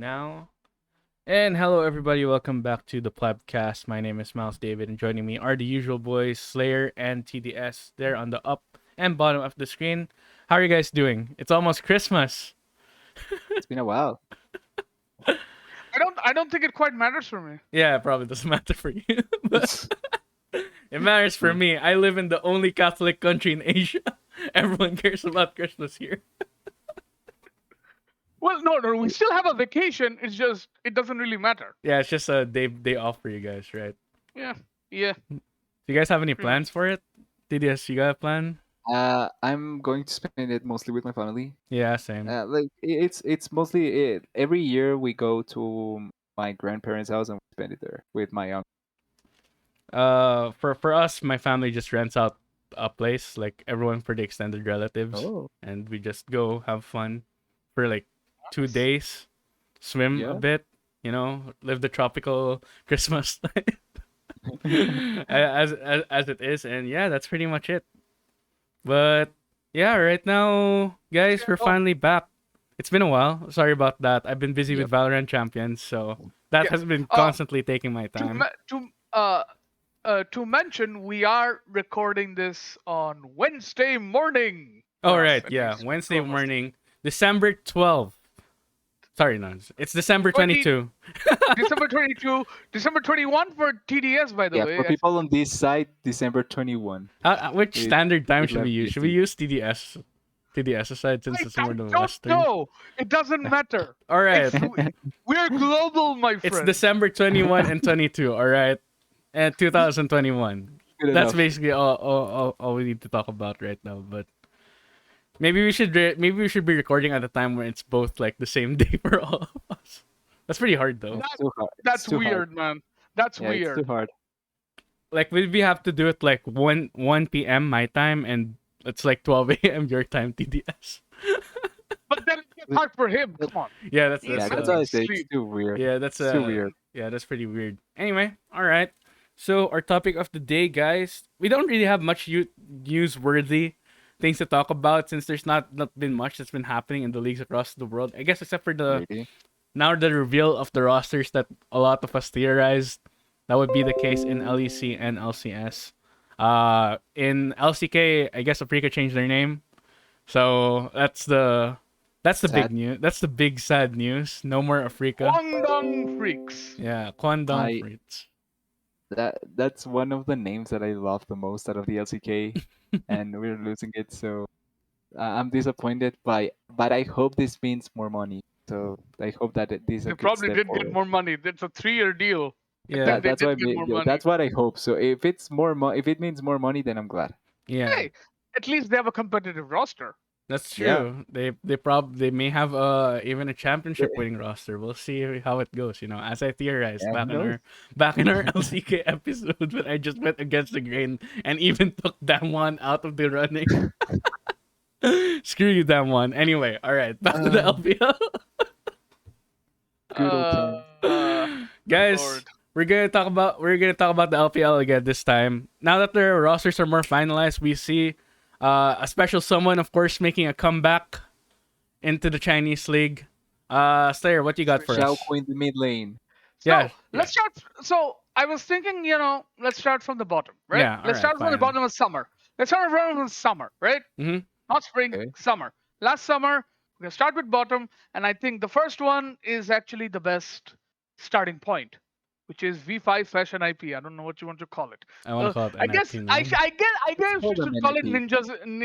now. And hello, everybody. Welcome back to the Plebcast. My name is Miles David, and joining me are the usual boys, Slayer and TDS. They're on the up and bottom of the screen. How are you guys doing? It's almost Christmas. It's been a while. I don't think it quite matters for me. Yeah, it probably doesn't matter for you, but it matters for me. I live in the only Catholic country in Asia. Everyone cares about Christmas here. Well, no, we still have a vacation. It's just it doesn't really matter. Yeah, it's just a day off for you guys, right? Yeah. Do you guys have any Pretty plans for it? TDS, you got a plan? I'm going to spend it mostly with my family. Yeah, same. It's mostly it. Every year we go to my grandparents' house and we spend it there with my uncle. For us, my family just rents out a place, like everyone for the extended relatives, Oh, and we just go have fun for like 2 days, swim a yeah. bit, live the tropical Christmas life as it is, and yeah, that's pretty much it. But yeah, right now, guys, we're finally back. It's been a while. Sorry about that. I've been busy with Valorant Champions, so that Yeah. has been constantly taking my To time. to mention, we are recording this on Wednesday morning. Oh, for us, right. at Yeah. least. Wednesday Almost. morning, December 12th. Sorry, no. It's December 20 22. December 22, December 21 for TDS, by the Yeah, way. for people on this side, December 21. Which It- standard time it should we left use? Should we BST. use TDS? TDS aside since it's more the don't Western. know. It doesn't matter. All right. We're global, my friend. It's December 21 and 22. All right. And 2021. Good That's enough. basically all we need to talk about right now. But maybe we should be recording at a time where it's both like the same day for all of us. That's pretty hard though. It's too hard. That's It's too hard. weird, man. That's Yeah, it's weird. too hard. Like we have to do it like 1 p.m. my time, and it's like 12 a.m. your time, TDS. But then it gets hard for him. Come on. Yeah, that's Yeah, That's that's why I say sleep. it's too weird. yeah, that's It's too weird. Yeah, that's pretty weird. Anyway, all right. So our topic of the day, guys, we don't really have much newsworthy things to talk about since there's not been much that's been happening in the leagues across the world. I guess except for Really. now the reveal of the rosters that a lot of us theorized. That would be the case in LEC and LCS. In LCK, I guess Africa changed their name, so that's the big Sad. news. That's the big sad news. No more Africa. Guangdong Freaks. Yeah, Kwandong I- Fritz. That's one of the names that I love the most out of the LCK, and we're losing it. So I'm disappointed but I hope this means more money. So I hope that this is a They good probably step did forward. get more money. That's a 3-year deal. Yeah, That- they That's did what get more money. that's what I hope. So if it's if it means more money, then I'm glad. yeah, Hey, at least they have a competitive roster. that's Yeah. true. They may have even a championship winning roster. We'll see how it goes. As I theorized Yeah, who knows? back in our LCK episode when I just went against the grain and even took Damwon out of the running. Screw you, Damwon. Anyway, all right, back to the LPL. Good old times. Guys, Lord. we're gonna talk about the LPL again this time. Now that their rosters are more finalized, we see a special someone, of course, making a comeback into the Chinese league. Slayer, what you got for Xiao us? Queen the mid lane. So Yeah, let's start. So I was thinking, let's start from the bottom, right? Yeah, let's alright, start from the fine. bottom of summer. Let's start from summer, right? Mhm. Not spring, Okay. summer. Last summer, we're gonna start with bottom, and I think the first one is actually the best starting point, which is V5 Fashion IP. I don't know what you want to call it. I want to call it I guess NIP now. I guess we called an should call it NIP.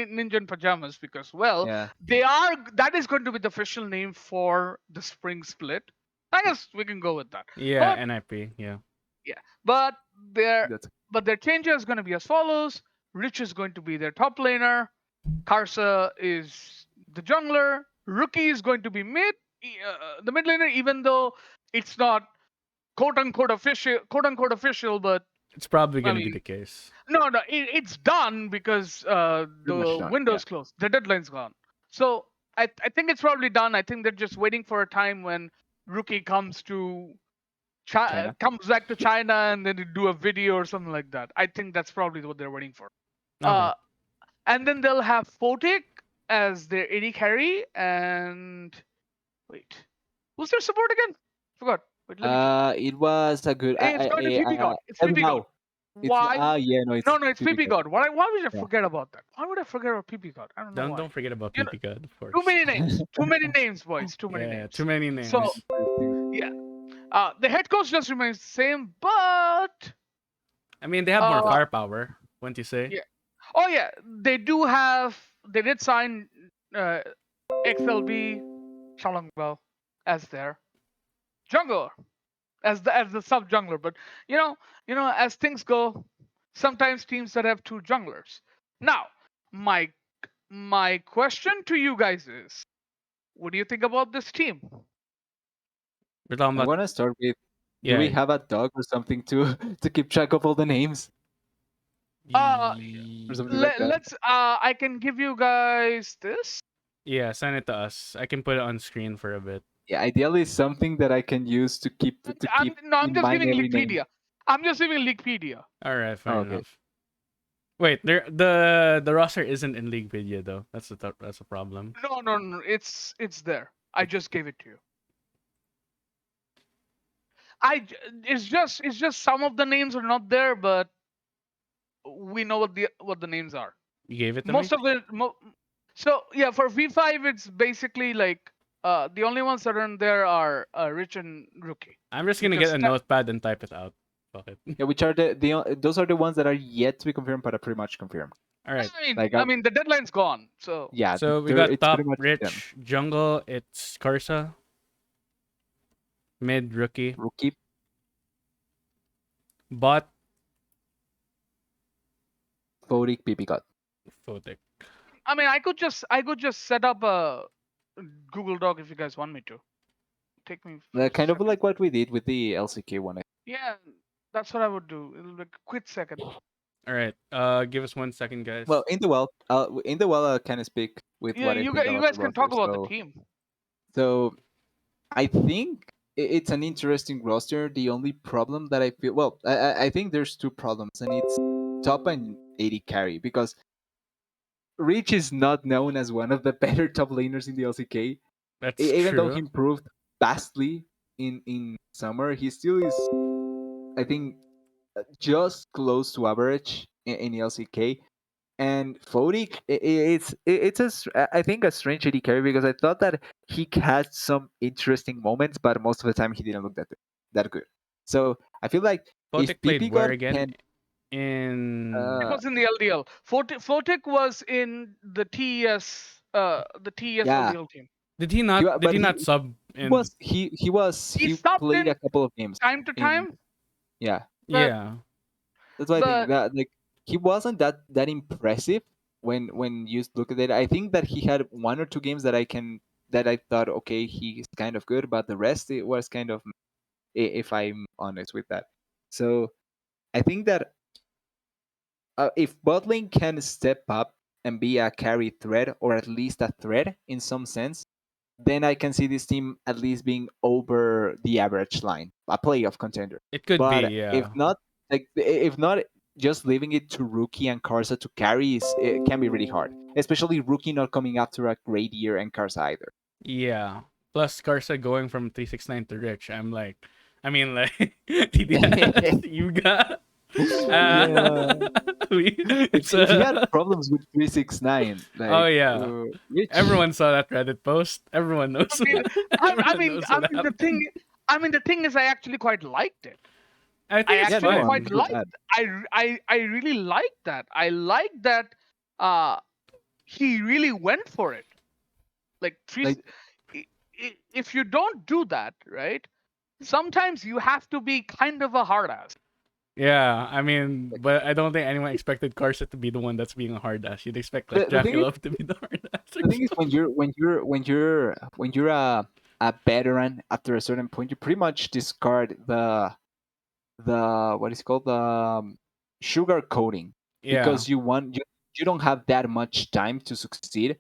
Ninja and Pajamas because Yeah. that is going to be the official name for the spring split. I guess we can go with that. Yeah, But- NIP. Yeah. But their That's change is going to be as follows. Rich is going to be their top laner. Karsa is the jungler. Rookie is going to be the mid laner, even though it's not quote unquote official, but It's probably gonna be mean, the case. no, it's done because much the done, window's closed. The deadline's gone. So I think it's probably done. I think they're just waiting for a time when Rookie comes to China. comes back to China and then they do a video or something like that. I think that's probably what they're waiting for. Okay. And then they'll have Photic as their AD carry and wait. Who's their support again? Forgot. Wait, let me check. It was a good. It's going to PP God. It's PP God. Now it's Why? yeah, no, it's No, it's PP PP God. God. Why would I Yeah. forget about that? Why would I forget about PP God? I don't know why. Don't forget about You know, PP God, of course. too many names. Too many names, boys. Too many Yeah, names. too many names. So yeah, the head coach just remains the same, but I mean, they have more uh, firepower, wouldn't you say? yeah. Oh yeah, they do have. They did sign XLB Shalongbao as their jungler, as the sub jungler. But as things go, sometimes teams that have two junglers. Now, my my question to you guys is, what do you think about this team? We're talking I'm about gonna start with. Do we yeah. have a dog or something to to keep track of all the names Uh, or something like that? let's. I can give you guys this. Yeah, send it to us. I can put it on screen for a bit. Yeah, ideally something that I can use to keep I'm in just mind giving every name. Leakpedia. I'm just giving Leakpedia. All right, fair Oh, okay. enough. Wait, the roster isn't in Leaguepedia though. That's that's a problem. No. It's there. I just gave it to you. It's just some of the names are not there, but we know what the names are. You gave it to Most me. of it. So yeah, for V5, it's basically like the only ones that are in there are Rich and Rookie. I'm just gonna Because get a notepad and type it out. Fuck it. Yeah, which are those are the ones that are yet to be confirmed, but are pretty much confirmed. All right. Like I mean, the deadline's gone. So yeah, So we got it's pretty top much them. Rich jungle. It's Karsa. Mid Rookie. Rookie. Bot Photic, PP God. Photic. I mean, I could just set up a Google Doc if you guys want me to. Take me. a Kind of second. like what we did with the LCK one. Yeah, that's what I would do. It'll be a quick second. All right. Give us 1 second, guys. Well, in the well, I kind of speak with Yeah, what I you think guys, you about the guys can talk roster. about the team. So I think it's an interesting roster. The only problem that I feel, well, I think there's two problems, and it's top and 80 carry because Reach is not known as one of the better top laners in the LCK. That's Even though true. he improved vastly in summer, he still is, I think, just close to average in the LCK. And Photic, I think a strange AD carry because I thought that he had some interesting moments, but most of the time he didn't look that good. So I feel like Photic if played PP where God again? can, It In was in the LDL. Photic was in the TES yeah, LDL team. did he but not sub in He he stopped played in a couple of games time to in time, yeah. but yeah. That's why I think but that like he wasn't that impressive when you look at it. I think that he had one or two games that I thought okay he's kind of good, but the rest it was kind of if I'm honest with that. So I think that if botlane can step up and be a carry threat or at least a threat in some sense, then I can see this team at least being over the average line, a playoff contender. It could be, But yeah. if not, just leaving it to Rookie and Karsa to carry it can be really hard, especially Rookie not coming after a great year and Karsa either. Yeah. Plus Karsa going from 369 to Rich. I mean like TDS, you got Yeah, it's if he had problems with 369, oh like yeah. which Everyone saw that Reddit post. Everyone knows. I mean, Everyone knows what the happened. thing. I mean, the thing is, I actually quite liked it. I I think it's yeah, no, actually I fine. mean, quite it's not liked. bad. I really liked that. I liked that. He really went for it. Like Like if you don't do that, right? Sometimes you have to be kind of a hard ass. Yeah, I mean, but I don't think anyone expected Karsa to be the one that's being a hard ass. You'd expect like the Jackie thing is, Love to be the hard ass. the thing is when you're a veteran after a certain point, you pretty much discard the what is it called the sugar coating Yeah. because you don't have that much time to succeed,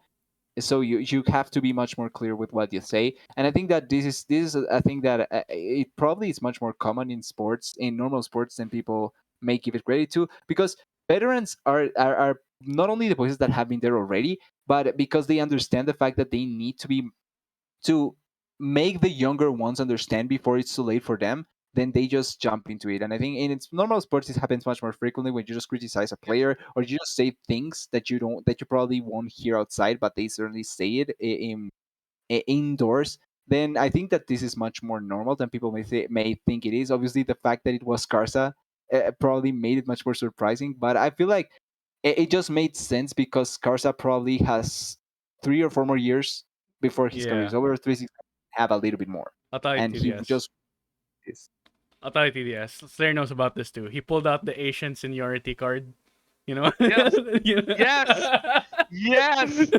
so you have to be much more clear with what you say. And I think that this is a thing that it probably is much more common in sports, in normal sports, than people may give it credit to, because veterans are not only the voices that have been there already, but because they understand the fact that they need to make the younger ones understand before it's too late for them, then they just jump into it. And I think in its normal sports, it happens much more frequently when you just criticize a Yes. player or you just say things that you probably won't hear outside, but they certainly say it indoors. Then I think that this is much more normal than people may think it is. Obviously, the fact that it was Karsa probably made it much more surprising, but I feel like it just made sense because Karsa probably has 3 or 4 more years before his career Yeah. is over. 360 have a little bit more, I'll tell you and he TDS. just is. I'll tell you TDS. Slayer knows about this too. He pulled out the Asian seniority card. You know? Yes. You know? Yes. Yes.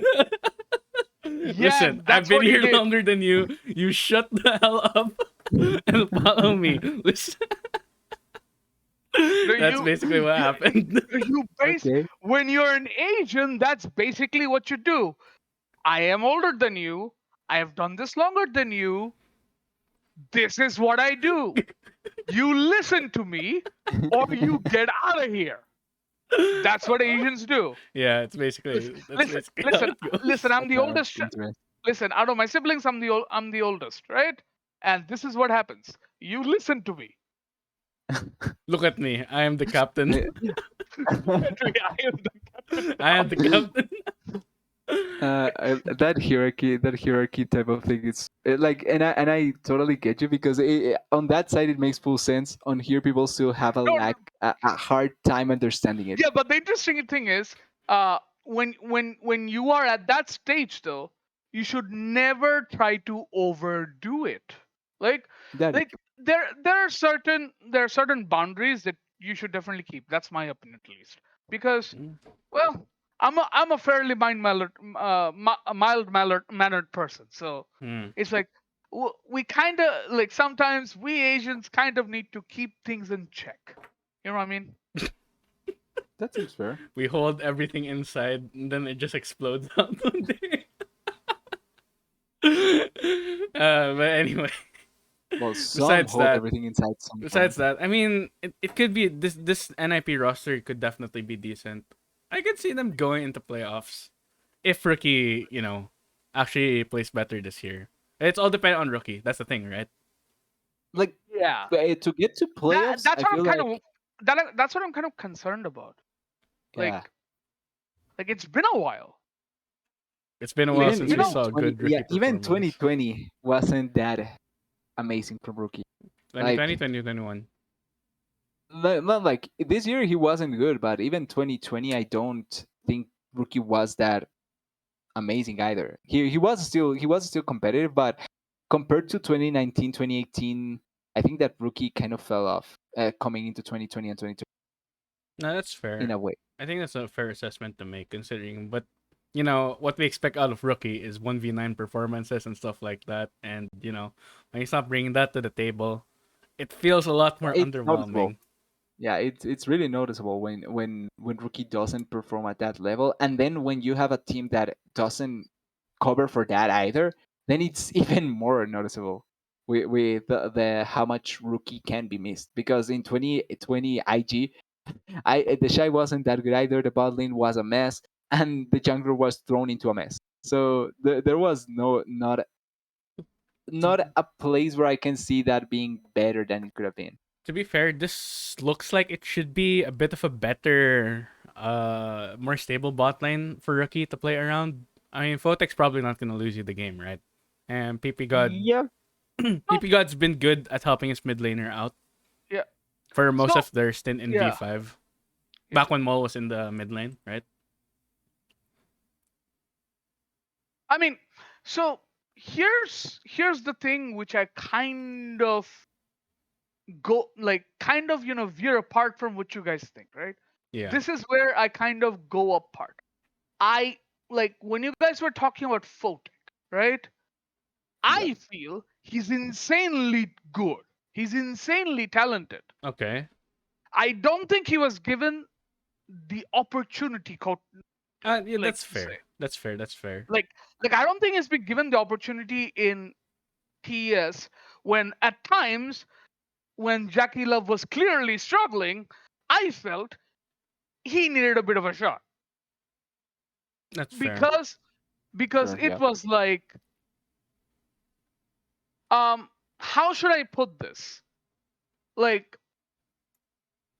Yes. Listen, I've That's been what he here did. longer than you. You shut the hell up and follow me. Listen. No, That's basically what happened. you base Okay. when you're an Asian, that's basically what you do. I am older than you. I have done this longer than you. This is what I do. You listen to me or you get out of here. That's what Asians do. Yeah, it's basically that's Listen, basically how listen, it goes. listen. I'm That's the oldest. interesting. Listen, out of my siblings, I'm the oldest, right? And this is what happens. You listen to me. Look at me. I am the captain. I am the captain I am the now. captain. That hierarchy type of thing is like, and I totally get you because on that side it makes full sense. On here, people still have No, a hard time understanding it. yeah, but the interesting thing is, when you are at that stage, though, you should never try to overdo it. Like, That is like there are certain boundaries that you should definitely keep. That's my opinion, at least, because well, I'm a fairly mild-mannered person, so Hmm. it's like we kind of like sometimes we Asians kind of need to keep things in check. You know what I mean? that seems fair. We hold everything inside, and then it just explodes out one day. But anyway, Well, some besides hold that, everything inside some besides point. that, I mean, it could be this NIP roster could definitely be decent. I could see them going into playoffs if Rookie, actually plays better this year. It's all dependent on Rookie. That's the thing, right? Like Yeah. to get to That, playoffs, that's I what I'm feel kind like of that's what I'm kind of concerned about. yeah. Like it's been a while. It's been a while It's Even since been we a even saw a 20 good yeah Rookie even performance. 2020 wasn't that amazing from Rookie. 2020, Like 2021. not like this year he wasn't good, but even 2020 I don't think Rookie was that amazing either. He was still competitive, but compared to 2019, 2018, I think that Rookie kind of fell off coming into 2020 and 2020 No, that's in fair. a way. I think that's a fair assessment to make, considering. But what we expect out of Rookie is 1v9 performances and stuff like that. And when you stop bringing that to the table, it feels a lot Yeah, more it's noticeable. underwhelming. Yeah, it's really noticeable when Rookie doesn't perform at that level, and then when you have a team that doesn't cover for that either, then it's even more noticeable with the how much Rookie can be missed. Because in 2020 IG, the shy wasn't that good either. The bot lane was a mess, and the jungler was thrown into a mess. So there was not To, a place where I can see that being better than it could have been. to be fair, this looks like it should be a bit of a better, more stable bot lane for Rookie to play around. I mean, Photek's probably not going to lose you the game, right? And PP God, Yeah, no, PP God's been good at helping his mid laner out yeah. for most So of their stint in yeah, V5. yeah. Back when Mol was in the mid lane, right? I mean, so here's the thing which I kind of veer apart from what you guys think, right? Yeah. This is where I kind of go apart. I like when you guys were talking about Photek, right? yeah. I feel he's insanely good. He's insanely talented. Okay. I don't think he was given the opportunity, Yeah, like that's to say, fair. That's fair. That's fair. like I don't think he's been given the opportunity in TS when at times when Jackie Love was clearly struggling, I felt he needed a bit of a shot That's fair. because Sure, it yeah. was like how should I put this? Like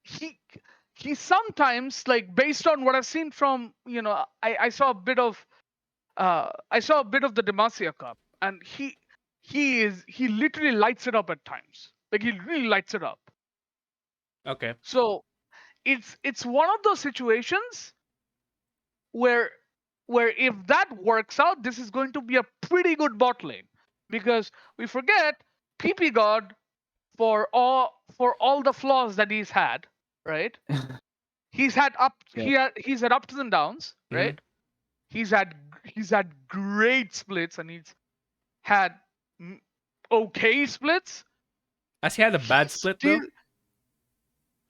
he he sometimes, like, based on what I've seen from, I saw a bit of the Demacia Cup, and he literally lights it up at times. Like, he really lights it up. Okay. So it's one of those situations where if that works out, this is going to be a pretty good bot lane, because we forget PP God, for all the flaws that he's had, right? Yeah. He's had ups and downs, Mhm. right? He's had great splits, and he's had mm, okay splits. Has he had a bad He's split still, though?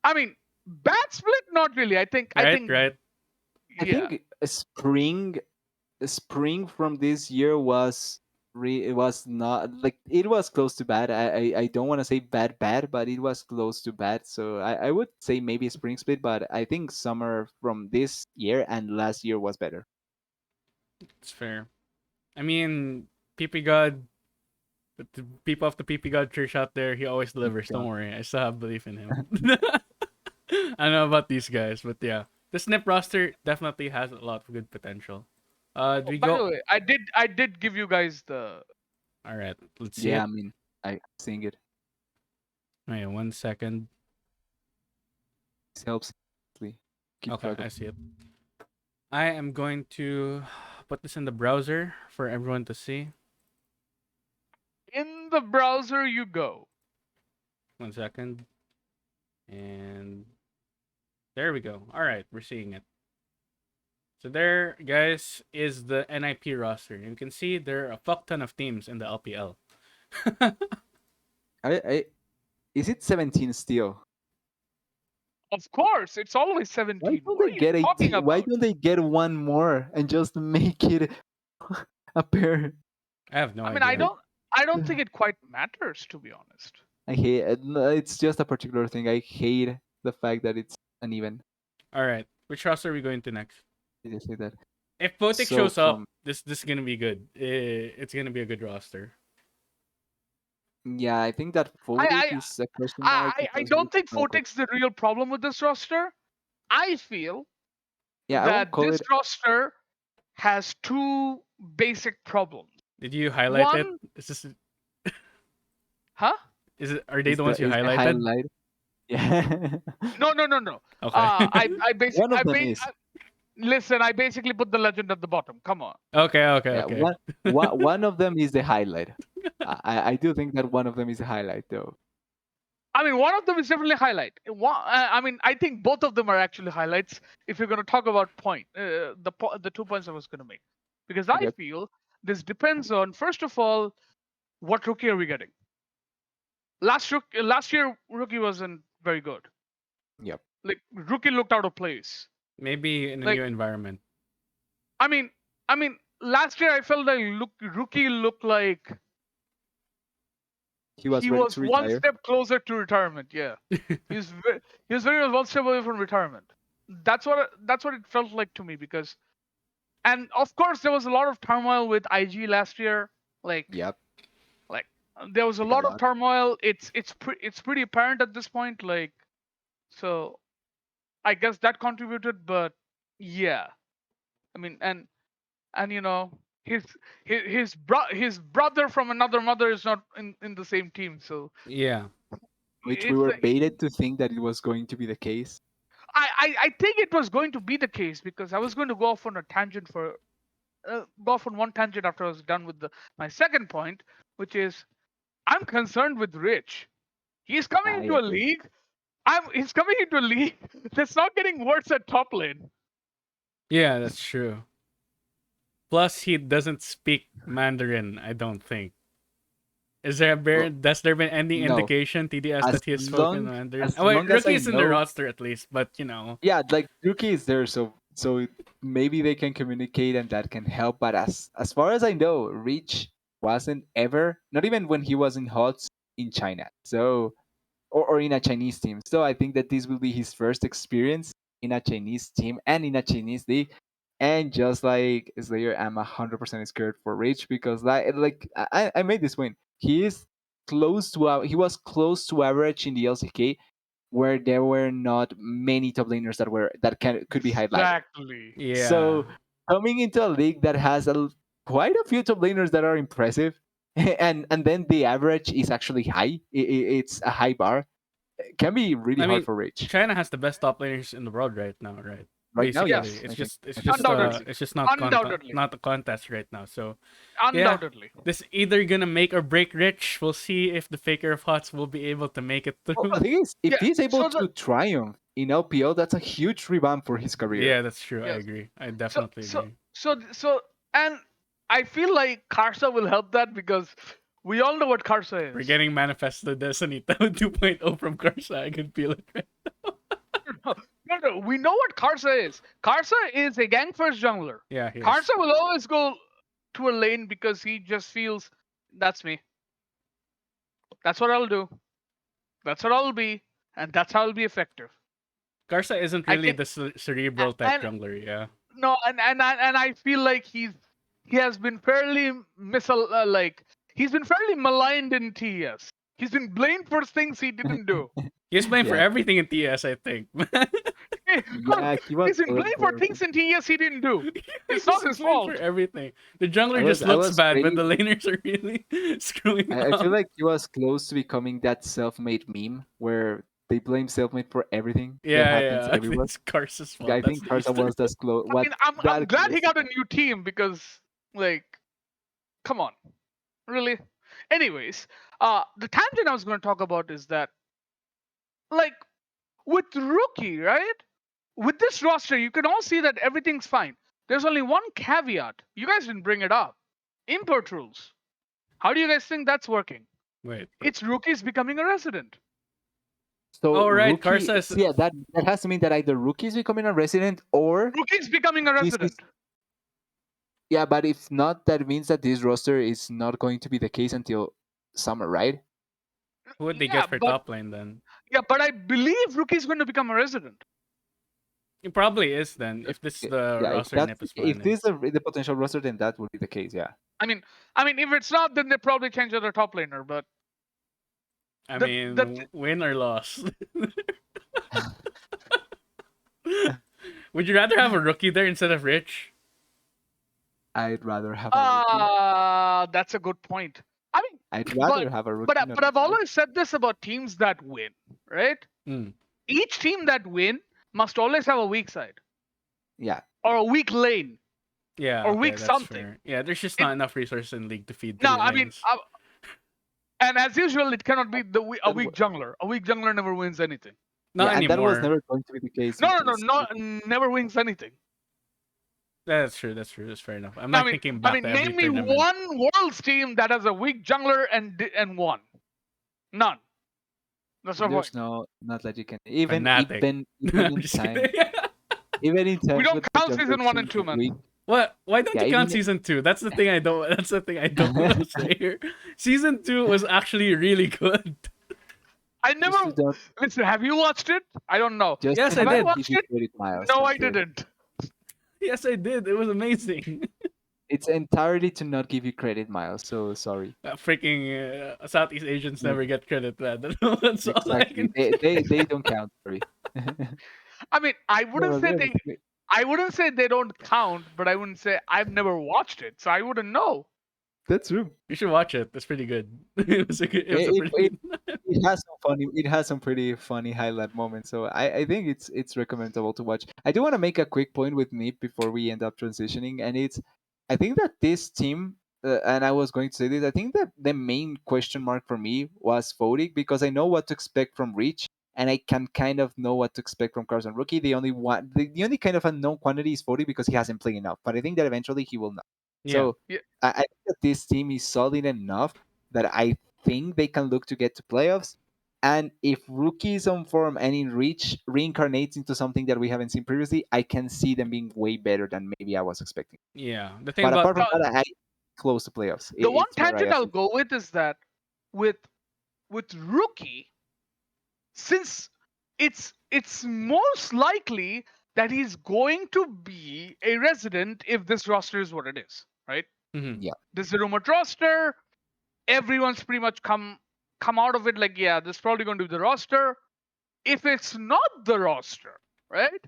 I mean, bad split, not really. I Right, think, right. I yeah. think spring from this year was it was not like it was close to bad. I don't want to say bad, but it was close to bad. So I would say maybe spring split, but I think summer from this year and last year was better. It's fair. I mean, PP God, the people of the PP God Church out there, he always delivers. Don't God. worry, I still have belief in him. I don't know about these guys, but yeah, the Snip roster definitely has a lot of good potential. Do Oh, we by the go? way, I did give you guys the. All right, let's see Yeah, it. I mean, I think it Wait 1 second. helps keep Okay, track of. I see it. I am going to put this in the browser for everyone to see. In the browser you go. 1 second, and there we go. All right, we're seeing it. So there, guys, is the NIP roster. You can see there are a fuck ton of teams in the LPL. I is it 17 still? Of course, it's always Why 17. don't What they are you get talking 18? Why about? don't they get one more and just make it a pair? I have no I mean, I idea. don't I don't think it quite matters, to be honest. I hate it. No, it's just a particular thing. I hate the fact that it's uneven. All right, which roster are we going to next? I just say that. If Potic So shows up, from this is gonna be good. It's gonna be a good roster. yeah, I think that I Photic I is a question mark I because we don't think don't know. But Fotek's the real problem with this roster. I feel yeah, I won't that call this it. roster has two basic problems. Did you highlight it? One, Is this huh? is it? Are they the ones you Is the highlighted? highlight? Yeah, No, no, no, no. Okay. one of them is. Listen. I basically put the legend at the bottom. Come on. Okay, okay, Yeah, okay. one of them is the highlight. I do think that one of them is a highlight though. I mean, one of them is definitely highlight. I mean, I think both of them are actually highlights. If you're going to talk about the 2 points I was going to make, because I Okay. feel this depends on, first of all, what rookie are we getting? Last year rookie wasn't very good. Yep. Like, rookie looked out of place. Maybe in a Like, new environment. I mean, last year I felt like rookie looked like He was he ready was to one retire. step closer to retirement. Yeah, he was very much one step away from retirement. That's what it felt like to me, because, and of course there was a lot of turmoil with IG last year. Like Yep. like there was a Like a lot of lot. turmoil. It's pretty apparent at this point. Like, so I guess that contributed, but yeah, I mean, and his his brother from another mother is not in the same team, so Yeah. Which we it's were baited to think that it was going to be the case. I think it was going to be the case, because I was going to go off on a tangent for go off on one tangent after I was done with my second point, which is, I'm concerned with Rich. He's coming I into a agree. league. He's coming into a league that's not getting worse at top lane. Yeah, that's true. Plus, he doesn't speak Mandarin. I don't think. Well, Has there been any no. indication TDS As that he has spoken long Mandarin? as Oh wait, long as Rookie I is in the know, roster at least, but you know. yeah, like Yuki is there, so maybe they can communicate and that can help. But as far as I know, Reach wasn't ever, not even when he was in HOTS in China. So or in a Chinese team. So I think that this will be his first experience in a Chinese team and in a Chinese league. And just like Slayer, I'm 100% scared for Rich because like I made this win. He is he was close to average in the LCK, where there were not many top laners could be highlighted. Exactly. Yeah. So coming into a league that has quite a few top laners that are impressive, and then the average is actually high. It's a high bar. It can be really I hard mean, for Rich China has the best top laners in the world right now, right? right now. Basically, Yes, it's I think. just it's I think just that's right. Undoubtedly. it's just not Undoubtedly. not a contest right now. So Undoubtedly. this either gonna make or break Rich. We'll see if the Faker of Hots will be able to make it Well, through. the thing is, if Yeah, he's able so to triumph in LPL, that's a huge rebound for his career. Yeah, that's true. I Yes. agree. I So definitely so agree. so and I feel like Karsa will help that because we all know what Karsa is. We're getting manifested Destiny 2.0 from Karsa. I can feel it. Right? No, we know what Karsa is. Karsa is a gang first jungler. Yeah, he is. Karsa will always go to a lane because he just feels that's me. That's what I'll do. That's what I'll be, and that's how I'll be effective. Karsa isn't I really think- the cerebral type and jungler. Yeah. no, and I feel like he has been fairly he's been fairly maligned in TS. He's been blamed for things he didn't do. He's blamed for Yeah. everything in TS, I think. Yeah, he was He's been blamed blamed for for- things in TS he didn't do. It's He's not his blamed fault. for everything. The jungler I just was looks bad, but pretty- the laners are really screwing I up. feel like he was close to becoming that self-made meme where they blame self-made for everything that happens yeah. everywhere. It's Karsa's fault. I That's think the Karsa Easter was that's close. I mean, I'm glad he close got to a new team because, like, come on, really. Anyways, the tangent I was going to talk about is that, like, with rookie, right? With this roster, you can all see that everything's fine. There's only one caveat. You guys didn't bring it up. Import rules. How do you guys think that's working? Wait. It's rookies becoming a resident. So Oh, right, rookie, Karsa is- yeah, that has to mean that either rookie is becoming a resident or Rookies becoming a This is- resident. yeah, but if not, that means that this roster is not going to be the case until summer, right? Who would they Yeah, get for but- top lane then? Yeah, but I believe rookie's going to become a resident. It probably is then, if this is the Yeah, roster Nip is if planning. this is the potential roster, then that would be the case. Yeah. I mean, if it's not, then they probably change their top laner. But I the- mean, the- win or loss. Would you rather have a rookie there instead of Rich? I'd rather have a rookie. that's a good point. I mean, I'd rather have a rookie. but not I've a always said this about teams that win, right? Mm. Each team that win must always have a weak side Yeah. or a weak lane. Yeah. Or okay, weak that's something. fair. Yeah, there's just It- not enough resources in league to feed. No, three I mean, lanes. and as usual, it cannot be a And weak jungler. A weak jungler never wins anything. not yeah, and anymore. that was never going to be the case. No, never wins anything. That's true. That's true. That's fair enough. I'm I not mean, thinking back to every name me tournament. one Worlds team that has a weak jungler and won. None. That's my There's point. not that you can even Fnatic. even I'm in just time kidding. even in time. We don't count season 1 and 2, man. What? Why don't Yeah, you count even- season 2? That's the thing I don't. That's the thing I don't want to say here. Season 2 was actually really good. I never listen. Have you watched it? I don't know. Yes, I Have I did. watched it? No, I didn't. Yes, I did. It was amazing. It's entirely to not give you credit, Miles. So sorry. Freaking Southeast Asians Yeah. never get credit, man. That's all I Exactly. can. They don't count. Sorry. I mean, I wouldn't No, say really. they. I wouldn't say they don't count, but I wouldn't say I've never watched it, so I wouldn't know. That's true. You should watch it. It's pretty good. It was a good. It was a It- pretty. It has some funny. It has some pretty funny highlight moments. So I think it's recommendable to watch. I do want to make a quick point with Nip before we end up transitioning, and it's I think that this team. And I was going to say this. I think that the main question mark for me was Fodig because I know what to expect from Reach, and I can kind of know what to expect from Carson Rookie. The only kind of unknown quantity is Fodig because he hasn't played enough. But I think that eventually he will know. Yeah. So Yeah. I think that this team is solid enough that I think they can look to get to playoffs. And if Rookie is on form and in Reach reincarnates into something that we haven't seen previously, I can see them being way better than maybe I was expecting. Yeah. The thing But about apart from that, I close to playoffs. The one It's where I tangent I'll actually- go with is that with Rookie, since it's most likely that he's going to be a resident if this roster is what it is, right? Mhm. This is a rumored roster. Everyone's pretty much come come out of it like, yeah, this is probably going to be the roster. If it's not the roster, right?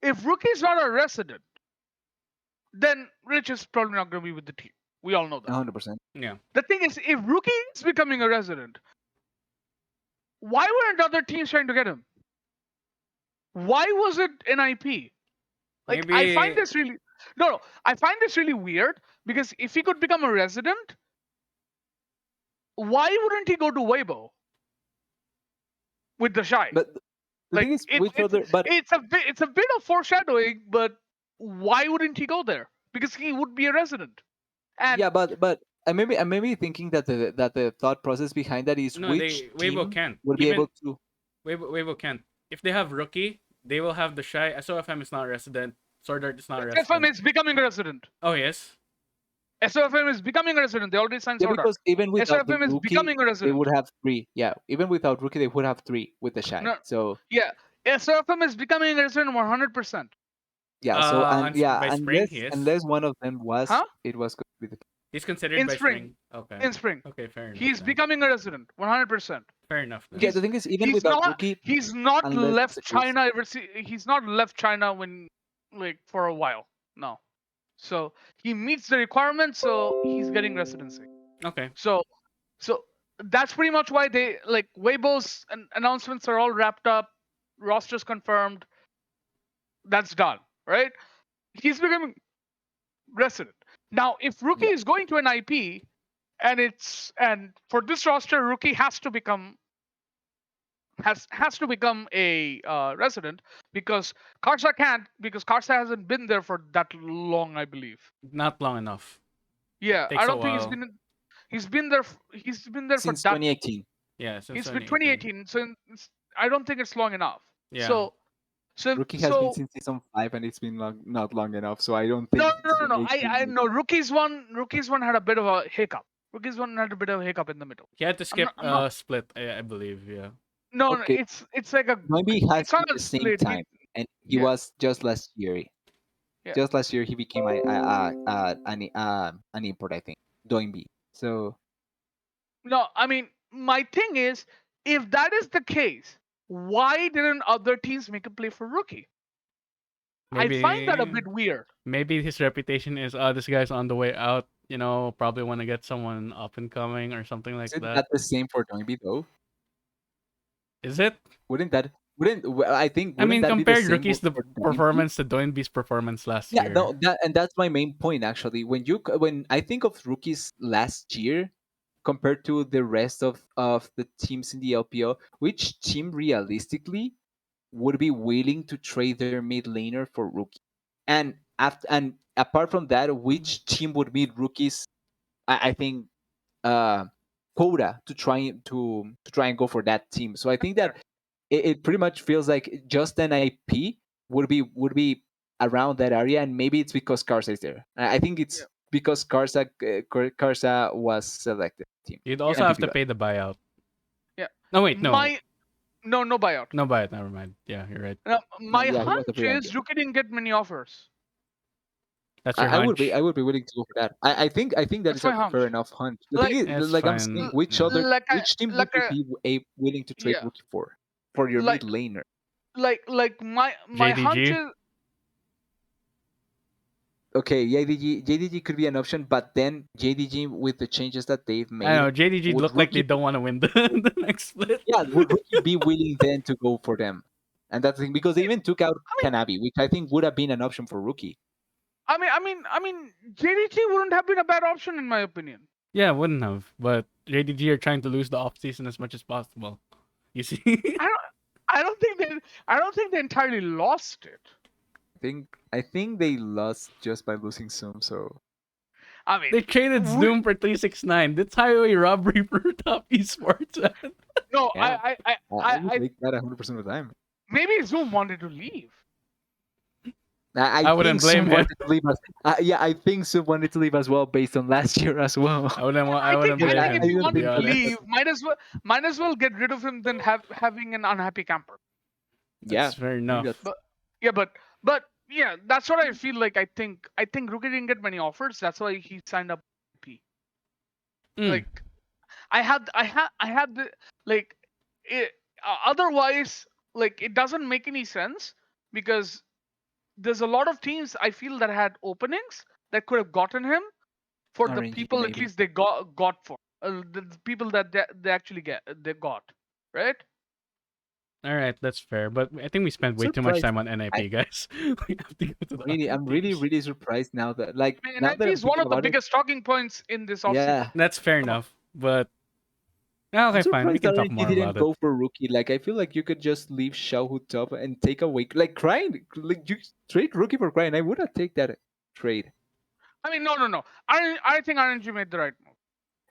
If Rookie's not a resident, then Rich is probably not going to be with the team. We all know that. 100%. Yeah. The thing is, if Rookie is becoming a resident, why weren't other teams trying to get him? Why was it an IP? Like, I find Maybe this really I find this really weird because if he could become a resident, why wouldn't he go to Weibo with the shy? But the Like, thing is, with other, but it's a bit of foreshadowing, but why wouldn't he go there? Because he would be a resident. And yeah, but I maybe thinking that the thought process behind that is no, which Weibo team can't. would be Even able to. Weibo can't. If they have Rookie, they will have the shy. SOFM is not a resident. Sword Art is not a SFM resident. is becoming a resident. Oh yes. SOFM is becoming a resident. They already signed Yeah, Sword Art. because even without the SOFM is rookie, becoming a they resident. would have 3. Yeah, even without rookie, they would have 3 with the shy. No. So Yeah, SOFM is becoming a resident 100%. yeah, so and yeah, By spring he is. unless one of them was, Huh? it was going to be the. He's considered In by spring. Okay. In spring. Okay, fair enough. He's then. becoming a resident 100%. Fair enough. Then. Yeah, the thing is, even He's without not. rookie, He's not unless left it's the case. China he's not left China when like for a while. No. So he meets the requirements, so he's getting residency. Okay. So that's pretty much why they like Weibo's announcements are all wrapped up, rosters confirmed. That's done, right? He's becoming resident. Now, if Rookie is going to an IP and for this roster, Rookie has to become a resident because Karsa can't because Karsa hasn't been there for that long, I believe. Not long enough. Yeah, Takes I a don't think while. he's been there Since for that. 2018. Yeah, since It's been 2018. 2018, so I don't think it's long enough. Yeah. So Rookie has been since season 5, and it's been not long enough. So I don't think. no. since I 2018 know Rookie's one had a bit of a hiccup. Rookie's one had a bit of a hiccup in the middle. He had to skip I'm not, split, I believe. Yeah. no, Okay. it's like a Maybe has it's not been a the same split. time, and he Yeah. was just last year. Yeah. Just last year, he became an import, I think, Doinby. So No, I mean my thing is, if that is the case, why didn't other teams make a play for Rookie? Maybe I find that a bit weird. Maybe his reputation is this guy's on the way out, probably want to get someone up and coming or something like isn't that. that the same for Doinby though? Is it? I think I mean, that be the compared same Rookie's the for Doinby? performance to Doinby's performance last Yeah, year. no, that's my main point actually. When I think of Rookies last year compared to the rest of the teams in the LPL, which team realistically would be willing to trade their mid laner for Rookie? And apart from that, which team would meet Rookies? I think quota to try and go for that team. So I think that it pretty much feels like just an IP would be around that area, and maybe it's because Karsa is there. I think it's because Karsa was selected team. You'd also have to MVP. pay the buyout. Yeah. No, wait, no. No buyout. No buyout, never mind. Yeah, you're right. My yeah, he was hunch the free is agent. Rookie didn't get many offers. That's your I would hunch. be willing to go for that. I think that That's is my a hunch. fair enough hunch. The Like- thing is, It's like I'm fine. saying, Like which team would you be willing to trade Yeah. Rookie for your Like- mid laner? Like my hunch JDG? is Okay, JDG could be an option, but then JDG with the changes that they've made, I know, JDG would look like they Rookie- don't want to win the next split. yeah, would Rookie be willing then to go for them? And that's the thing, because they even took out Kanabi, which I think would have been an option for Rookie. I mean JDT wouldn't have been a bad option in my opinion. Yeah, wouldn't have. But JDG are trying to lose the off season as much as possible. You see? I don't think they entirely lost it. I think they lost just by losing Zoom. So I mean, They traded Zoom for 369. That's highway robbery for top esports. Man. no, yeah, I I would make that 100% of the time. maybe Zoom wanted to leave. I wouldn't think Zoom blame him. wanted to leave us. Yeah, I think Zoom wanted to leave as well, based on last year as well. I wouldn't think blame I him. if you To want be to honest. leave, might as well get rid of him than having an unhappy camper. Yeah, That's fair enough. But yeah, that's what I feel like. I think Rookie didn't get many offers. That's why he signed up. P. Mm. Like, I had the like it, otherwise like it doesn't make any sense because there's a lot of teams I feel that had openings that could have gotten him for the RNG people at maybe. least they got for the people that they actually they got, right? All right, that's fair. But I think we spent way too much Surprised. time on I NIP, guys. We have to go to the really, other I'm really, teams. really surprised now that like I mean, now that NIP I'm is one thinking of the about it. biggest talking points in this offseason. Yeah, That's fair Come on. enough. But okay, I'm fine. We surprised can talk RNG more didn't about it. go for rookie. Like I feel like you could just leave Xiaohu top and take away like crying. Like you trade rookie for crying. I would have take that trade. I mean, no. I think RNG made the right move.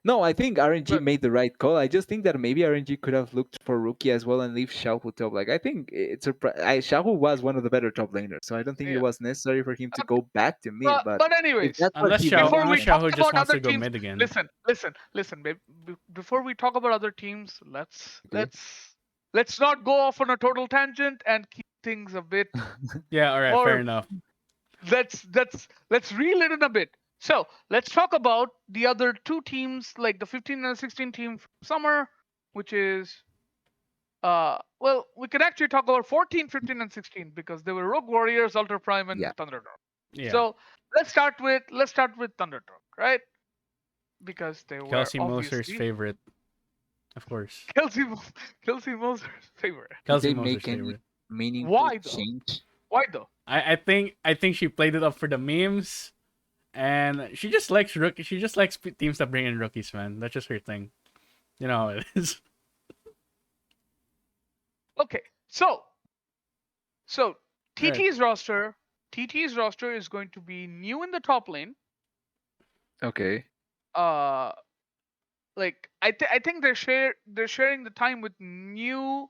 No, I think RNG But made the right call. I just think that maybe RNG could have looked for rookie as well and leave Xiaohu top. Like I think it's Xiaohu was one of the better top laners, so I don't think it yeah. was necessary for him to Okay. go back to mid. But But if anyways, that's what he before we Unless wanted, talk Xiaohu just about wants other to go teams, mid again. listen, babe. Before we talk about other teams, let's okay. let's not go off on a total tangent and keep things a bit Yeah, all right, fair more. enough. Let's reel it in a bit. So let's talk about the other two teams, like the 15 and 16 team from summer, which is well, we could actually talk about 14, 15, and 16 because they were Rogue Warriors, Ultra Prime, and Yeah. Thundertalk. Yeah. So let's start with Thundertalk, right? Because they were Kelsey Moser's obviously favorite, of course. Kelsey Kelsey Moser's favorite. Did Kelsey they Moser's make any favorite. meaningful Why though? change? Why though? I think she played it up for the memes, and she just likes rookies. She just likes teams that bring in rookies, man. That's just her thing. You know how it is. Okay, so Right. TT's roster is going to be new in the top lane. Okay. Uh, like I think they're sharing the time with New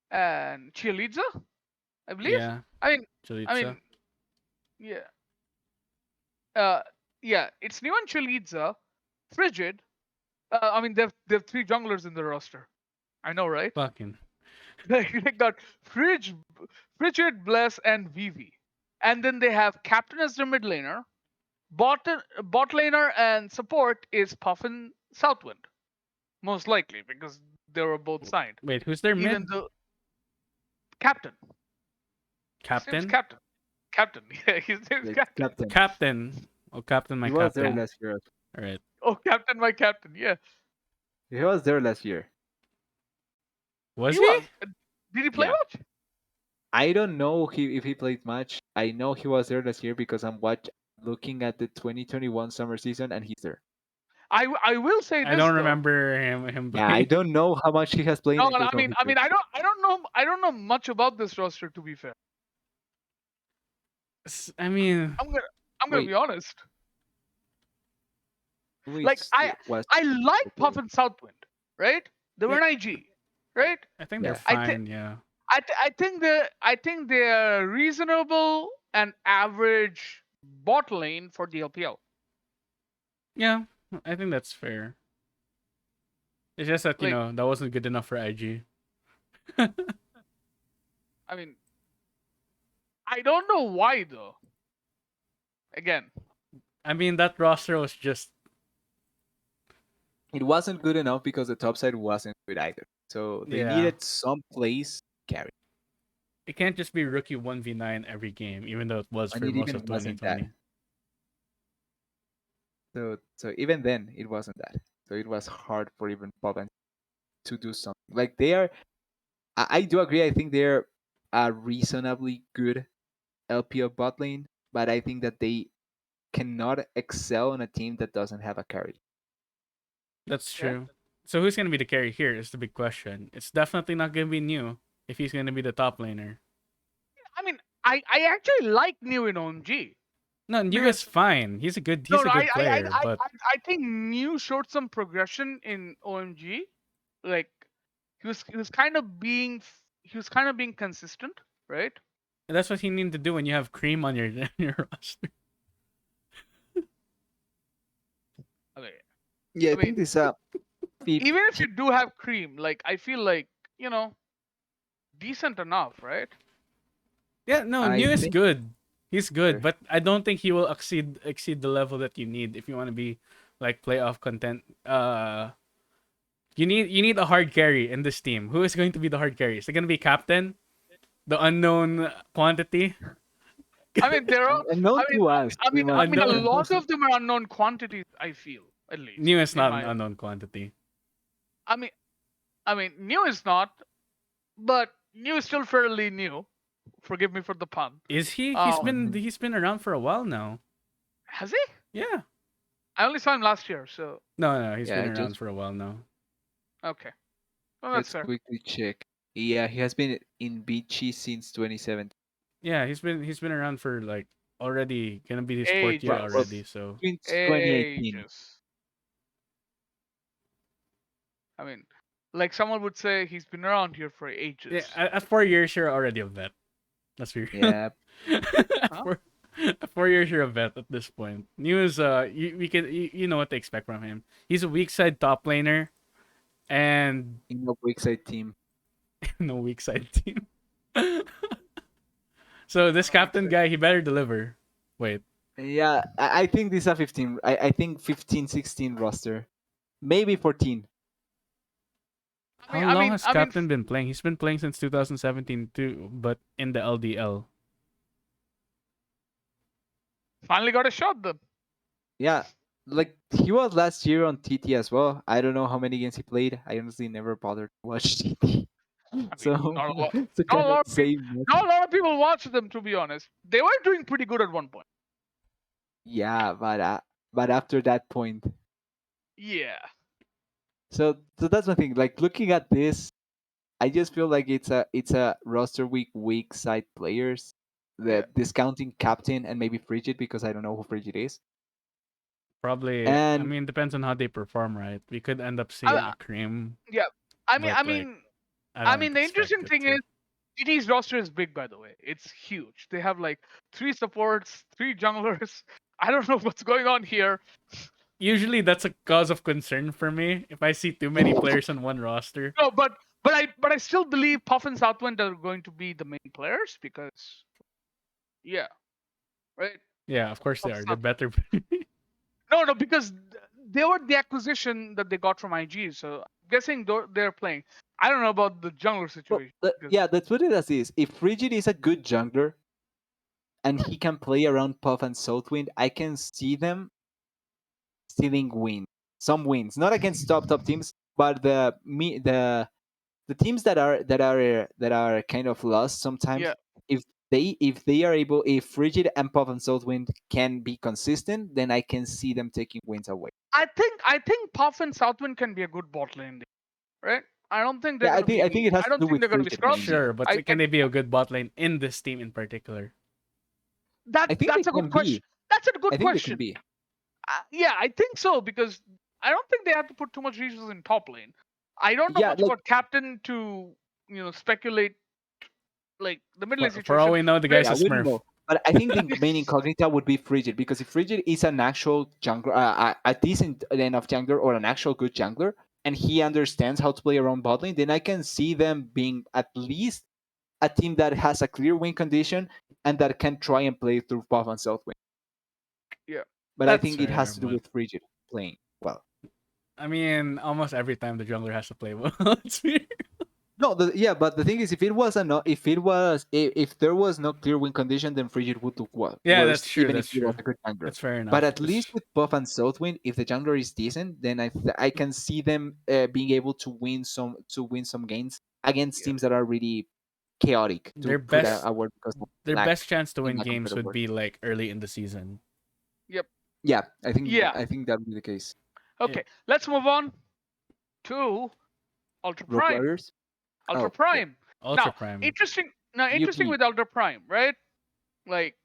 and Chielidza, I believe. Yeah, I mean, I Chalitza. mean, yeah. Yeah, it's New and Chielidza, Frigid. I mean, they've three junglers in the roster. I know, right? Fucking. They got Frigid, Bless, and Vivi, and then they have Captain as their mid laner. Bot laner and support is Puffin Southwind, most likely because they were both signed. Wait, who's their Even mid? though Captain, his name's Captain? Captain. Captain, yeah, his name's Like, Captain. captain. Captain. Oh, Captain, my He was there captain. last year. All right. Oh, Captain, my Captain. Yeah, He was there last year. Was he he? was. Did he play Yeah. much? I don't know if he played much. I know he was there last year because I'm looking at the 2021 summer season and he's there. I will say I this don't though. remember him Yeah, I playing. don't know how much he has played No, until I mean, I don't know much about this roster. To be fair, I mean, I'm gonna Wait. be honest. Who Like is I was like okay. Puffin Southwind, right? They were Yeah. an IG, right? I think Yeah. they're I thi- fine. Yeah. I think they're reasonable and average bot lane for the LPL. Yeah, I think that's fair. It's just that, Like, that wasn't good enough for IG. I mean, I don't know why though. Again, I mean, that roster was just. It wasn't good enough because the top side wasn't good either. So they Yeah. needed some place to carry. It can't just be rookie 1v9 every game, even though it was And for it most even of wasn't that. 2020. So even then it wasn't that. So it was hard for even Boban to do something. Like they are I do agree, I think they're a reasonably good LPL bot lane, but I think that they cannot excel on a team that doesn't have a carry. That's Yeah. true. So who's going to be the carry here is the big question. It's definitely not going to be New if he's going to be the top laner. I mean, I actually like New in OMG. No, New Because- is fine. He's a good No, player, but I think New showed some progression in OMG. Like he was kind of being consistent, right? that's what he needs to do when you have Cream on your your roster. Okay. Yeah, I, mean, think this Even if you do have Cream, like I feel like decent enough, right? Yeah, no, I New is think- good. He's good, Sure. but I don't think he will exceed the level that you need if you want to be like playoff content You need a hard carry in this team. Who is going to be the hard carry? Is it going to be captain? The unknown quantity? I mean, there are. And known I mean, to us, pretty much. a Unknown. lot of them are unknown quantities. I feel, at least New is in not an my. unknown quantity. I mean, new is not, but new is still fairly new. Forgive me for the pun. Is he? Um, He's been around for a while now. has he? Yeah. I only saw him last year, so No, he's Yeah, been around for a while now. okay. Well, that's let's fair. quickly check. Yeah, he has been in BG since 2017. Yeah, he's been around for like already gonna be his fourth year Well, already. Ages. So since 2018. Ages. I mean, like someone would say, he's been around here for ages. yeah, at 4 years you're already a vet. That's weird. Yeah, at Huh? at 4 years you're a vet at this point. New is you know what to expect from him. He's a weak side top laner, and in a weak side team. no weak side team. So this No, captain guy, he better deliver. Wait, Yeah, I think this is a 15. I think 15, 16 roster. Maybe 14. how long has I mean, captain been playing? He's been playing since 2017 too, but in the LDL. finally got a shot then. Yeah, like he was last year on TT as well. I don't know how many games he played. I honestly never bothered to watch TT. I mean, So not a lot. to Not a kind of lot of say people. much. Not a lot of people watch them, to be honest. They were doing pretty good at one point. Yeah, but after that point, Yeah. so that's one thing. Like looking at this, I just feel like it's a roster weak side players. Yeah. The discounting captain and maybe Frigid because I don't know who Frigid is. Probably, I And mean, depends on how they perform, right? We could end up seeing a cream, Yeah. I mean, but I like, mean, I I don't mean, the expect interesting it thing to. is, GT's roster is big, by the way. It's huge. They have like 3 supports, 3 junglers. I don't know what's going on here. Usually, that's a cause of concern for me if I see too many players on one roster. No, but I still believe Puff and Southwind are going to be the main players because, yeah, right. Yeah, of course they Puff are. They're South- better. No, because they were the acquisition that they got from IG. So I'm guessing they're playing. I don't know about the jungler well, situation. because- yeah, let's put it as is. If Frigid is a good jungler and he can play around Puff and Southwind, I can see them stealing wins. Some wins, not against top teams, but the teams that are kind of lost sometimes. Yeah. If they are able, if Frigid and Puff and Southwind can be consistent, then I can see them taking wins away. I think Puff and Southwind can be a good bot lane, right? I don't think they're Yeah, I gonna think I be. think it has I to don't do think with they're gonna be Frigid scrubs. mainly. Sure, but I can they be a good bot lane in this team in particular? I think That's they a good can question. be. That's a good I think they can question. be. Yeah, I think so because I don't think they have to put too much resources in top lane. I don't know Yeah, much like about captain to speculate like the mid lane For all situation. we know, the Where- guy's yeah, a we don't Smurf. know. But I think the main incognita would be Frigid because if Frigid is an actual jungler, a decent enough jungler or an actual good jungler, and he understands how to play around bot lane, then I can see them being at least a team that has a clear win condition and that can try and play through Puff and Southwind. Yeah. But I That's think it fair, has to do but with Frigid playing well. I mean, almost every time the jungler has to play well. It's weird. No, yeah, but the thing is, if there was no clear win condition, then Frigid would look Yeah, that's worse, true. even if That's he was true. a good jungler. That's fair But enough. at least with Buff and Southwind, if the jungler is decent, then I can see them being able to win some games against Yeah. teams that are really chaotic. To Their put best a word because of their lack best chance to in win a games competitive would word. be like early in the season. Yeah, I think Yeah. that would be the case. Okay. Let's move on to Ultra Rogue Prime. Warriors. Ultra Oh, Prime. Ultra Now, Prime. interesting UP. with Ultra Prime, right? Like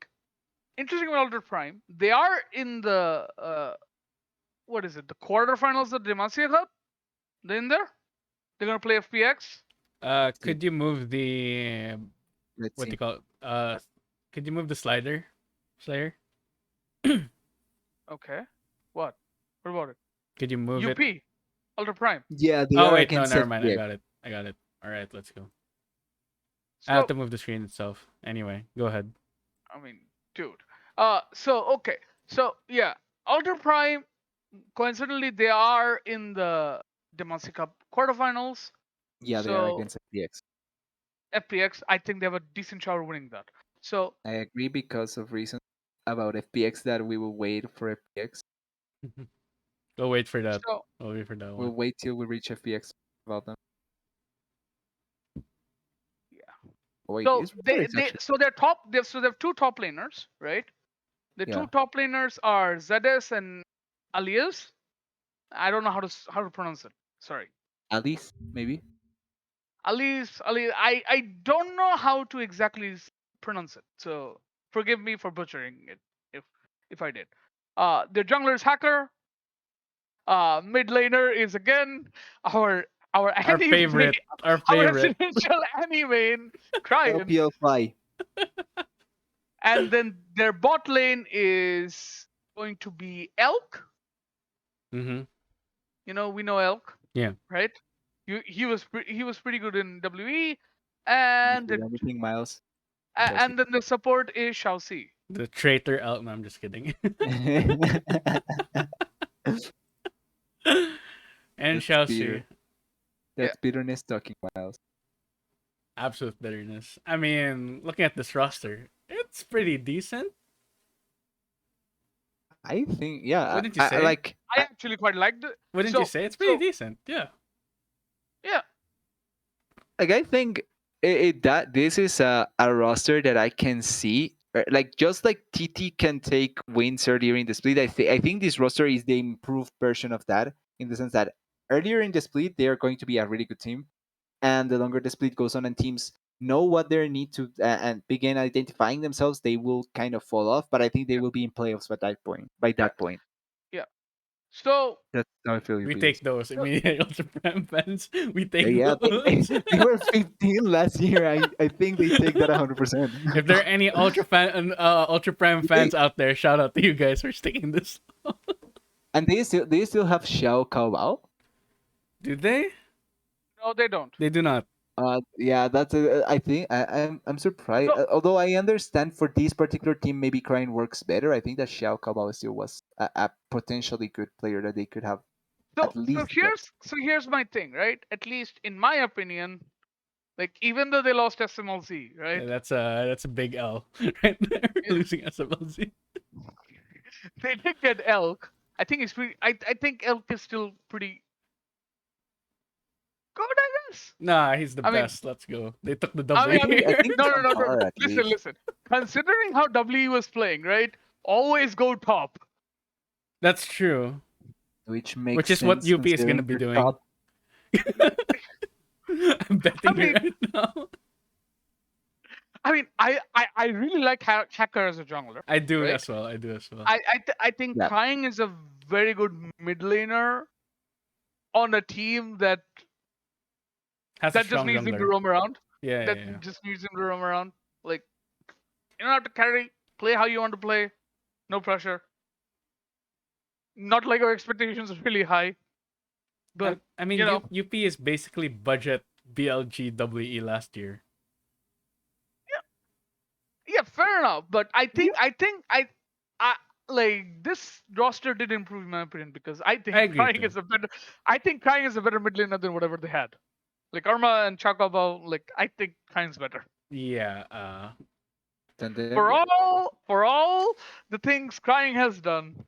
interesting with Ultra Prime. They are in the what is it? The quarterfinals of the Demacia Cup. They're in there. They're gonna play FPX. Could you move the Let's what do see. you call it? Could you move the slider, Slayer? Okay. What? What about it? Could you move it? UP. Ultra Prime. Yeah, they Oh are wait, no, against never mind. I FPX. got it. I got it. All right, let's go. I have So to move the screen itself. Anyway, go ahead. I mean, dude. So okay. So yeah, Ultra Prime. Coincidentally, they are in the Demacia Cup quarterfinals. Yeah, they are So against FPX. FPX, I think they have a decent shot of winning that. So I agree because of reasons about FPX that we will wait for FPX. We'll wait for that. so We'll wait for that We'll one. wait till we reach FPX about them. yeah. Oh, wait, So this roster is actually they have two top laners, right? The yeah. two top laners are Zedes and Alias. I don't know how to pronounce it. Sorry. Alice, maybe. Alias, I don't know how to exactly pronounce it. So forgive me for butchering it if I did. The jungler is Hacker. Mid laner is again our our Our anime favorite. Our our favorite. residential anime Cryan. LPL Fly. And then their bot lane is going to be Elk. Mm-hmm. You know, we know Elk, Yeah. right? He was pretty good in WE, You and feel anything, Miles? and then the support is Xiaoxi. The traitor elk. No, I'm just kidding. And That's Xiaoxi. bitter. That's bitterness talking, Miles. Absolute bitterness. I mean, looking at this roster, it's pretty decent. I think, yeah, Wouldn't you I say? like. I actually quite liked it. Wouldn't you say? It's pretty decent. Yeah. Yeah, Like I think that this is a roster that I can see like just like TT can take wins earlier in the split. I think this roster is the improved version of that in the sense that earlier in the split they are going to be a really good team, and the longer the split goes on and teams know what they need to and begin identifying themselves, they will kind of fall off. But I think they will be in playoffs by that point. By yeah, that point, yeah. So that's how I feel. We take those immediate Ultra Prime fans. We take Yeah, those. they were 15 last year. I think they take that 100%. If there are any Ultra Prime fans out there, shout out to you guys for sticking this. And they still have Xiao Kaobao. Do they? no, they don't. They do not. Yeah, I think I'm surprised. So Although I understand for this particular team, maybe Crying works better. I think that Xiao Kaobao still was a potentially good player that they could have so at least. here's my thing, right? At least in my opinion, like even though they lost SMLZ, Yeah, right? that's a big L right there. Yeah. Losing SMLZ. They did get Elk. I think it's pretty. I think Elk is still pretty good, I guess. Nah, he's the I mean, best. Let's go. They took the I W mean, I here. think no, no, some no, no, no. are at Listen, least, listen. Considering how WE was playing, right? Always go top. That's true. which makes Which is what sense UP is gonna considering be their doing. top. I'm betting I mean, here right now. I really like Hacker as a jungler. I do Right? as well. I do as well. I think Yeah. Crying is a very good mid laner on a team that Has a just strong needs him to jungler. roam around. Yeah, That yeah, yeah. just needs him to roam around. Like you don't have to carry. Play how you want to play. No pressure. Not like our expectations are really high. But I mean, you know, UP is basically budget BLG WE last year. yeah, fair enough. But I like this roster did improve in my opinion because I I think agree Crying too. is a better. I think Crying is a better mid laner than whatever they had. Like Arma and Chakabao, like I think Crying's better. Yeah. Then For all the things Crying has done,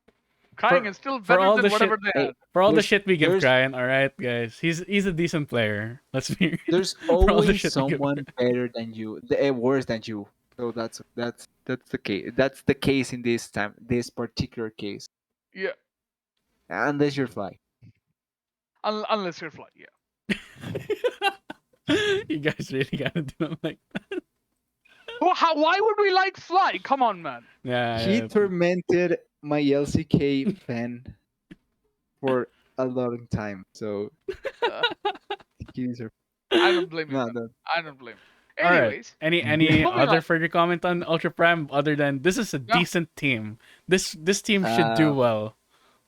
Crying For is still for better all than the shit whatever they hey, had. for all the there's shit we give there's Ryan, all right, guys. He's a decent player. Let's be real. there's For all the always shit we give someone better than you, worse than you. So that's the case. That's the case in this particular case. Yeah, Unless you're Fly. unless you're fly. Yeah. You guys really gotta do it like that. Well, why would we like Fly? Come on, man. Yeah, He yeah. tormented my LCK fan for a long time. So Uh, he's a I don't blame you, no, man. no. I don't blame. You. All right. Anyways, Any moving other on. further comment on Ultra Prime other than this is a No. decent team. This team should do well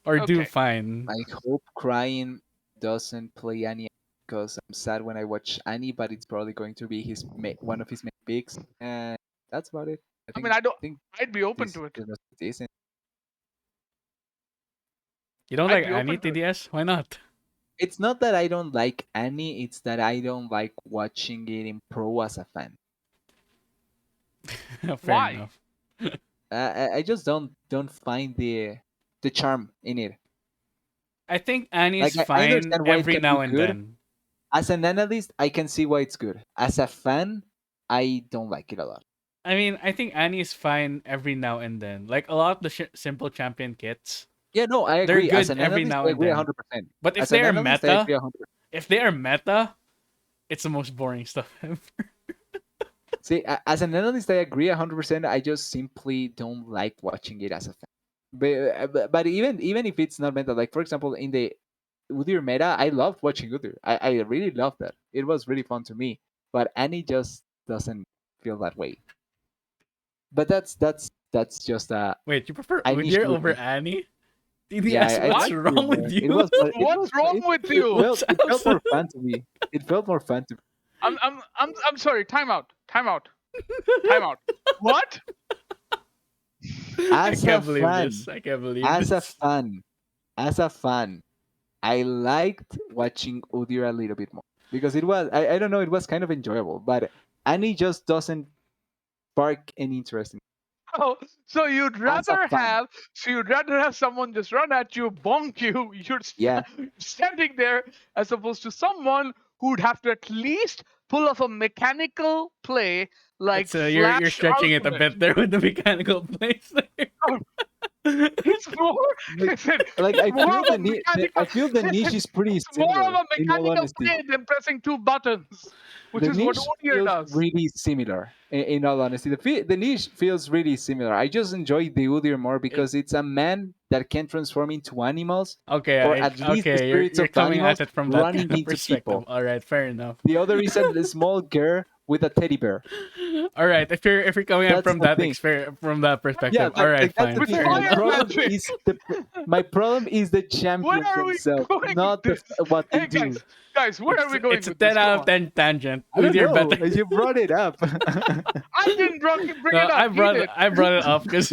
or do Okay. fine. I hope Crying doesn't play Annie because I'm sad when I watch Annie, but it's probably going to be one of his main picks, and that's about it. I mean, I think I'd be open this to it. this was decent. You don't I'd like be Annie open to it. TDS? Why not? It's not that I don't like Annie, it's that I don't like watching it in pro as a fan. Fair Why? enough. I just don't find the charm in it. I think Annie's Like I fine understand why it every can now be and good. then. As an analyst, I can see why it's good. As a fan, I don't like it a lot. I mean, I think Annie's fine every now and then. Like a lot of the simple champion kits, Yeah, no, I they're agree. As good an every analyst, now I and agree then. 100%. But As an analyst, I agree 100%. if they are meta, it's the most boring stuff ever. See, as an analyst, I agree 100%. I just simply don't like watching it as a fan. But even if it's not meta, like for example, in the Udyr meta, I loved watching Udyr. I really loved that. It was really fun to me. But Annie just doesn't feel that way. But that's just Wait, you prefer I niche Udyr with over me. Annie? Yeah, TDS, I what's like Udyr wrong more. with you? What's wrong with you? It felt more fun to me. It felt more fun to me. I'm sorry. Time out. What? I As a can't believe fan, this. I can't believe as a this. fan, as a fan, I liked watching Udyr a little bit more because it was I don't know, it was kind of enjoyable. But Annie just doesn't spark any interest in me Oh, so you'd as a rather fan. have someone just run at you, bonk you, Yeah, standing there, as opposed to someone who'd have to at least pull off a mechanical play like That's you're Flash stretching it a Ultimate. bit there with the mechanical plays there. Oh, it's more. like Listen, like it's I more feel of a mechanical. I feel the niche Listen, is pretty it's more of similar. a In all mechanical honesty, play than pressing two buttons, which the is what niche Odier feels does. really similar. In all honesty, the niche feels really similar. I just enjoy the Udyr more It- because it's a man that can transform into animals, okay, or at least the okay, spirits you're of coming at animals, it from that kind running of into perspective. people. All right, fair enough. The other is a small girl with a teddy bear. All right, if you're coming at That's from the that thing. from that Yeah, perspective, all right, that's the fine, With thing. fair fire enough. magic. My problem is the Where champions are we themselves, going with not this? what they Hey do. guys, where are we going It's a with this? 10 Come out of on. 10 tangent. I don't With your know. better. You brought it up. I didn't bring No, it up. He did. I brought it up because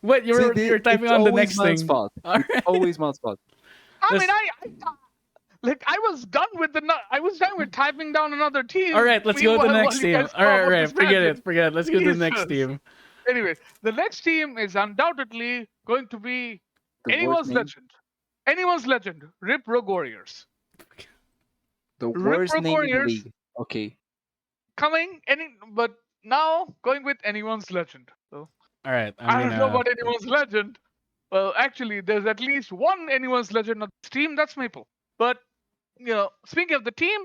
what See, you're typing it's on the always next man's thing. fault. All It's right. always man's fault. I mean, Let's- I was done with I was done with typing down another team. All right, let's go to the Meanwhile, next while you team. guys All come right, up all with right, this forget tangent. it. Let's go to the next Jesus. team. Anyway, the next team is undoubtedly going to be The worst name. Anyone's legend. Rip Rogue Warriors. The Rip worst Rogue name in the Warriors league. Okay. but now going with anyone's legend. So All right, I don't know about anyone's legend. Well, actually, there's at least one anyone's legend on this team. That's Maple. But speaking of the team,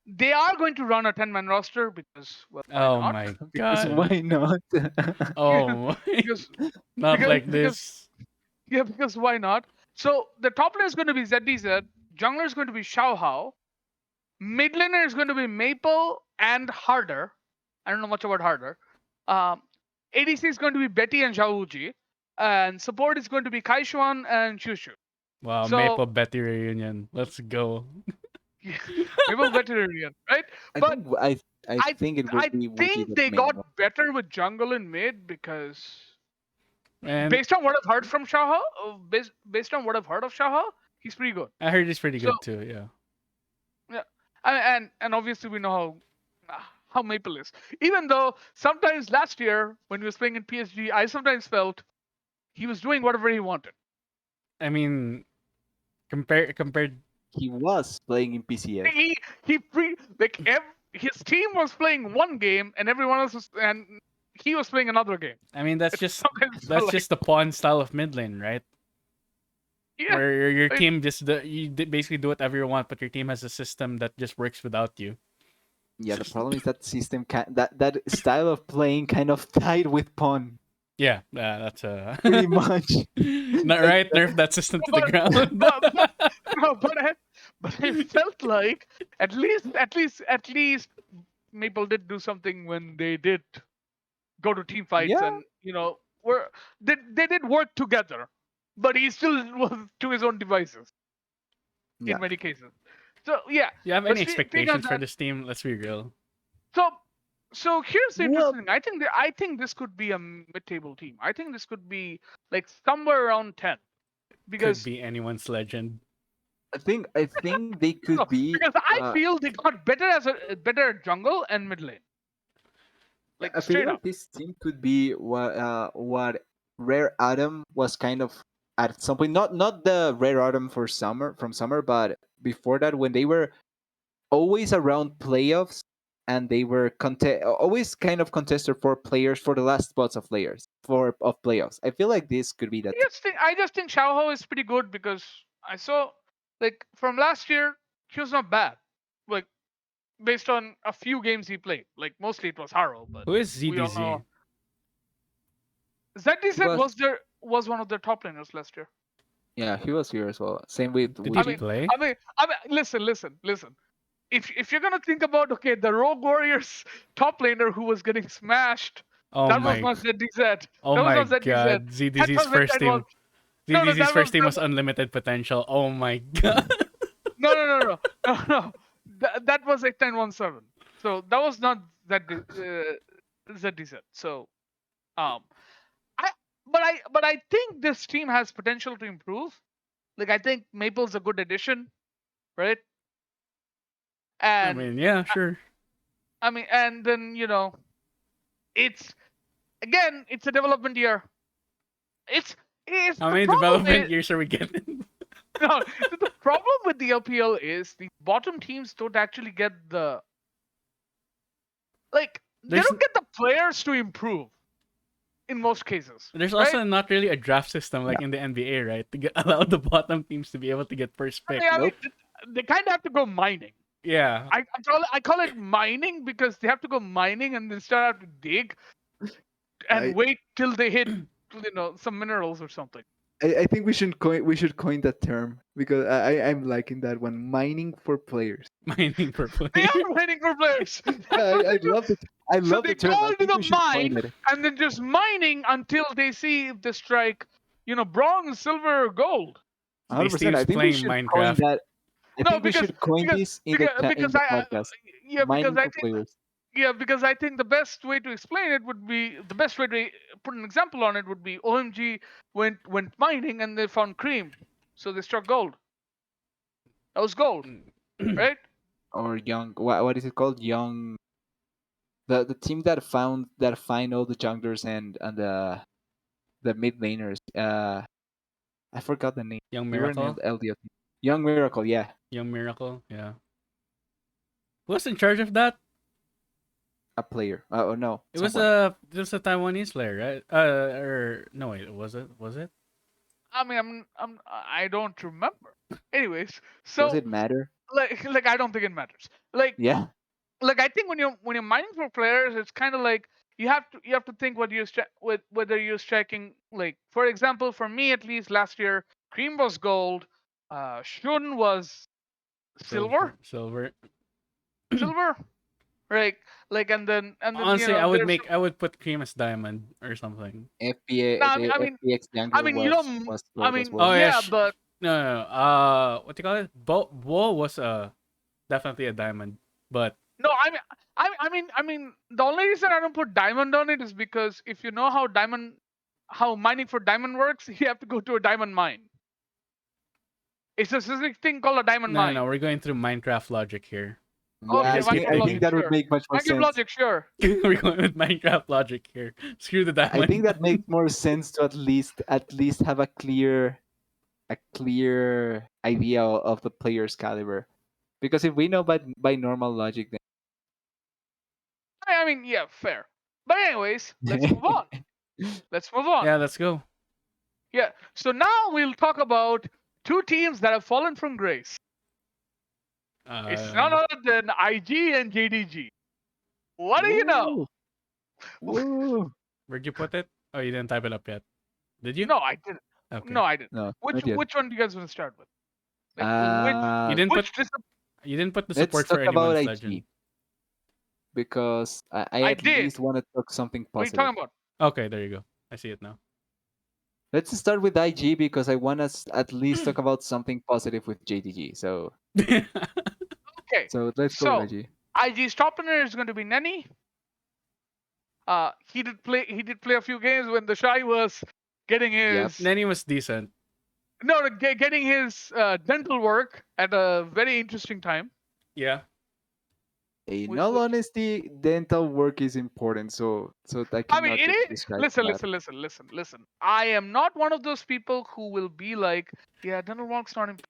they are going to run a 10-man roster because, well, why Oh not? my Because god. why not? Oh my. because Not because like because this. yeah, because why not? So the top laner is going to be ZDZ, jungler is going to be Xiaohao, mid laner is going to be Maple and Harder. I don't know much about Harder. Um, ADC is going to be Betty and Zhao Wuji, and support is going to be Kaishuan and Shushu. Wow, So Maple Betty reunion. Let's go. Maple veterinarian, right? I But think I think it would I be Wuji think the they main got one. better with jungle and mid because And based on what I've heard from Shaha, based on what I've heard of Shaha, he's pretty good. I heard he's pretty So good too, yeah. yeah, and obviously we know how Maple is. Even though sometimes last year when he was playing in PSG, I sometimes felt he was doing whatever he wanted. I mean, compared He was playing in PCS. His team was playing one game and everyone else and he was playing another game. I mean that's It just sometimes felt that's like, just the pawn style of mid lane, right? yeah. Where your Like- team basically do whatever you want, but your team has a system that just works without you. Yeah, the problem is that system that style of playing kind of tied with pawn Yeah, that's pretty much. not right. Nerf that system to the But- ground. No, but I felt like at least Maple did do something when they did go to team fights Yeah. and were they did work together, but he still was to his own devices Yeah. in many cases. So yeah, Do you have but any speaking of expectations for that- this team? Let's be real. so here's the Well- interesting thing. I think this could be a mid-table team. I think this could be like somewhere around 10 because Could be anyone's legend. I think they No, could be. because I feel they got better as a better jungle and mid lane. Like I feel straight like up. this team could be what Rare Autumn was kind of at some point. Not the Rare Autumn for summer from summer, but before that when they were always around playoffs and they were always kind of contested for players for the last spots of players for of playoffs. I feel like this could be that. I just think Xiaohou is pretty good because I saw like from last year he was not bad. Like based on a few games he played. Like mostly it was Haro, but Who is we all ZDZ? know ZDZ Was was one of their top laners last year. Yeah, he was here as well. Same with Did I he mean, Wuji. play? listen. If you're gonna think about okay, the Rogue Warriors top laner who was getting smashed, Oh that was my! not ZDZ. Oh That was my not ZDZ. God! That ZDZ's was it. first That was team. no, no. ZDZ's first team was unlimited potential. Oh my God! No. That was 8917. So that was not ZDZ. So um, I but I think this team has potential to improve. Like I think Maple's a good addition, right? I And mean, yeah, sure. I mean, and then it's again, it's a development year. It's How the many problem development is years are we getting? no, the problem with the LPL is the bottom teams don't actually get the they There's don't get the players to improve in most cases, there's right? also not really a draft system like in the NBA, right? To allow the bottom teams to be able to get first pick. I mean, Nope. they kind of have to go mining. Yeah. I call it mining because they have to go mining and then start have to dig and I wait till they hit some minerals or something. I think we should coin that term because I'm liking that one. Mining for players. Mining for They players. are mining for players. Yeah, That's what I they do. love it. I So love they the go term. I into think the we should coin mine it. and then just mining until they see if they strike, bronze, silver, or gold. These 100%. teams I think we playing should coin Minecraft. that. I No, think we because should coin because this in the because in because the I podcast. yeah because Mining I for think players. because I think the best way to explain it would be the best way to put an example on it would be OMG went mining and they found cream, so they struck gold. That was gold, right? Or young. What is it called? Young. The team that find all the junglers and the mid laners. I forgot the name. Young They were in Miracle. LDF. Young Miracle. Yeah, Young Miracle. Yeah. Who's in charge of that? a player. Oh no, It was someone. a Taiwanese player, right? Or no, wait, was it? Was it? I mean, I don't remember. Anyways, Does so it matter? like I don't think it matters. Like Yeah. like I think when you're mining for players, it's kind of like you have to think what you're whether you're striking. Like for example, for me at least last year, Cream was gold, Shun was silver, Silver. silver, right? Like and then Honestly, there's I would put Cream as diamond or something. no, FPA the FPX I jungler mean was gold as Oh well. yeah, yeah, but no. What do you call it? Bo was definitely a diamond, but no, I mean the only reason I don't put diamond on it is because if you know how mining for diamond works, you have to go to a diamond mine. It's a specific thing called a diamond no, mine. we're going through Minecraft logic here. Yeah, Okay, I think Minecraft I think logic, that would sure. make much more Minecraft sense. logic, sure. We're going with Minecraft logic here. Screw the I think diamond. that makes more sense to at least have a clear idea of the player's caliber. Because if we know by normal logic, I mean, yeah, fair. But anyways, let's then move on. Let's move on. Yeah, let's go. Yeah. So now we'll talk about two teams that have fallen from grace. It's none Uh, other than IG and JDG. What do you know? Woo, woo. where'd you put it? Oh, you didn't type it up yet. Did you? No, I didn't. Okay. No, I didn't. No, Which not yet. which one do you guys want to start with? Like You didn't put which dis- you didn't put the Let's support talk for about anyone's IG legend. because I I at did. least want to talk something What are you positive. talking about? Okay, there you go. I see it now. Let's start with IG because I want to at least talk about something positive with JDG. So Okay. so let's go with So IG. IG's top laner is going to be Nenny. He did play a few games when the Shy was getting Yep. his Nenny was decent. No, getting his dental work at a very interesting time. Yeah. In Wh- all wh- honesty, dental work is important, so I I mean, cannot it judge is. this guy for Listen, that. listen, listen, listen, listen. I am not one of those people who will be like, yeah, dental work's not important.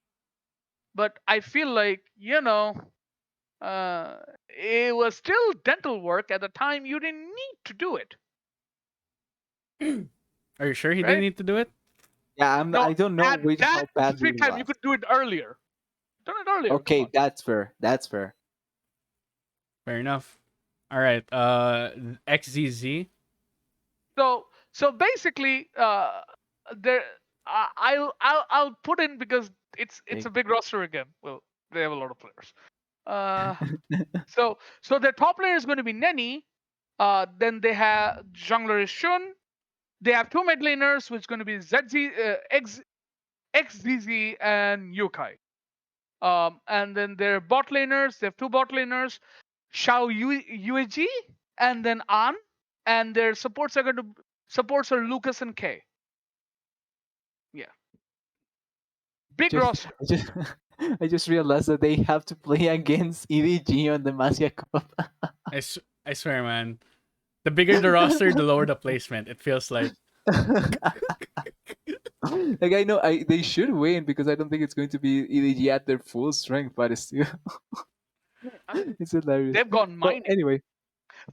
But I feel like, uh, it was still dental work at the time. You didn't need to do it, Are you sure he didn't right? need to do it? Yeah, No, I don't know at which that how bad specific it time, you was. could do it earlier. Done it earlier. Come Okay, on. that's fair. That's fair. Fair enough. All right. XZZ. So basically, there I'll put in because it's Okay. a big roster again. Well, they have a lot of players. Uh, so their top player is going to be Neni. Then they have jungler is Shun. They have two mid laners, which is going to be XZZ and Yokai. And then their bot laners, they have two bot laners, UAG and then An. And their supports are Lucas and K. Yeah, big just, roster. I just, I just realized that they have to play against EDG on the Masia Cup. I swear, man. The bigger the roster, the lower the placement. It feels like. Like I know they should win because I don't think it's going to be EDG at their full strength, but it's still I mean, it's hilarious. they've gone Well, mining. anyway,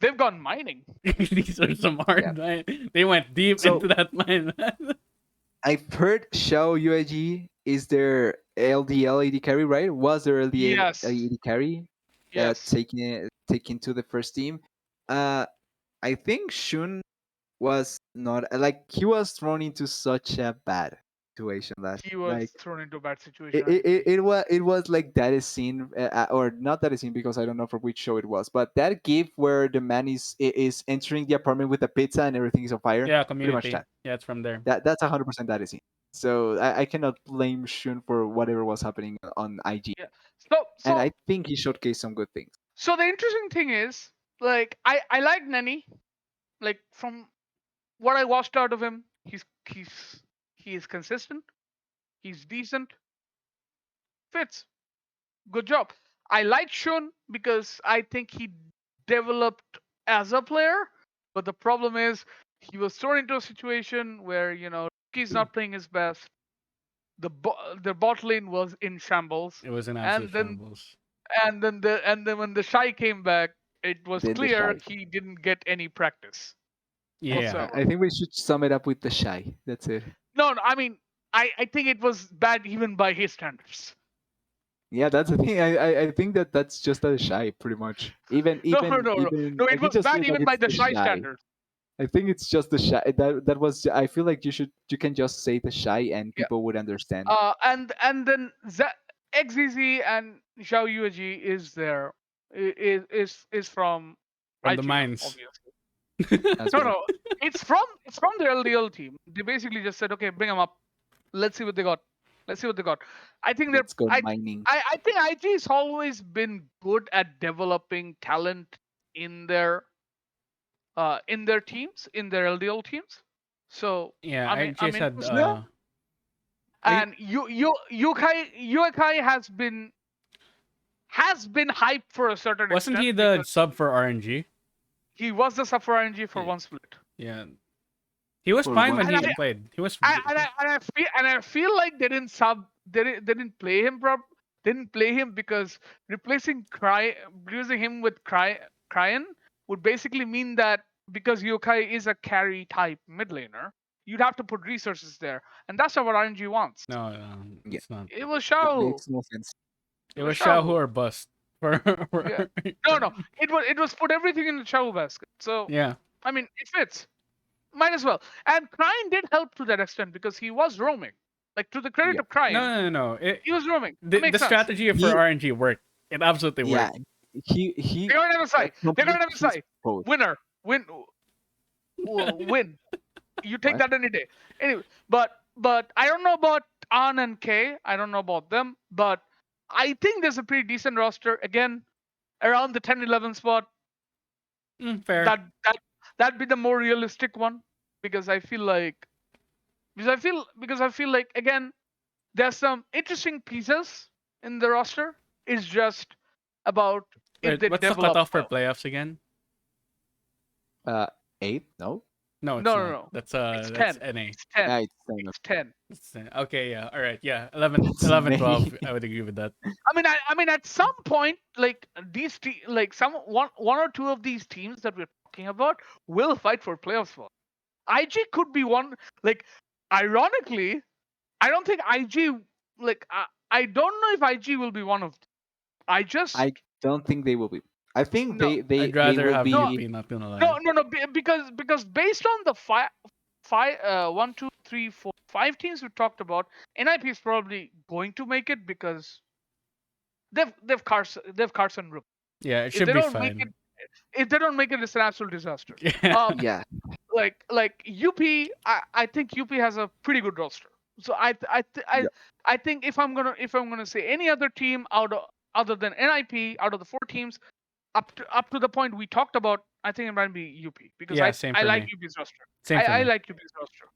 They've gone mining. These are some yeah. hard mine. They went deep So into that mine. I've heard Xiao UAG is their LDL AD carry, right? Was their LDL Yes, AD carry yes, taken to the first team? I think Shun was not like he was thrown into such a bad situation last he was like thrown into a bad situation. it, I it, it agree. it was it was like that scene or not that scene because I don't know for which show it was, but that gif where the man is entering the apartment with a pizza and everything is on fire, Yeah, pretty much community. that Yeah, it's from there. that's 100% that scene. So I cannot blame Shun for whatever was happening on IG, Yeah. So and so I think he showcased some good things. so the interesting thing is, like, I like Neni. Like, from what I watched out of him, he is consistent. He's decent. Fits. Good job. I like Shun because I think he developed as a player, but the problem is he was thrown into a situation where he's not playing his best. The bot lane was in shambles, It was an absolute and then shambles. when the shy came back, it was Then the clear shy. he didn't get any practice Yeah. whatsoever. I think we should sum it up with the shy. That's it. No, I mean, I think it was bad even by his standards. Yeah, that's the thing. I think that that's just a shy, pretty much. Even No, no, even no, no, even no. It like it was just bad feels like even by it's the the shy shy. standards. I think it's just the shy. That was. I feel like you can just say the shy and Yeah. people would understand. And then XZZ and Xiao Yuji is there, is from From the IGL, mines. obviously. As No, well. no, it's from the LDL team. They basically just said, okay, bring them up. Let's see what they got. Let's see what they got. I think they're Let's go I mining. I think IG's always been good at developing talent in their teams, in their LDL teams. So Yeah, I I mean, I'm just had interested. I And Yukai has been hyped for a certain wasn't he extent the because sub for RNG? he was the sub for RNG for Yeah. one split. Yeah. He was For fine when once, And he I played. He was and I feel like they didn't play him didn't play him because replacing him with Cryan would basically mean that because Yokai is a carry type mid laner, you'd have to put resources there, and that's not what RNG wants. no, yeah, it's not. It was it Shao. makes no sense. It It was was Xiaohu Shao. or bust for, Yeah. for No. It was put everything in the Shao basket. So yeah. I mean, it fits. Might as well. And Cryan did help to that extent because he was roaming. Like, to the credit Yeah, of Cryan, No. he was roaming. That The makes sense. strategy for he RNG worked. It absolutely yeah worked. he They're gonna never say. They're gonna complete never his say. pose. Winner. Win. You take What? that any day. Anyway, but I don't know about An and K. I don't know about them, but I think there's a pretty decent roster. Again, around the 10-11 spot. Fair. That'd be the more realistic one because I feel like again, There's some interesting pieces in the roster. It's just about if Wait, they what's the develop cutoff for well. playoffs again? 8? No. No, it's No, no, not. no. That's It's that's 10. NA. It's 10. It's same. It's 10. Okay, yeah. All right, yeah. 11, It's 11, May. 12. I would agree with that. I mean, at some point, like like one or two of these teams that we're talking about will fight for playoff spot. IG could be one. Like, ironically, I don't think IG. Like, I don't know if IG will be one of them. I just I don't think they will be. I think no, I'd they rather will have no, be. UP, not gonna lie. no, because based on the one, two, three, four, five teams we talked about, NIP is probably going to make it because they've Carson Rook. Yeah, it If should they be don't make fine. it, it's an absolute disaster. Yeah. Yeah. Like UP, I think UP has a pretty good roster. So Yeah. I think if I'm gonna say any other team other than NIP out of the four teams up to the point we talked about, I think it might be UP because Yeah, same I for like me. UP's roster. Same for I me. like UP's roster.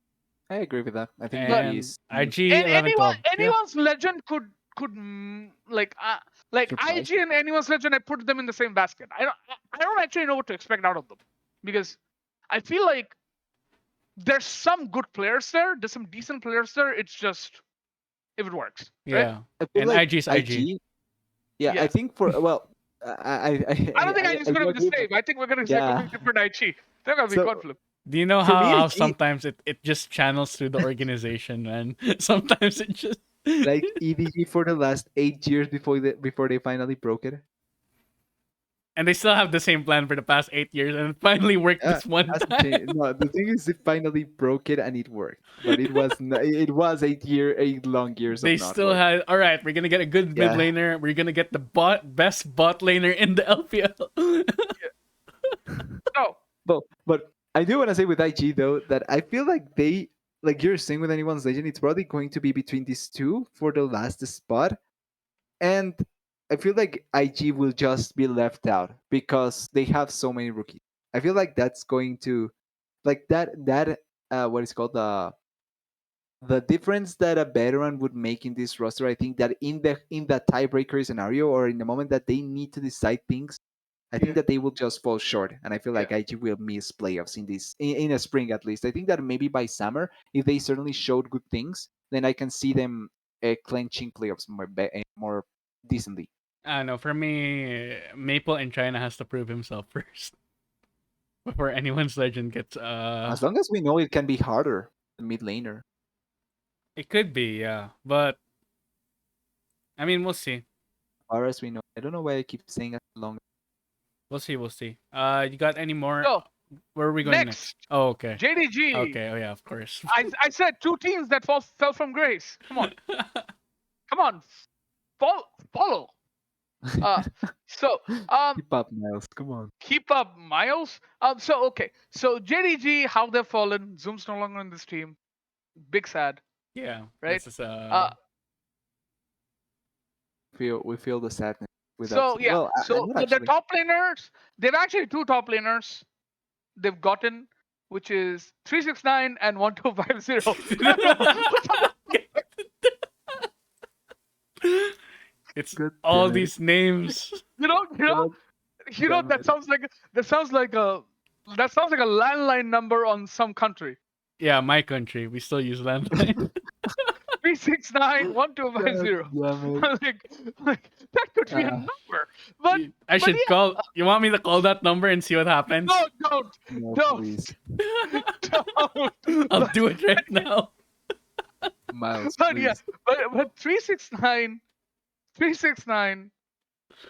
I agree with that. I think But UP And is IG and 11, 12. Yeah. anyone's legend could like surprised. IG and anyone's legend. I put them in the same basket. I don't actually know what to expect out of them because I feel like there's some good players there. There's some decent players there. It's just if it works, right? Yeah. I feel And like IG is IG. Yeah, I Yeah. think for well, I don't think IG is I gonna do be the agree. same. I think we're gonna see a Yeah. completely different IG. They're gonna be So coin flip. Do you know for me, how IG sometimes it just channels through the organization, man? Sometimes it just like EDG for the last 8 years before they finally broke it. and they still have the same plan for the past 8 years, and it finally worked Yeah, this one hasn't time. changed. No, the thing is, they finally broke it and it worked. But it was 8 long years of They not still work. had all right. We're gonna get a good mid Yeah. laner. We're gonna get the best bot laner in the LPL. No, But I do want to say with IG though that I feel like they like you're saying with anyone's legend, it's probably going to be between these two for the last spot. And I feel like IG will just be left out because they have so many rookies. I feel like that's going to like that what is called the difference that a veteran would make in this roster. I think that in the tiebreaker scenario or in the moment that they need to decide things, I think yeah, that they will just fall short. And I feel yeah. like IG will miss playoffs in this in a spring at least. I think that maybe by summer, if they certainly showed good things, then I can see them clenching playoffs more decently. I don't know. For me, Maple in China has to prove himself first before anyone's legend gets. As long as we know it can be harder, the mid laner. It could be, yeah, but I mean, we'll see. As far as we know, I don't know why I keep saying it long. We'll see. We'll see. You got any more? So Where are we going next? next, Oh, okay. JDG. Okay. Oh yeah, of course. I said two teams that fell from grace. Come on, follow. So Keep up, Miles. Come on. keep up, Miles. So okay, so JDG, how they've fallen. Zoom's no longer on this team. Big sad, Yeah. right? This is We feel the sadness with that. So yeah, Well, so not but the actually. top laners, they've actually two top laners they've gotten, which is 369 and 1250. it's God all damn it. these names. you know, God damn that it. sounds like a landline number on some country. Yeah, my country. We still use landline. 369 God 1250. damn it. like that could be a Uh, number, but I should yeah. call. You want me to call that number and see what happens? No, don't, no, don't, please. don't. I'll do it right now. Miles, But please. yeah, but 369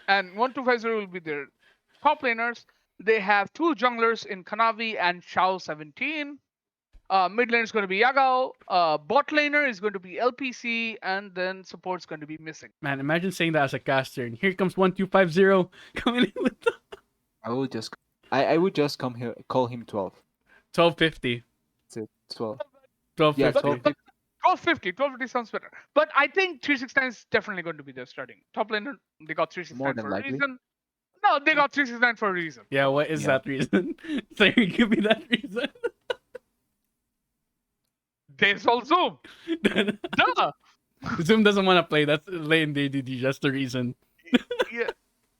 and 1250 will be their top laners. They have two junglers in Kanavi and Shao 17. Mid lane is going to be Yagao. Bot laner is going to be LPC, and then support's going to be missing. Man, imagine saying that as a caster, and here comes 1250 coming in with the I would just come here call him 12. 1250. That's it. 12. 1250. Yeah, But 12. 1250 sounds better. But I think 369 is definitely going to be their starting top laner. They got 369 More than for likely. a reason. No, they got 369 for a reason. Yeah, what is Yeah. that reason? So give me that reason. They sold Zoom. Duh. Zoom doesn't want to play. That's lane DDD. That's the reason. Yeah,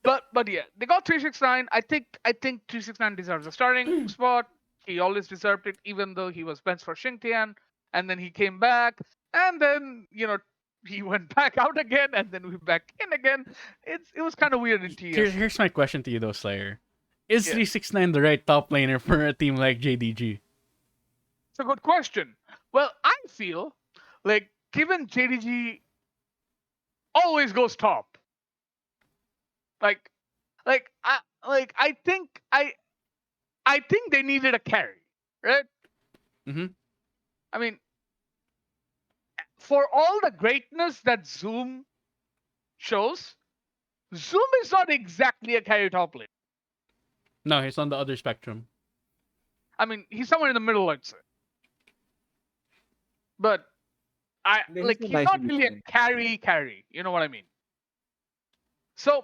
but yeah, they got 369. I think 369 deserves a starting spot. He always deserved it, even though he was benched for Xingtian, and then he came back, and then he went back out again, and then we back in again. It was kind of weird in TS. Here's my question to you, though, Slayer. Is Yeah. 369 the right top laner for a team like JDG? It's a good question. Well, I feel like given JDG always goes top, like I think they needed a carry, right? Mm-hmm. I mean, for all the greatness that Zoom shows, Zoom is not exactly a carry top lane. No, he's on the other spectrum. I mean, he's somewhere in the middle, I'd say. But He's he's nice not in really a between. carry. You know what I mean? So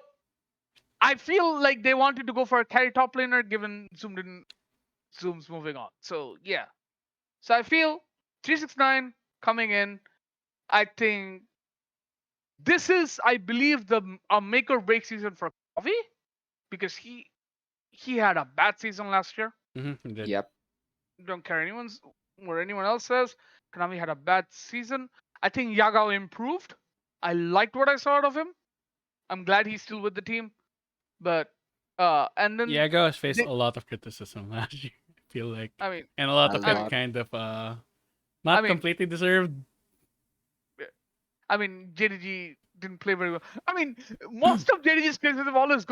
I feel like they wanted to go for a carry top laner, given Zoom's moving on. So yeah. So I feel 369 coming in. I think this is, I believe, a make or break season for Kavi, because he had a bad season last year. Mm-hmm. He did. Yep. Don't care what anyone else says. Konami had a bad season. I think Yagao improved. I liked what I saw out of him. I'm glad he's still with the team. But and then Yago has faced they- a lot of criticism last year, I feel like. I mean, And a lot A of it lot. kind of I not mean- completely deserved. JDG didn't play very well. I mean, most of JDG's cases have always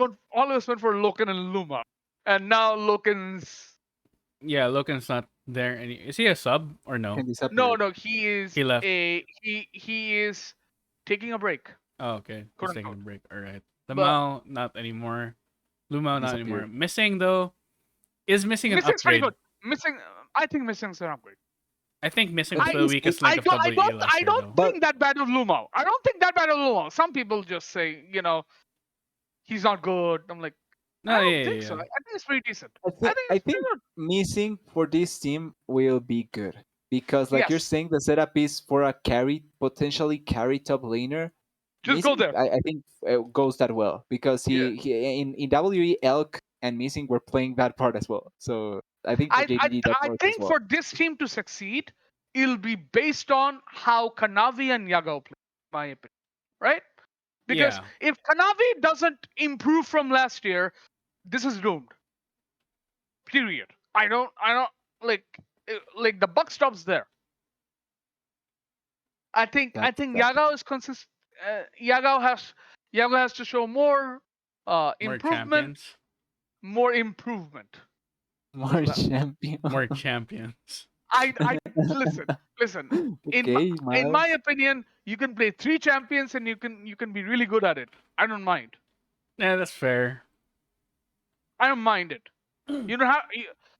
went for Loken and Luma, and now Loken's Yeah, Logan's not there. Is he a sub or no? Can disappear. no, he is He left. he is taking a break. Oh, okay. He's Quote, taking a unquote. break. All right. The But- Mao, not anymore. Lumao, not anymore. Disappeared. Missing, though, is missing an Missing's pretty upgrade. good. I think Missing's an upgrade. I think missing But was the he's- weakest I link of don't, I WE don't, last I year, don't though. But- think that bad of Lumao. I don't think that bad of Lumao. Some people just say, he's not good. I'm like, No, I don't yeah, think yeah, so. yeah. I think it's pretty decent. I I think, think I it's think pretty good. missing for this team will be good because, like you're Yes. saying, the setup is for a potentially carry top laner. Just go Missing, there. I think goes that well because Yeah. he in WE Elk and Missing were playing that part as well. So I think for JDD that I works think as well. for this team to succeed, it'll be based on how Kanavi and Yagao play, in my opinion. Right? Because Yeah. if Kanavi doesn't improve from last year, this is doomed. Period. I don't like the buck stops there. I think That's Yagao is consistent. Yagao has to show more More improvement. champions. More improvement. more Well, champion. More champions. I listen. Okay, In my Miles. opinion, you can play 3 champions and you can be really good at it. I don't mind. Yeah, that's fair. I don't mind it. You know how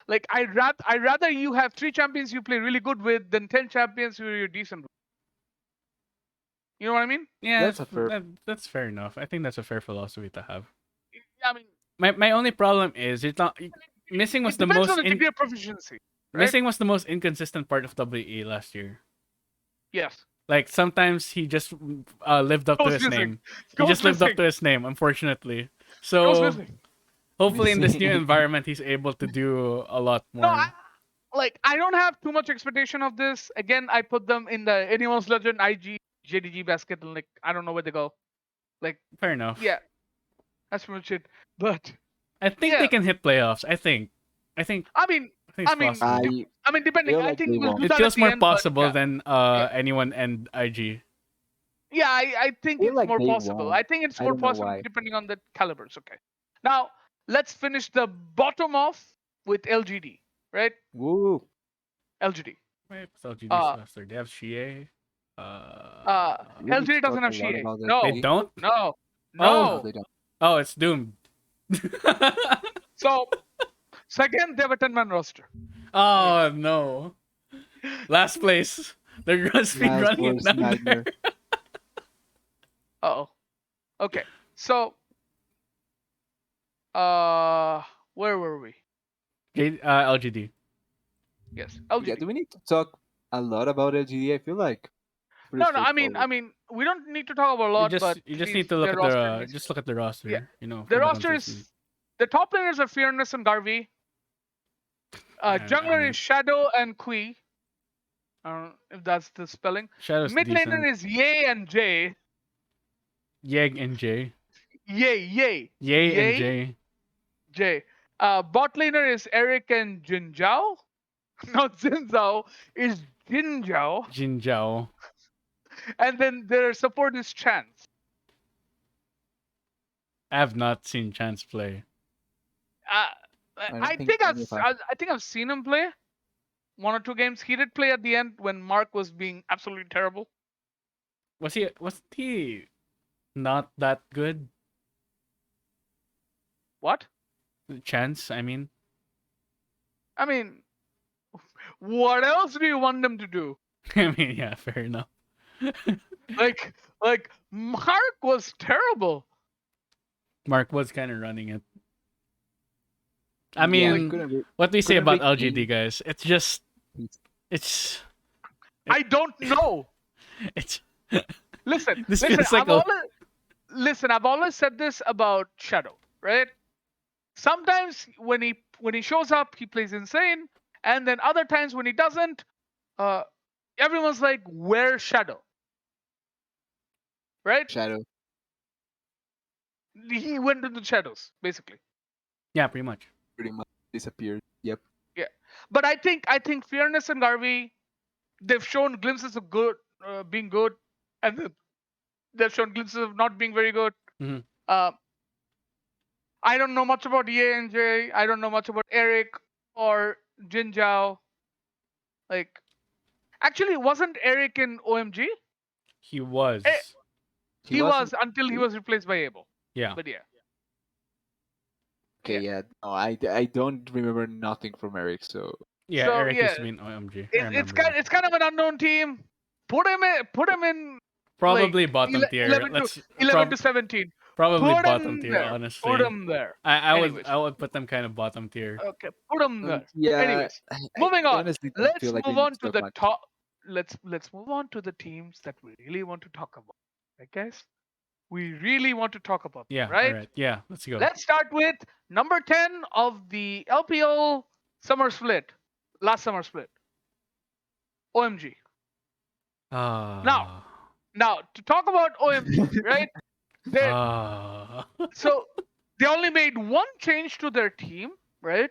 I'd rather you have 3 champions you play really good with than 10 champions who you're decent with. You know what I mean? Yeah, That's a fair- that's fair enough. I think that's a fair philosophy to have. I mean, My only problem is it's not missing was it the depends most on the degree of proficiency. Right? missing was the most inconsistent part of WE last year. Yes. Like sometimes he just lived up to Goes his missing. name. He just lived up to his name, unfortunately. So Goes missing. hopefully in this new Missing. environment he's able to do a lot more. No, I don't have too much expectation of this. Again, I put them in the Anyone's Legend, IG, JDG basket, and I don't know where they go. Fair enough. Yeah, that's pretty much it. But I think yeah. they can hit playoffs. I think I mean, it's I mean, possible. depending. feel I like think they we'll won't. do It that feels at the more end, but possible yeah. than anyone and IG. Yeah, I think Feel it's like more they possible. won't. I think it's I more don't know possible why. depending on the calibers. Okay. Now let's finish the bottom off with LGD, right? Woo. LGD. Wait, it's LGD Uh, Cluster. They have Shie. We need LGD to doesn't talk have a lot Shie. about No, They don't? no, Oh. No, no. they don't. Oh, it's doomed. So again, they have a 10-man roster. Oh no. Last place. They're gonna speed Miles running it worst down nightmare. there. Oh. Okay. So where were we? LGD. Yes, Yeah, LGD. do we need to talk a lot about LGD? I feel like pretty No, I mean, straightforward. we don't need to talk about a You lot, just but you just please, need to look their at roster the needs just look at the roster. Yeah. You know, the for the roster consistency. is the top laners are Fearness and Garvey. I Jungler mean, is Shadow and Kui. I don't know if that's the spelling. Shadow's Mid laner decent. is Ye and Jay. Yeg and Jay. Yay. Yay and Jay. Jay. Bot laner is Eric and Jinzhao. Not Jinzhao, is Jinzhao. Jin Zhao. And then their support is Chance. I have not seen Chance play. Uh, don't I think think any of us- I think I've seen him play 1 or 2 games. He did play at the end when Mark was being absolutely terrible. Was he not that good? What? Chance, I mean. I mean, what else do you want them to do? I mean, yeah, fair enough. Like Mark was terrible. Mark was kind of running it. I Yeah, mean, couldn't be- what do we say couldn't about be LGD, King. guys? It's just, it's, I don't know. it's. Listen, This listen. feels like I've always said this about Shadow, right? Sometimes when he shows up, he plays insane, and then other times when he doesn't, everyone's like, "Where's Shadow?" Right? Shadow. He went into the shadows, basically. Yeah, pretty much. Pretty much disappeared. Yep. But I think Fearness and Garvey, they've shown glimpses of being good, and then they've shown glimpses of not being very good. Mhm. I don't know much about Ye and Jay. I don't know much about Eric or Jin Zhao. Like, actually, wasn't Eric in OMG? He was. He wasn't- was until he was replaced by Abel. Yeah. But yeah. Okay, yeah. No, I don't remember nothing from Eric, so Yeah, So, Eric yeah, used to be in OMG. I It's remember kind that. it's kind of an unknown team. Put him in Probably like, bottom tier. 11 to, Let's 11 to 17. probably Put bottom him tier, there. honestly. Put him there. I Anyways. would put them kind of bottom tier. Okay, put him there. yeah. Anyways, I moving on. honestly don't Let's feel like move they on missed to that the much. top. Let's move on to the teams that we really want to talk about. Right, guys? We really want to talk about them, Yeah, right? alright. Yeah, let's go. Let's start with number 10 of the LPL summer split. Last summer split. OMG. Ah. Now, to talk about OMG, right? They So they only made one change to their team, right?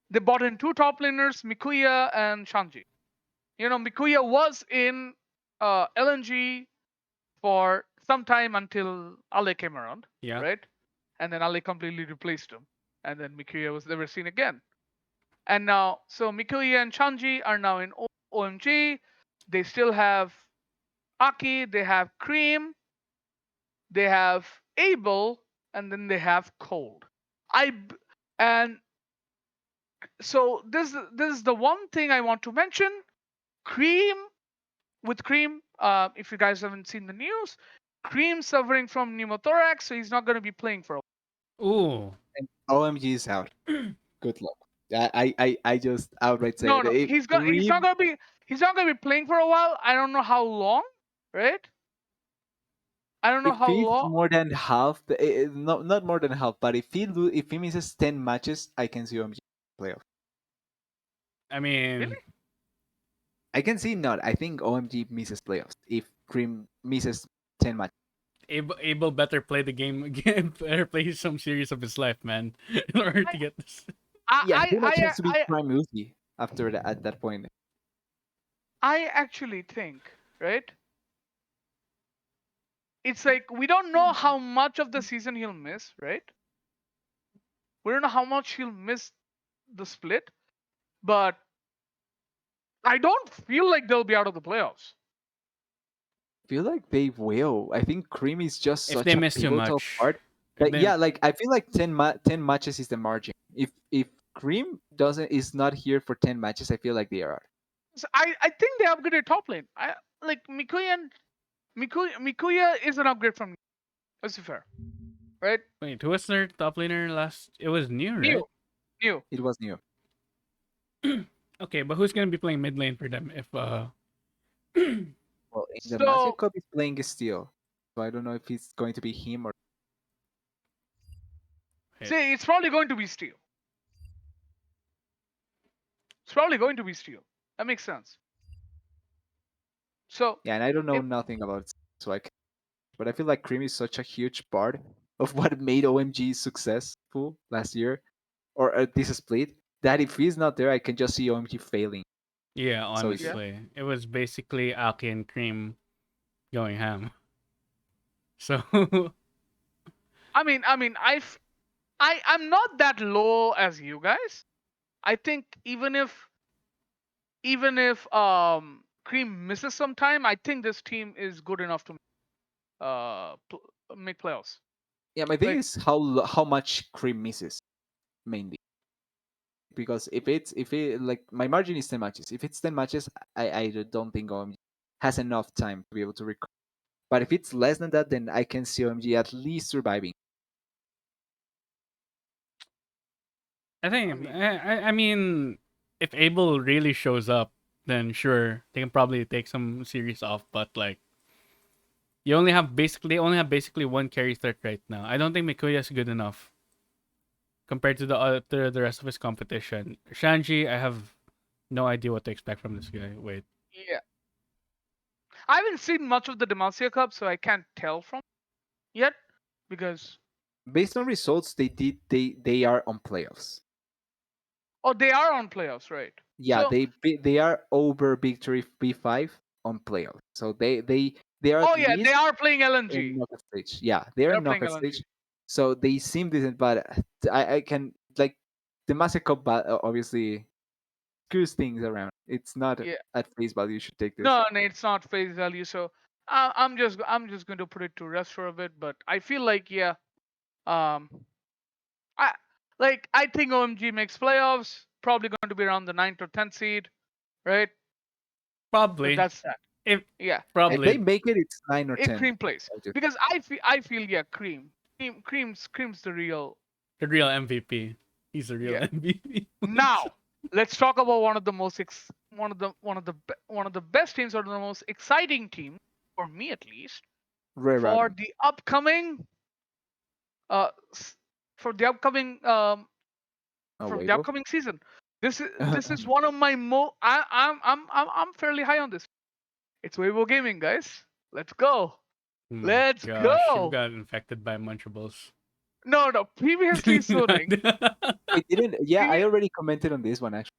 They brought in 2 top laners, Mikuya and Shanji. You know, Mikuya was in LNG for some time until Ale came around, Yeah. right? And then Ale completely replaced him. And then Mikuya was never seen again. And now, so Mikuya and Shanji are now in OMG. They still have Aki, they have Cream, they have Abel, and then they have Cold. And so this is the one thing I want to mention. Cream, if you guys haven't seen the news, Cream suffering from pneumothorax, so he's not going to be playing for a while. Ooh. And OMG is out. Good luck. I just outright say No, it. If he's not going to be playing for a while. I don't know how long, right? I don't know if how he's long. more than half, not more than half, but if he misses 10 matches, I can see OMG playoff. I mean, Really? I can see not. I think OMG misses playoffs if Cream misses 10 matches. Abel better play the game again. Better play some series of his life, man, in order to get this. Yeah, he might have to be I Prime Uzi after that at that point. I actually think, right? It's like we don't know how much of the season he'll miss, right? We don't know how much he'll miss the split, but I don't feel like they'll be out of the playoffs. I feel like they will. I think Cream is just If such they a miss too pivotal much. part. If they- Yeah, like I feel like 10 matches is the margin. If Cream is not here for 10 matches, I feel like they are out. So I think they upgraded top lane. I like Mikuya is an upgrade from. Let's be fair, right? Wait, who was their top laner last? It was new, right? New. It was new. Okay, but who's gonna be playing mid lane for them if Well, in the Masia So Cup, he's playing Steel, so I don't know if it's going to be him or. see, it's probably going to be Steel. It's probably going to be Steel. That makes sense. So Yeah, and I don't know if nothing about it, so I can. But I feel like Cream is such a huge part of what made OMG successful last year, or this split, that if he's not there, I can just see OMG failing Yeah, so easily. yeah, honestly, it was basically Aki and Cream going ham. So I'm not that low as you guys. I think even if Cream misses some time, I think this team is good enough to make playoffs. Yeah, my thing Like, is how much Cream misses mainly. Because if it like my margin is 10 matches. If it's 10 matches, I don't think OMG has enough time to be able to recover. But if it's less than that, then I can see OMG at least surviving. I I think mean, I mean, if Abel really shows up, then sure they can probably take some series off. But like, they only have basically one carry threat right now. I don't think Mikuya is good enough compared to the rest of his competition. Shanji, I have no idea what to expect from this guy. Wait, yeah, I haven't seen much of the Demacia Cup, so I can't tell from yet because Based on results, they are on playoffs. they are on playoffs, right? Yeah, So they are over Victory B5 on playoffs. So they are at yeah, they least are playing in LNG. knockout stage. Yeah, they're They're in playing knockout LNG. stage. So they seem decent, but I can like the Master Cup obviously screws things around. It's not Yeah, at face value. You should take this. no, it's not face value. So I'm just going to put it to rest for a bit. But I feel like yeah, um, I I think OMG makes playoffs. Probably going to be around the 9th or 10th seed, right? But probably that's that. if Yeah, If they probably make it, it's 9 or if 10. Cream plays, I just because I feel yeah, Cream's the real. the real MVP. He's the real Yeah. MVP. Now let's talk about one of the most one of the best teams, or the most exciting team for me at least, Ray for Dragon. the upcoming uh s- for the upcoming Oh, for the Weibo. upcoming season. This is one of my I'm fairly high on this. It's Weibo Gaming, guys. Let's go. Oh my Let's gosh, you've go. got infected by Munchables. No, no. Previously Suning. I didn't. Yeah, I Previ- already commented on this one actually.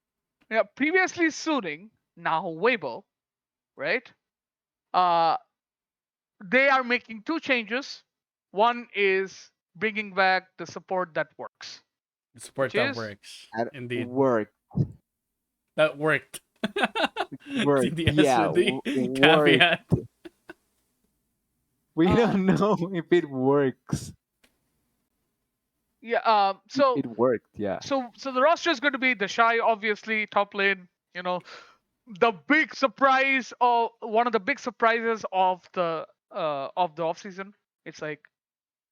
yeah, previously Suning, now Weibo, right? Uh, they are making two changes. One is bringing back the support that works, The which support that is works. At Indeed. work, That worked. work. TDS Yeah, with the work. caveat. We um don't know if it works. yeah It worked. Yeah. so the roster is going to be the Shy, obviously, top lane. You know, the big surprise, or one of the big surprises of the off season. It's like,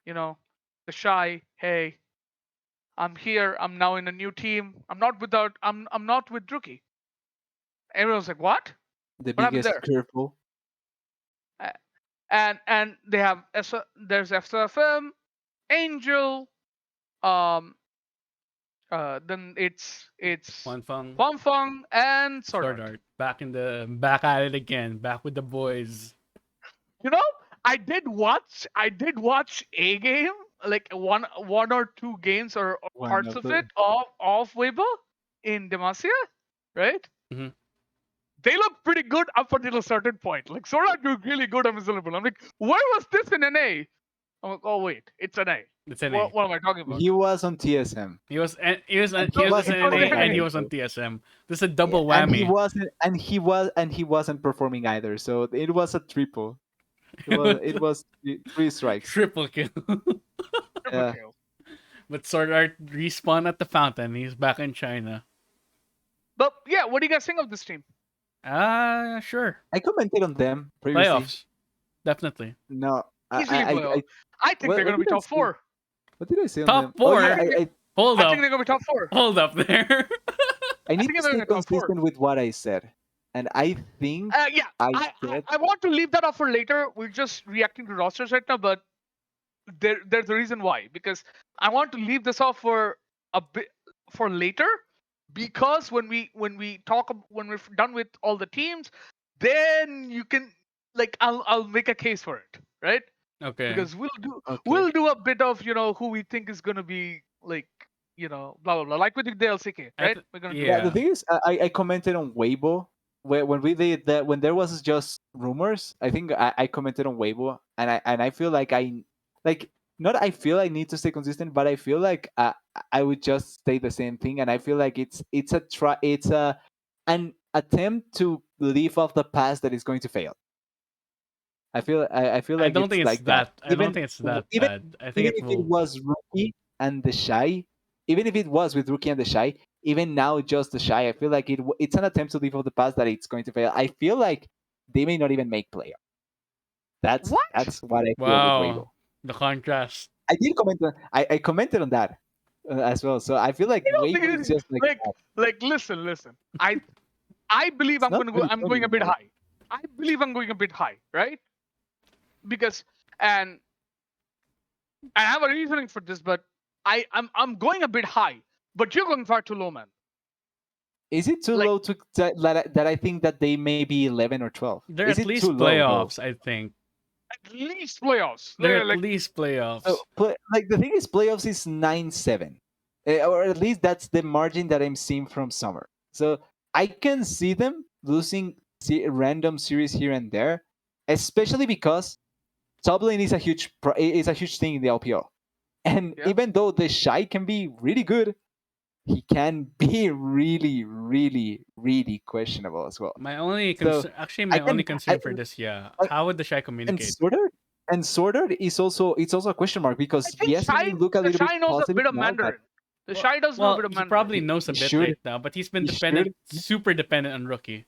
you know, the Shy. Hey, I'm here. I'm now in a new team. I'm not with Rookie. Everyone's like, what? The What happened biggest there? curveball. A- and they have there's SFM, Angel, um, then it's One Fung. Fang Fang and Sword Sword Art. Art. Back at it again. Back with the boys. You know, I did watch a game, like one or two games, or One parts of of the it of Weibo in Demacia, right? Hmm. They look pretty good up until a certain point. Like Sora looked really good on Miserable. I'm like, where was this in NA? I'm like, oh wait, it's NA. It's NA. What am I talking about? he was on TSM. And He so was it in was NA and he NA. was on TSM. This is a Yeah, double and he whammy. wasn't and he wasn't performing either. So it was a triple. It was three strikes. Triple kill. Triple Yeah. kill. But Sword Art respawned at the fountain. He's back in China. But yeah, what do you guys think of this team? Sure. I commented on them previously. Playoffs. Definitely. No, Easily playoff. I think they're what gonna be did I top say? four. What did I say on Top them? Oh yeah, four. I Hold I think up. they're gonna be top four. Hold up there. I I need think to they're stay gonna be top four. consistent with what I said. and I think Yeah, I I, I said I want to leave that off for later. We're just reacting to rosters right now, but there's a reason why, because I want to leave this off for a bit for later, because when we're done with all the teams, then you can, like, I'll make a case for it, right? Okay. Because okay. we'll do a bit of, who we think is gonna be, like, blah blah blah, like with the LCK, right? We're gonna do Yeah, that. the Yeah. thing is, I commented on Weibo when we did that, when there was just rumors. I think I commented on Weibo, and I feel like like not I feel I need to stay consistent, but I feel like I would just say the same thing, and I feel like it's an attempt to live off the past that is going to fail. I feel I like don't it's think it's like that. that. I don't think it's that Even bad. I think even it if it will. was Rookie and the Shy, even if it was with Rookie and the Shy, even now just the Shy, I feel like it's an attempt to live off the past that it's going to fail. I feel like they may not even make player. What? That's what I feel with Weibo. Wow. The contrast. I did comment on I commented on that as well. So I feel like I don't Weibo is think just like that. listen. I believe It's not I'm 2020 going a bit anymore. high. I believe I'm going a bit high, right? Because and I have a reasoning for this, but I'm going a bit high, but you're going far too low, man. Is it too Like, low that I think that they may be 11 or 12? They're Is at it too least low though? playoffs, I think. at least playoffs. They're at Like, least playoffs. So, like the thing is, playoffs is 9-7, or at least that's the margin that I'm seeing from summer. So I can see them losing random series here and there, especially because top lane is is a huge thing in the LPL. And yeah. even though the Shy can be really good, he can be really, really, really questionable as well. My only So concern, actually, I my only can, concern for this, yeah, how would the Shy and communicate? Swordard is also, it's also a question mark, I because think yes, he may look a the little bit Shy knows a positive bit of now, but Mandarin. The Well, Shy does know a well, bit of he Mandarin. probably knows a he bit should right now, but he's been he dependent, should. super dependent on Rookie.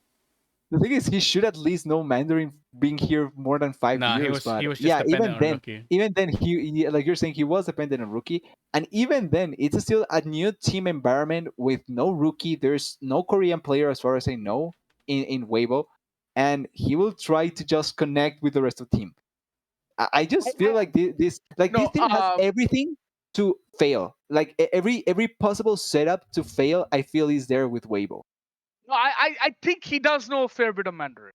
The thing is, he should at least know Mandarin, being here more than five Nah, years. he But was just yeah, dependent on Rookie. even then, like you're saying, he was dependent on Rookie, and even then, it's still a new team environment with no Rookie. There's no Korean player, as far as I know, in Weibo, and he will try to just connect with the rest of the team. I just feel like this No, team has everything to fail. Like every possible setup to fail, I feel is there with Weibo. I think he does know a fair bit of Mandarin.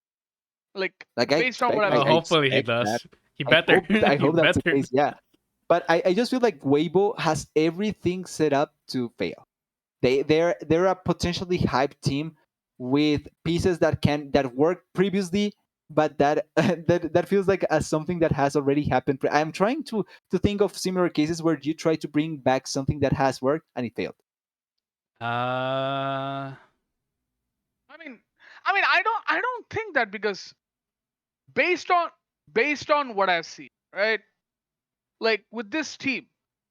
Like, Like I based on what expect, I've Well, I seen. hopefully he expect that. does. He better. I He hope that's the better. case. Yeah, but I just feel like Weibo has everything set up to fail. They're a potentially hyped team with pieces that worked previously, but that feels like something that has already happened. I'm trying to think of similar cases where you try to bring back something that has worked and it failed. Uh, I mean, I don't think that, because based on based on what I've seen, right? Like, with this team,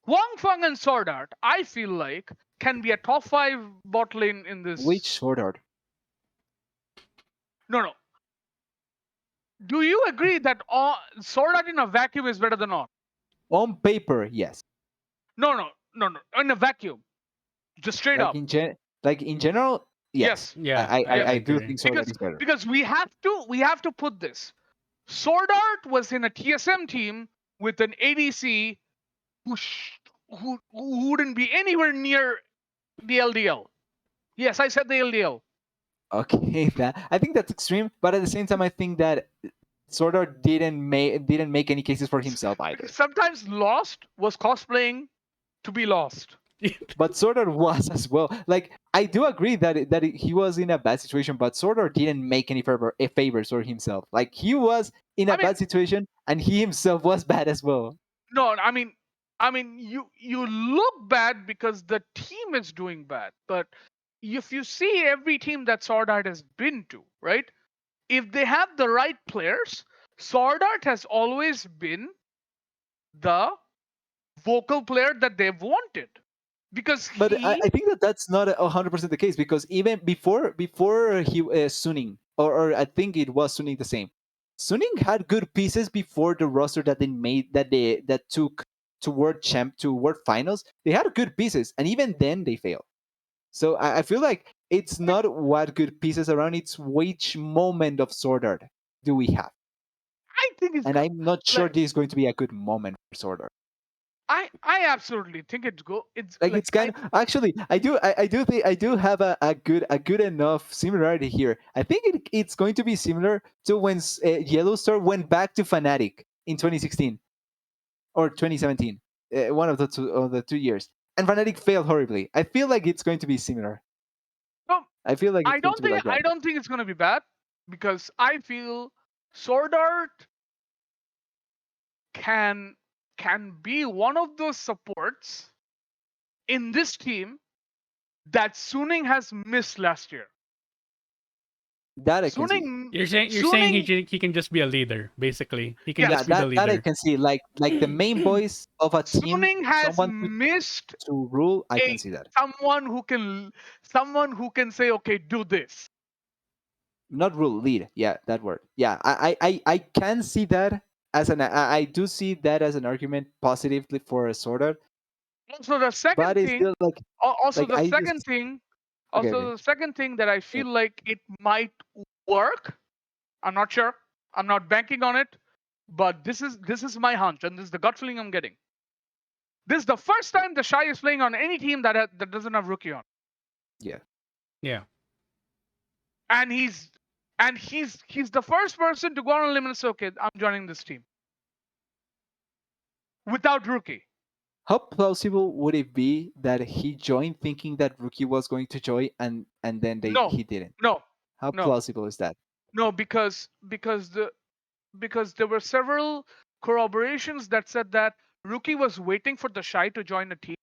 Huang Feng and Sword Art, I feel like can be a top 5 bot lane in Which this. Sword Art? No, no. Do you agree that Sword Art in a vacuum is better than all? On paper, yes. No, no, no, no. In a vacuum, just straight Like up. in general, yes. Yes, yeah, I yes. I do agree. think Sword Art Because is better. we have to put this. Sword Art was in a TSM team with an ADC who wouldn't be anywhere near the LDL. Yes, I said the LDL. Okay, that I think that's extreme, but at the same time, I think that Sword Art didn't make any cases for himself Because either. sometimes Lost was cosplaying to be lost. But Sword Art was as well. Like I do agree that he was in a bad situation, but Sword Art didn't make any favors for himself. Like he was in a I mean, bad situation, and he himself was bad as well. no, I mean, you look bad because the team is doing bad. But if you see every team that Sword Art has been to, right? If they have the right players, Sword Art has always been the vocal player that they've wanted, because But he. I think that that's not 100% the case, because even before he Suning, or I think it was Suning the same. Suning had good pieces before the roster that they made, that took to world finals. They had good pieces, and even then they failed. So I feel like it's not what good pieces around. It's which moment of Sword Art do we have? I think it's And I'm not sure like this is going to be a good moment for Sword Art. I absolutely think it's Like like it's kind of actually, I do think I do have a good enough similarity here. I think it's going to be similar to when Yellow Star went back to Fnatic in 2016 or 2017, one of the 2 years, and Fnatic failed horribly. I feel like it's going to be similar. no, I feel like it's going to be like that. I don't think it's gonna be bad because I feel Sword Art can be one of those supports in this team that Suning has missed last year. That I can see. Suning You're saying Suning he can just be a leader, basically. He can Yeah, Yeah, just be the that I leader. can see. Like the main voice of a team, Suning has someone missed to rule. I can a see that. someone who can say, okay, do this. Not rule, lead. Yeah, that word. Yeah, I can see that as I do see that as an argument positively for a Sword Art, Also the second but it's thing still also like the I just second thing okay, also okay. the second thing that I Yeah. feel like it might work. I'm not sure. I'm not banking on it, but this is my hunch and this is the gut feeling I'm getting. This is the first time the Shy is playing on any team that doesn't have Rookie on. Yeah. Yeah. And he's the first person to go on a limb and say, okay, I'm joining this team without Rookie. How plausible would it be that he joined thinking that Rookie was going to join and then No, he didn't? no, How no, plausible is that? no, because there were several corroborations that said that Rookie was waiting for the Shy to join the team,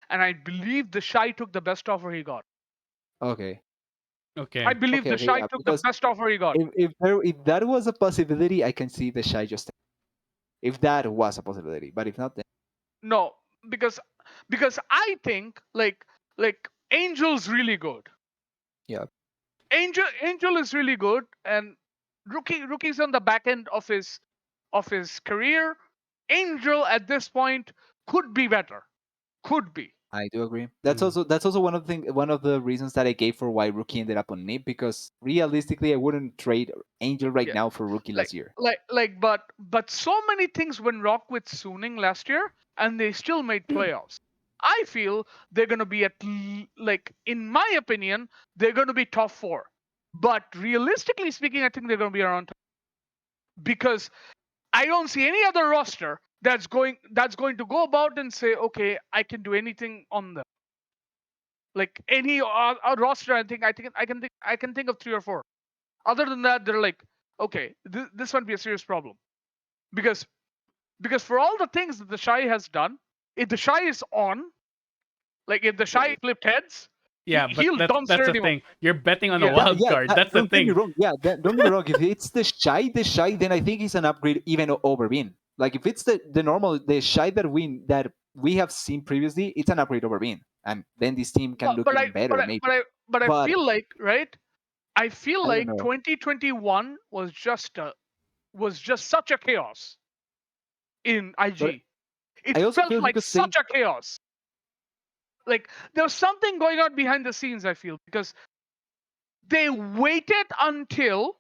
and I believe the Shy took the best offer he got. Okay. I Okay. believe Okay, the okay, Shy yeah. took the Because best offer he got. if that was a possibility, I can see the Shy just if that was a possibility. But if not, then No, because I think like Angel's really good. yeah. Angel is really good, and Rookie's on the back end of his career. Angel at this point could be better. Could be. I do agree. Mm. That's also one of the reasons that I gave for why Rookie ended up on NIP, because realistically I wouldn't trade Angel right Yeah. now for Rookie last year. But so many things went wrong with Suning last year, and they still made playoffs. I feel they're gonna be like, in my opinion, they're gonna be top four. But realistically speaking, I think they're gonna be around because I don't see any other roster that's going to go about and say, okay, I can do anything on them. Like any roster, I can think of three or four. Other than that, they're like, okay, this might be a serious problem because for all the things that the Shy has done, if the Shy is on, like if the Shy flipped heads, Yeah, but he'll that's dumpster the anyone. thing. You're betting on a Yeah. wild Yeah, card. That's the don't get me thing. wrong. Yeah, don't get me wrong. If it's the Shy, then I think it's an upgrade even over Bean. Like if it's the normal the Shy that we have seen previously, it's an upgrade over Bean, and then this team can look even better, maybe. But I But feel like, right? I feel I don't like know. 2021 was just such a chaos in But IG. It I also felt feel like because they such a chaos. Like there was something going on behind the scenes, I feel, because they waited until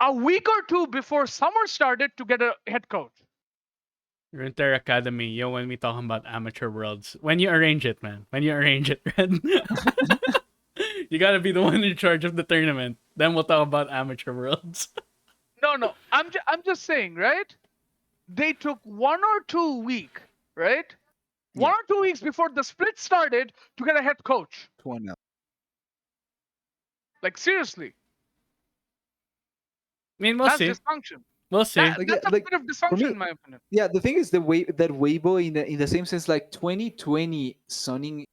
a week or two before summer started to get a head coach. Your entire academy, yo, when we talking about amateur worlds. When you arrange it, man. When you arrange it, Red. You gotta be the one in charge of the tournament. Then we'll talk about amateur worlds. No, I'm just saying, right? They took 1 or 2 weeks, right? yeah, 1 or 2 weeks before the split started to get a head coach. 20. Like seriously, I mean, we'll that's see. dysfunction. We'll see. Like That's a like bit of for dysfunction me, in my opinion. yeah. The thing is the way that Weibo in the same sense, like 2020 Sunning,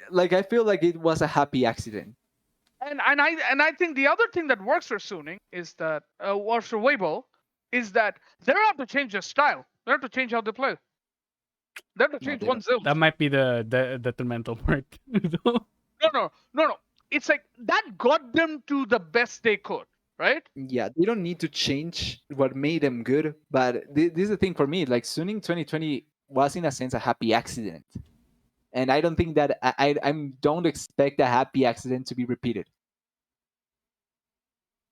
like I feel like it was a happy accident. And I think the other thing that works for Suning is that or for Weibo is that they don't have to change their style. They don't have to change how they play. They have to No, change they one don't. zilch. That might be the detrimental part. though. No. It's like that got them to the best they could, right? Yeah, they don't need to change what made them good. But this is the thing for me. Like Suning 2020 was in a sense a happy accident. and I don't think that I don't expect a happy accident to be repeated.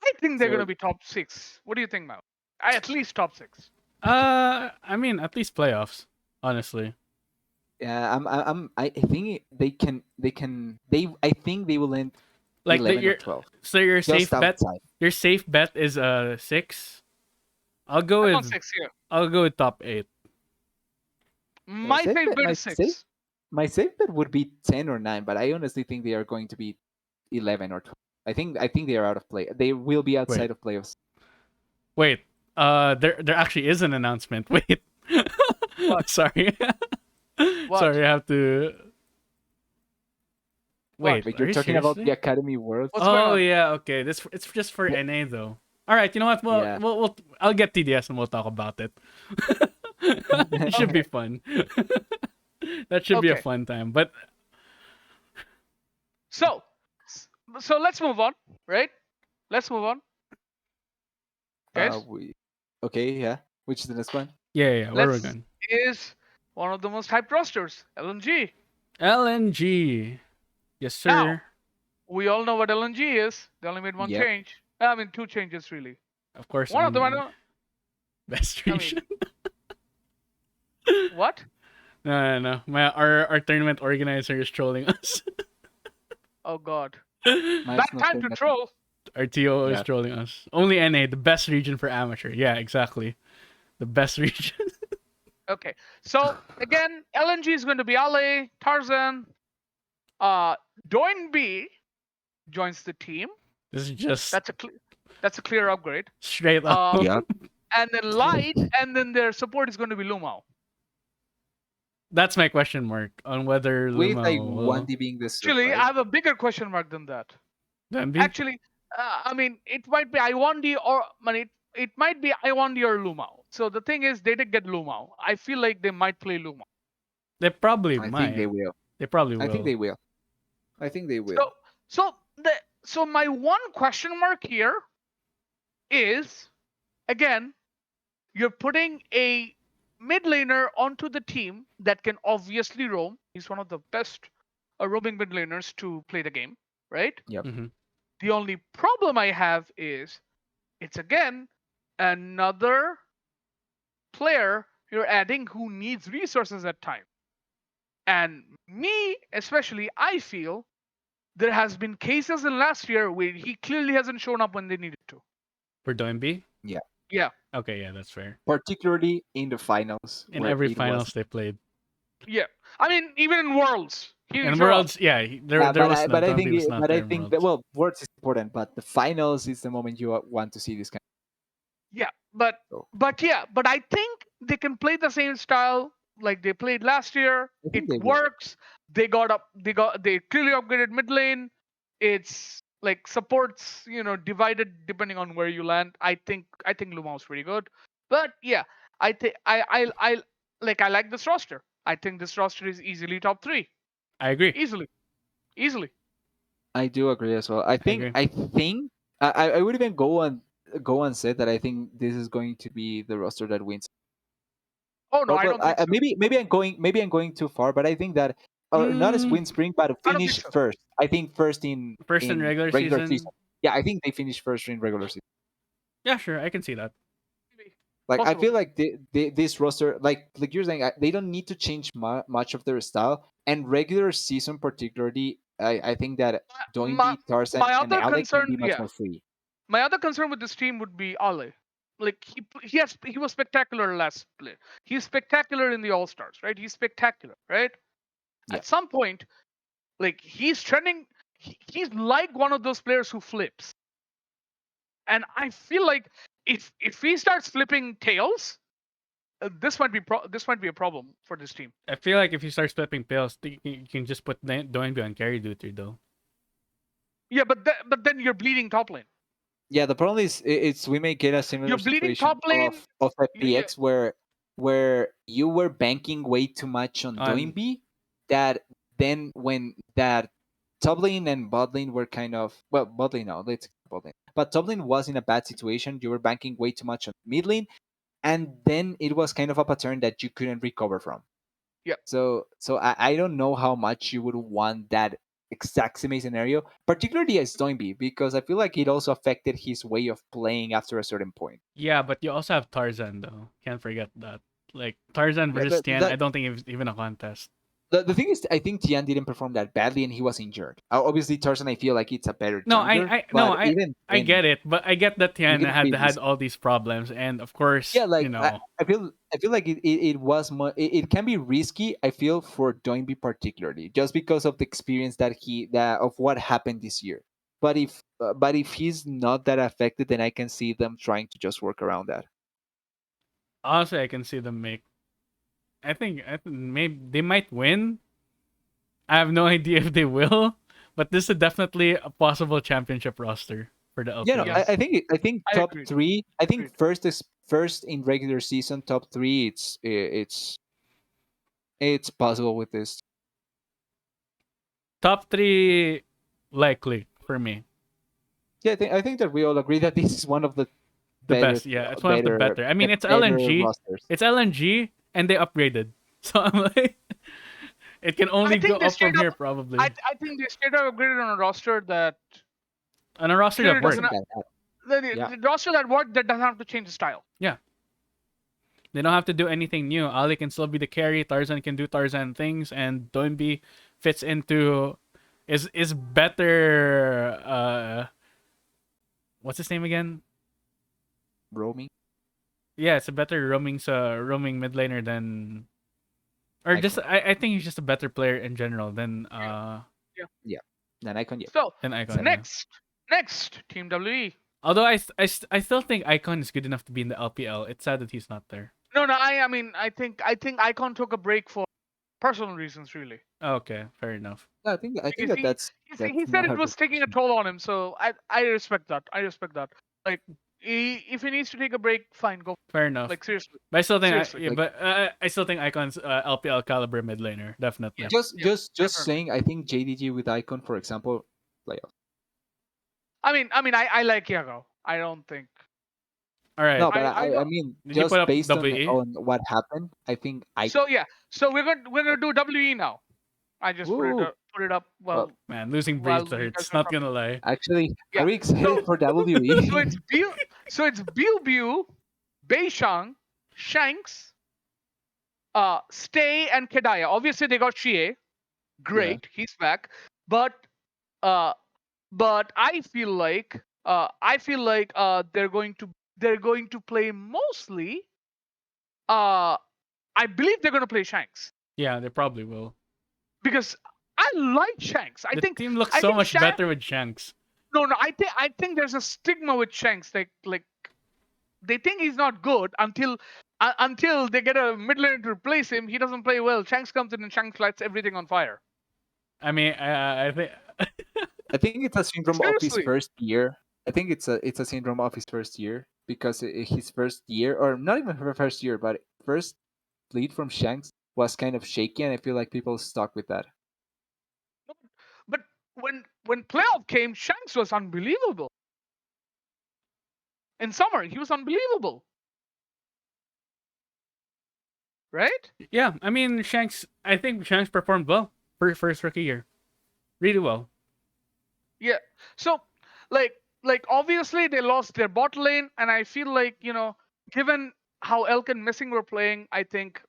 I think they're So going to be top 6. What do you think, Mal? At least top 6. I mean, at least playoffs, honestly. yeah, I think I think they will end Like 11 or 12, so your just safe bet. outside. Your safe bet is 6. I'll go I'm on with 6 here. I'll go with top 8. My Safe bet, favorite is 6. my safe bet would be 10 or 9, but I honestly think they are going to be 11 or 12. I think they are out of play. They will be outside Wait. of playoffs. Wait. There actually is an announcement. Wait. What? Sorry. What? Sorry, I have to. Wait, Like are you're you talking about the seriously? Academy Worlds. What's going Oh on? yeah, okay. This it's just for Well, NA though. All right, you know what? Well, yeah. I'll get TDS and we'll talk about it. It should be Okay. fun. That should be a Okay. fun time. But So, so let's move on, right? Let's move on, guys. We okay, yeah. Which is the next one? yeah, where we're Let's going? is one of the most hyped rosters, LNG. LNG. Yes, Now, sir. we all know what LNG is. They only made one Yep. change. I mean, 2 changes really. Of course, One of them, I I'm don't. best I region. mean, what? No. Our tournament organizer is trolling us. Oh God. Mine's Bad not time saying to nothing. troll. Our TO is Yeah. trolling us. Only NA, the best region for amateur. Yeah, exactly. The best region. Okay. So again, LNG is going to be Ale, Tarzan. Doin B joins the team. This is just That's a clear upgrade. straight up. Yeah. And then Light, and then their support is going to be Lumao. That's my question mark on whether With Luma like will 1D being the surf, Actually, I right? have a bigger question mark than that. then be. Actually, I mean, it might be Iwandi or I mean, it might be Iwandi or Lumao. So the thing is, they did get Lumao. I feel like they might play Lumao. They probably I think they might. will. They probably I think will. they will. I think they will. So, so my one question mark here is, again, you're putting a mid laner onto the team that can obviously roam. He's one of the best roaming mid laners to play the game, right? Yep. hmm The only problem I have is it's again another player you're adding who needs resources at time. And me, especially, I feel there has been cases in last year where he clearly hasn't shown up when they needed to. For Doing B? Yeah. Yeah, Okay, yeah, that's fair. Particularly in the finals In where every it was. finals they played. yeah. I mean, even in Worlds, he didn't In show up. Worlds, yeah, there was But I Doing B think was not but there I in think that, Worlds. well, words is important, but the finals is the moment you want to see this kind. Yeah, but So but I think they can play the same style like they played last year. I It think they will. works. They clearly upgraded mid lane. It's like supports, divided depending on where you land. I think Lumao's pretty good. But yeah, I think I like this roster. I think this roster is easily top 3. I agree. Easily. I do agree as well. agree. I think I would even go and say that I think this is going to be the roster that wins. Oh no, I Well, don't think so. maybe I'm going too far, but I think that, or not as win spring, but I don't think finish so. first. I think first in First in regular regular season. season. Yeah, I think they finished first in regular season. Yeah, sure, I can see that. Maybe. Like I Possible. feel like this roster, like you're saying, they don't need to change much of their style. And regular season, particularly, I think that My, Doinby, Tarzan, my and other Alec can concern, be much yeah. more free. My other concern with this team would be Ale. Like he was spectacular last split. He's spectacular in the All Stars, right? He's spectacular, right? Yeah. At some point, like he's trending. He's like one of those players who flips, and I feel like if he starts flipping tails, this might be a problem for this team. I feel like if you start flipping pills, you can just put Doing B on carry duty though. Yeah, but then you're bleeding top lane. Yeah, the problem is it's we may get a similar You're bleeding situation top lane. of Yeah, FPX where you were banking way too much on Doinby, that then when that top lane and bot lane were kind of, well, bot lane now, let's bot lane. But top lane was in a bad situation. You were banking way too much on mid lane, and then it was kind of a pattern that you couldn't recover from. Yep. So I don't know how much you would want that exact same scenario, particularly as Doinby, because I feel like it also affected his way of playing after a certain point. Yeah, but you also have Tarzan though. Can't forget that. Like Tarzan Yeah, versus but Tian, I don't think it was even a contest. the thing is, I think Tian didn't perform that badly, and he was injured. Obviously, Tarzan, I feel like it's a better No, jungler, no, but even I then, get it, but I get that you Tian can feel had this. all these problems, and of course, Yeah, like you know, I feel like it was it can be risky. I feel for Doinby particularly, just because of the experience that of what happened this year. But if he's not that affected, then I can see them trying to just work around that. honestly, I can see them make. I think maybe they might win. I have no idea if they will, but this is definitely a possible championship roster for the Yeah, no, LPL. Yes, I think I top agreed. three. I think Agreed. first is first in regular season top three. It's possible with this. Top three, likely for me. Yeah, I think that we all agree that this is one of the The better best, yeah, it's one of the better. I mean, it's better LNG, rosters. it's LNG, and they upgraded. So I'm like, it can I only go think they up from straight up. here probably. I think they straight up upgraded on a roster that On a roster clearly that doesn't worked. Wasn't that bad. Yeah. the roster that worked that doesn't have to change the style. Yeah. They don't have to do anything new. Ali can still be the carry. Tarzan can do Tarzan things, and Doinby fits into is better. What's his name again? Roaming Yeah, it's a better roaming mid laner than, or just icon. I think he's just a better player in general Yeah. Yeah. Yeah. Then icon, yeah. So than Icon. Exactly. Yeah. next Team WE. Although I still think Icon is good enough to be in the LPL. It's sad that he's not there. No, no. I mean, I think Icon took a break for personal reasons, really, Okay, fair enough. No, I think because that he that's said not it a was taking a reflection. toll on him. So I respect that. I respect that. Like, if he needs to take a break, fine, go. Fair enough. Like seriously, But I still think seriously. yeah, Like but I still think Icon's LPL caliber mid laner Yeah, definitely. yeah, just definitely. saying, I think JDG with icon, for example, playoff. I like Yago. I don't think. All right. No, but I don't. I mean, Did you put just up based WE? on what happened, I think I. So yeah. So we're gonna do WE now. I just Woo! put it up Well, Man, losing while Breeze you guys hurts. are Not talking. gonna lie. actually, Yeah. are we excited So for so WE? it's Biu Biu, Beishang, Shanks, Stay and Kedaya. Obviously they got Shie. Yeah. Great, he's back. But uh but I feel like they're going to play mostly uh I believe they're gonna play Shanks. Yeah, they probably will. Because I like Shanks. The team looks I so think much Shanks. better with Shanks. No, I think there's a stigma with Shanks. Like they think he's not good until they get a mid laner to replace him. He doesn't play well. Shanks comes in and Shanks lights everything on fire. I mean, I think I think it's a syndrome of his Seriously. first year. I think it's a syndrome of his first year because his first year, or not even her first year, but first lead from Shanks was kind of shaky, and I feel like people stuck with that. But when playoff came, Shanks was unbelievable. In summer, he was unbelievable. Right? yeah. I mean, Shanks. I think Shanks performed well for first rookie year, really well. Yeah. So like obviously they lost their bot lane, and I feel like, given how Elk and Missing were playing, I think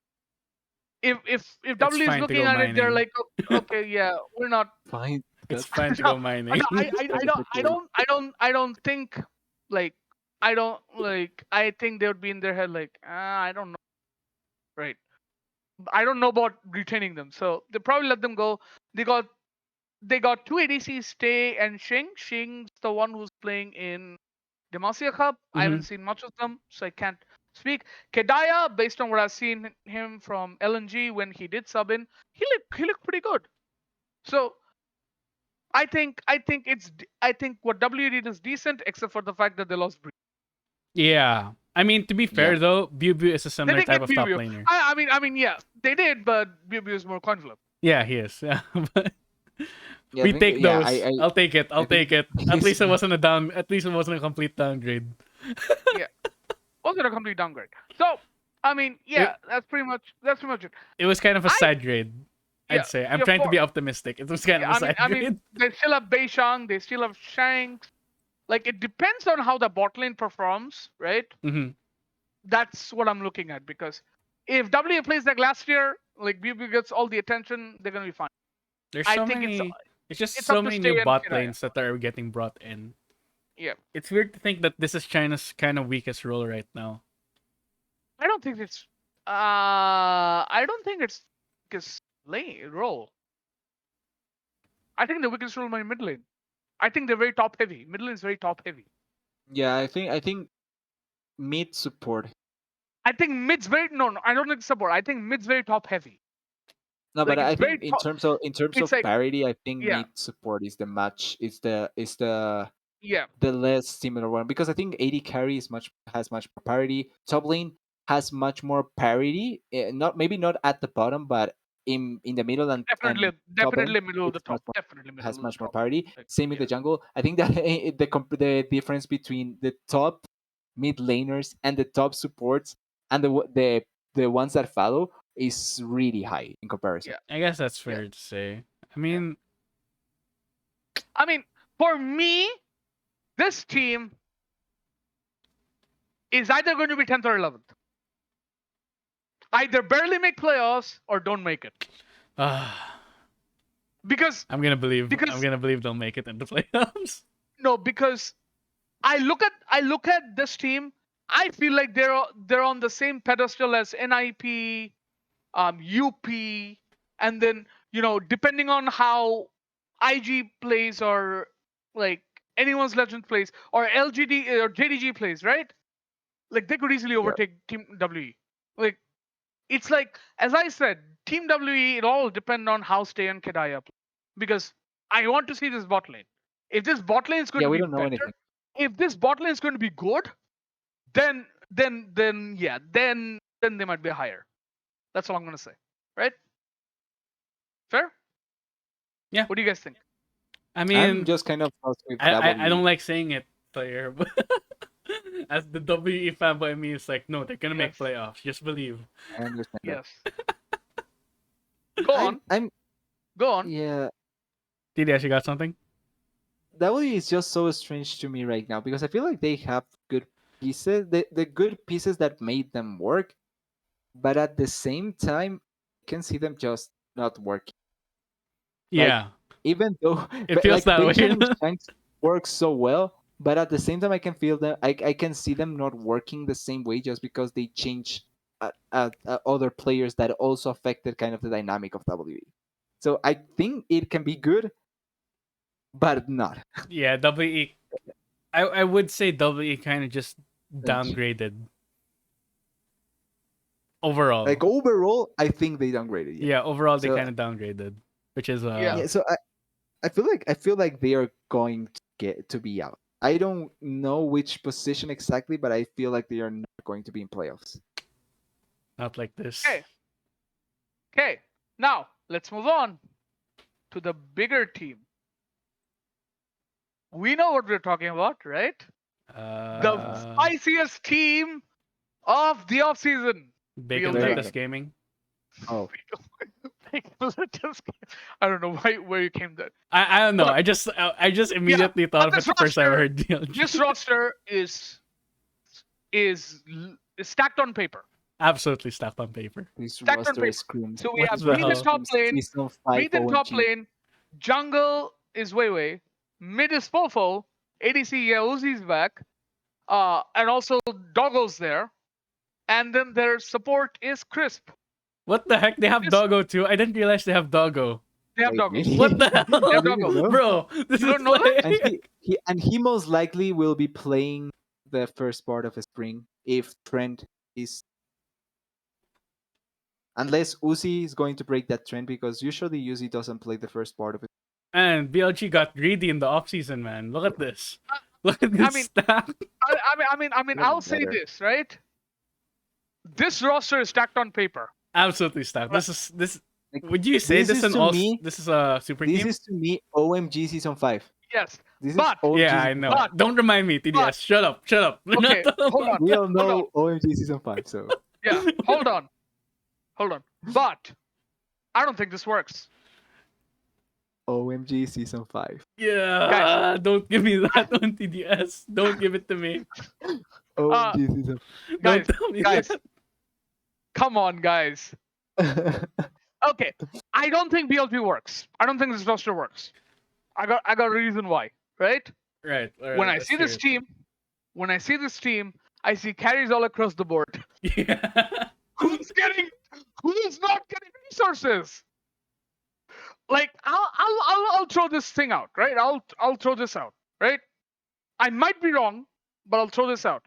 if It's W is fine to looking go at it, they're mining. like, okay, yeah, we're not. Fine, It's that's fine to No, go mining. like I think they would be in their head like, I don't know, right? I don't know about retaining them, so they probably let them go. They got two ADCs, Stay and Shing. Shing's the one who's playing in Demacia Cup. I hmm haven't seen much of them, so I can't speak. Kedaya, based on what I've seen him from LNG when he did sub in, he looked pretty good. So I think what W did is decent, except for the fact that they lost Bree. Yeah. I mean, to be yeah. fair though, Bubu is a They similar did type get of top BBU. laner. Yeah, they did, but BBU is more coin flip. Yeah, he is. Yeah, but Yeah, I we think take yeah, those. I'll take it. I I'll think take it. At he's least it wasn't a down. At least it wasn't a complete downgrade. Yeah, also a complete downgrade. So I mean, yeah, that's pretty much it. It was kind of a I side grade, yeah I'd say. I'm yeah trying to for be optimistic. It was kind of yeah, a side I grade. mean they still have Beishang, they still have Shanks. Like it depends on how the bot lane performs, right? Hmm. That's what I'm looking at because if W plays like last year, like BB gets all the attention, they're gonna be fine. There's I so think many. It's just it's so up to many new Stay and bot Kiraya. lanes that are getting brought in. Yeah, It's weird to think that this is China's kind of weakest role right now. I don't think it's I don't think it's weakest lane role. I think the weakest role is my mid lane. I think they're very top heavy. Mid lane is very top heavy. Yeah, I think mid support. I think mid's very no, I don't think support. I think mid's very top heavy. No, but Like it's I very think in top. terms of It's like parity, I think yeah, mid support is the match. Is yeah, the less similar one because I think AD carry has much more parity. Top lane has much more parity. Not maybe not at the bottom, but in the middle and top lane, definitely middle of the it's top. Definitely middle has of the much more top. parity. Like, Same in yeah, the jungle. I think that the difference between the top mid laners and the top supports and the ones that follow is really high in comparison. yeah, I guess that's yeah, fair to say. I yeah. mean, I mean, for me, this team is either going to be 10th or 11th. Either barely make playoffs or don't make it. uh, Because I'm gonna believe. I'm because gonna believe they'll make it into playoffs. no, because I look at this team. I feel like they're on the same pedestal as NIP, UP, and then depending on how IG plays or like anyone's legend plays or LGD or JDG plays, right? Like they could easily Yeah. overtake Team WE. Like it's like as I said, Team WE it all depend on how Stay and Kedaya play because I want to see this bot lane. If this bot lane is going Yeah, to we be don't know better, anything. if this bot lane is going to be good, then yeah, then they might be higher. That's all I'm gonna say. Right? Fair? Yeah. What do you guys think? I I'm mean, just kind of lost with I don't WE. like saying it, player, but as the WE fanboy, me, it's like, no, they're gonna make Yes. playoffs. Just believe. I understand that. Yes. Go on. I'm Go on. yeah. TDS, you got something? W is just so strange to me right now because I feel like they have good pieces, the good pieces that made them work, but at the same time, I can see them just not working. Like Yeah, even though it feels like that way. Beijing and Shanks work so well, but at the same time, I can feel them. I can see them not working the same way just because they change other players that also affected kind of the dynamic of WE. So I think it can be good, but not. Yeah, WE. I would say WE kind of just downgraded overall. Like overall, I think they downgraded. Yeah. Yeah, overall they So kind of downgraded, which is Yeah. yeah. So I feel like they are going to get to be out. I don't know which position exactly, but I feel like they are not going to be in playoffs. not like this. Okay. Okay. Now let's move on to the bigger team. We know what we're talking about, right? The spiciest team of the offseason. Bacon BLG. Lettuce Gaming. Oh, I don't know where you came there. I don't know. But- I just immediately thought of but it the first time I roster- heard DLG. This roster is stacked on paper. Absolutely stacked on paper. this Stacked on roster paper. screams. So we What have the mid and hell? top lane. Season 5 Mid and top OMG. lane. Jungle is Weiwei. Mid is Fofo. ADC Uzi's back. And also Doggo's there. And then their support is Crisp. What the heck? They have This- Doggo too. I didn't realize they have Doggo. They have Wait, Doggo. really? What the They have hell, Doggo. bro? This You is don't know that? like... And he most likely will be playing the first part of the spring if Trent is, unless Uzi is going to break that trend, because usually Uzi doesn't play the first part of it. And BLG got greedy in the offseason, man. Look at this. Look at this mean- stack. I mean, I'll say better. this, right? This roster is stacked on paper. Absolutely stacked. This. Like, Would you say this this is an to all? me- This is a super This team? is to me OMG season 5. Yes. This But- is OMG Yeah, I season know. 5. Don't remind me, TDS. Shut up. We're Okay, not talking hold about- on. We all know OMG season 5, so Yeah, hold on. But I don't think this works. OMG Season 5. Yeah, don't give me that on TDS. Don't give it to me. OMG Season Don't Guys, tell me guys, that. come on, guys. 5. Okay, I don't think BLP works. I don't think this roster works. I got a reason why, right? Right, all When right, I let's see hear this it. team, I see carries all across the board. Yeah. Who's not getting resources? Like I'll throw this thing out, right? I'll throw this out, right? I might be wrong, but I'll throw this out.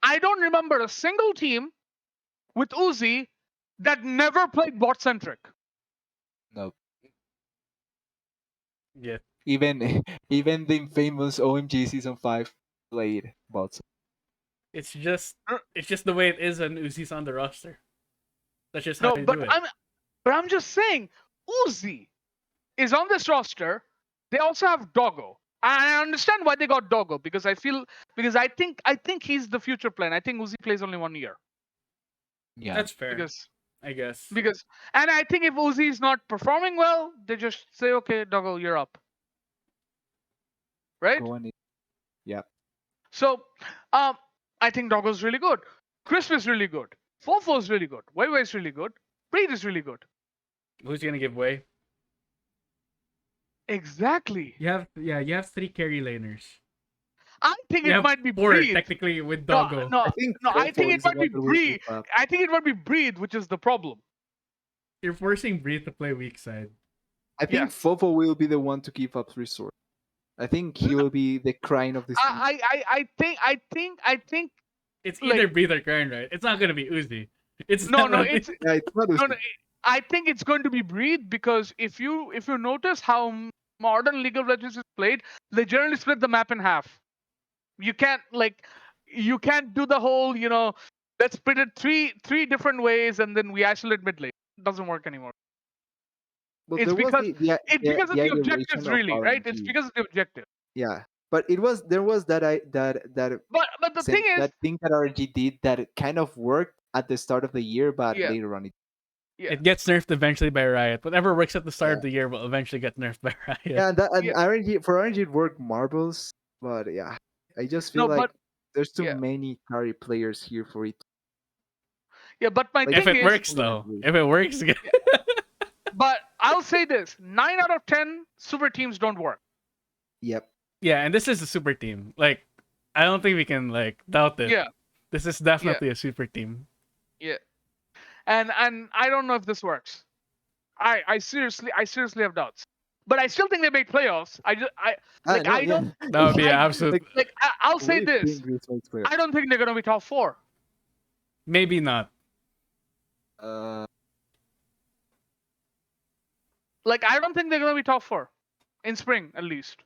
I don't remember a single team with Uzi that never played bot centric. Nope. Yeah. Even even the famous OMG Season 5 played bots. It's just the way it is when Uzi's on the roster. That's just how No, you but do it. I'm just saying Uzi is on this roster. They also have Doggo. I understand why they got Doggo because I think he's the future plan. I think Uzi plays only 1 year Yeah. That's fair, because I guess. and I think if Uzi is not performing well, they just say okay, Doggo, you're up, right? Go on it. Yeah. So, I think Doggo's really good. Crisp is really good. Fofo is really good. Weibo is really good. Breed is really good. Who's gonna give way? Exactly. You have 3 carry laners. I think You it have might be 4 Breed. technically with No, Doggo. no, I think no. I think Fofo it is the might be one that will Breed. keep up. I think it might be Breed, which is the problem. You're forcing Breed to play weak side. I think Yes. Fofo will be the one to keep up resource. I think he will be the crane of this team. I think. It's Like- either Breed or Kern, right? It's not gonna be Uzi. It's No, definitely- it's Yeah, it's not no. I think it's going to be Breed because if you notice how modern League of Legends is played, they generally split the map in half. You can't do the whole let's split it three different ways and then we isolate mid lane. It doesn't work anymore. But It's there was because it's because of the iteration objectives, of really, right? It's RNG. because of the objective. Yeah, but there was that But the thing is, that thing that RNG did that kind of worked at the start of the year, but Yeah. later on yeah, It gets nerfed eventually by Riot. Whatever works at the start Yeah. of the year will eventually get nerfed by Riot. yeah, and Yeah. RNG it worked marbles, but yeah, I just feel No, like but- there's too yeah. many carry players here for it. but my Like, If thing it is, works though. If it works, but I'll say this: 9 out of 10 super teams don't work. Yep. yeah, and this is a super team. Like, I don't think we can doubt it. Yeah, This is definitely a super team. yeah, and I don't know if this works. I seriously have doubts. But I still think they make playoffs. I don't That would be I- absolute. I'll say this: I don't think they're gonna be top 4. Maybe not. I don't think they're gonna be top 4 in spring at least.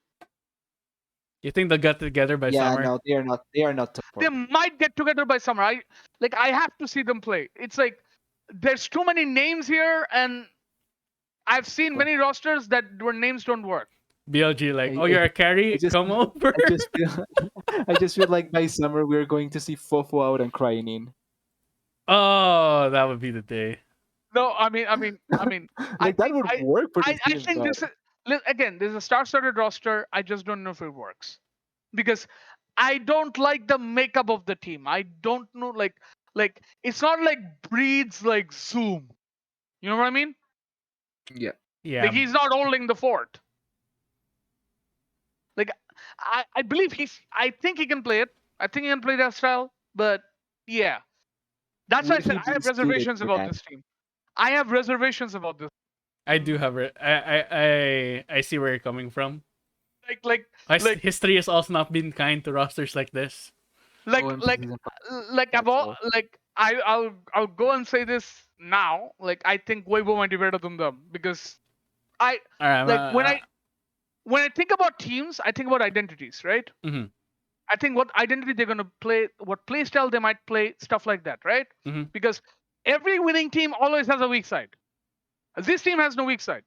You think they'll get together by yeah, summer? no, they are not. They are not top 4. They might get together by summer. I have to see them play. It's like there's too many names here, and I've seen many rosters where names don't work. BLG I- oh, you're a carry? I just- Come over. I just feel like by summer we're going to see Fofo out and crying in. Oh, that would be the day. No, I mean, Like that would work for this I team, think but- this is again. There's a star-studded roster. I just don't know if it works because I don't like the makeup of the team. I don't know, like it's not like Breed's like Zoom. You know what I mean? Yeah. Yeah. Like he's not holding the fort. Like I believe I think he can play it. I think he can play that style. But yeah, that's why I Would said he I be have suited reservations for about that? this team. I have reservations about this. I do have it. I see where you're coming from. Like History has also not been kind to rosters like this. I'll go and say this now. Like I think Weibo might be better than them because All right. when I think about teams, I think about identities, right? Mhm. I think what identity they're gonna play, what play style they might play, stuff like that, right? Mhm. Because every winning team always has a weak side. This team has no weak side.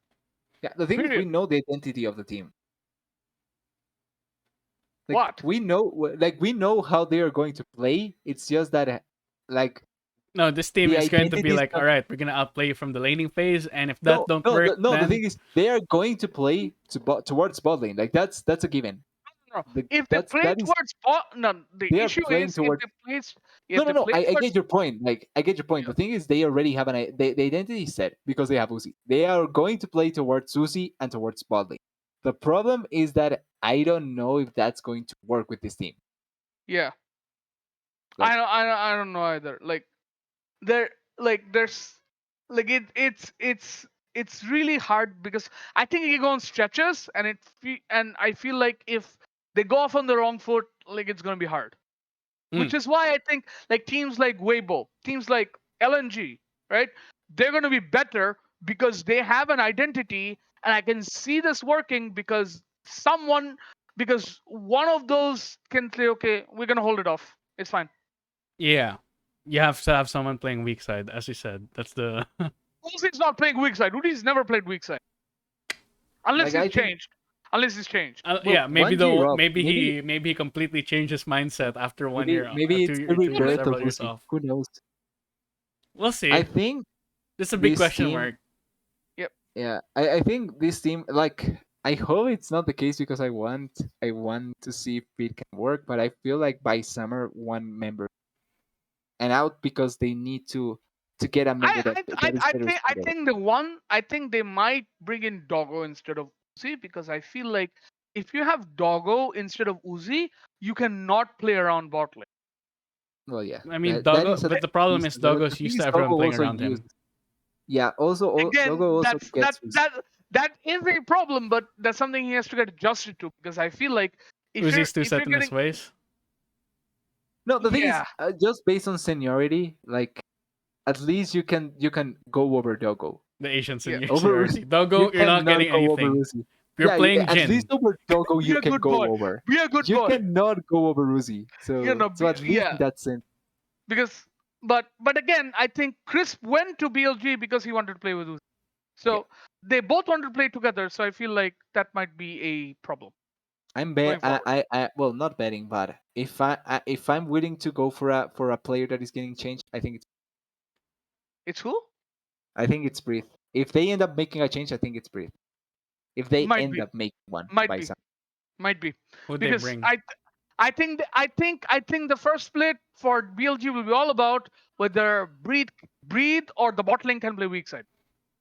Yeah, the thing is, we Period. know the identity of the team. What? We know how they are going to play. It's just that, like, No, this team The is going to be identity is like, not all right, we're gonna outplay you from the laning phase, and if that don't no, work, no. The then thing is, they are going to play towards bot lane. Like that's a given. No, if they That's play that is towards no, the they are issue playing is if towards. they play No, if no, they no. play I towards get your point. Like I get your point. yeah, The thing is, they already have the identity is set because they have Uzi. They are going to play towards Uzi and towards bot lane. The problem is that I don't know if that's going to work with this team. yeah. Like I don't know either. Like there there's like it's really hard because I think it go on stretches and and I feel like if they go off on the wrong foot, like it's gonna be hard. Which is why I think like teams like Weibo, teams like LNG, right? They're gonna be better because they have an identity, and I can see this working because one of those can say, okay, we're gonna hold it off. It's fine. yeah, you have to have someone playing weak side, as you said. That's the Uzi's not playing weak side. Uzi's never played weak side. Unless I he's think changed. Unless he's changed. well, yeah, maybe 1G though, Rob, maybe he completely changed his mindset after 1 year, maybe it's the rebirth of several years Uzi. off. Who knows? We'll I see. think This is a big this question team. mark. Yep. Yeah, I think this team like I hope it's not the case because I want to see if it can work, but I feel like by summer one member and out because they need to get a member that is better I suited. think I think they might bring in Doggo instead of Uzi because I feel like if you have Doggo instead of Uzi, you cannot play around bot lane. Well, yeah, I mean, that Doggo, is a but the problem is reason. But the Doggo's thing used is, to everyone Doggo playing also around used. him. Yeah, also Doggo Again, also gets used. that is a problem, but that's something he has to get adjusted to because I feel like Uzi's too if you're set in his getting ways. No, the thing is, yeah just based on seniority, like at least you can go over Doggo. The Asian yeah Over seniority. Uzi, you Doggo, you're not cannot getting go over anything. Uzi. You're Yeah, playing at least Jin. over Doggo be you a can good go boy, over. be a good You boy, cannot go over Uzi. you know So at least in yeah that sense, because but again I think Crisp went to BLG because he wanted to play with Uzi. yeah. So they both want to play together. So I feel like that might be a problem I'm going forward. I well not betting, but if I'm willing to go for a player that is getting changed, It's who? I think it's Breathe. If they end up making a change, I think it's Breathe. If they Might end be, up making one might by be, some, might be, Who'd they because bring? I think the first split for BLG will be all about whether Breed or the bot lane can play weak side.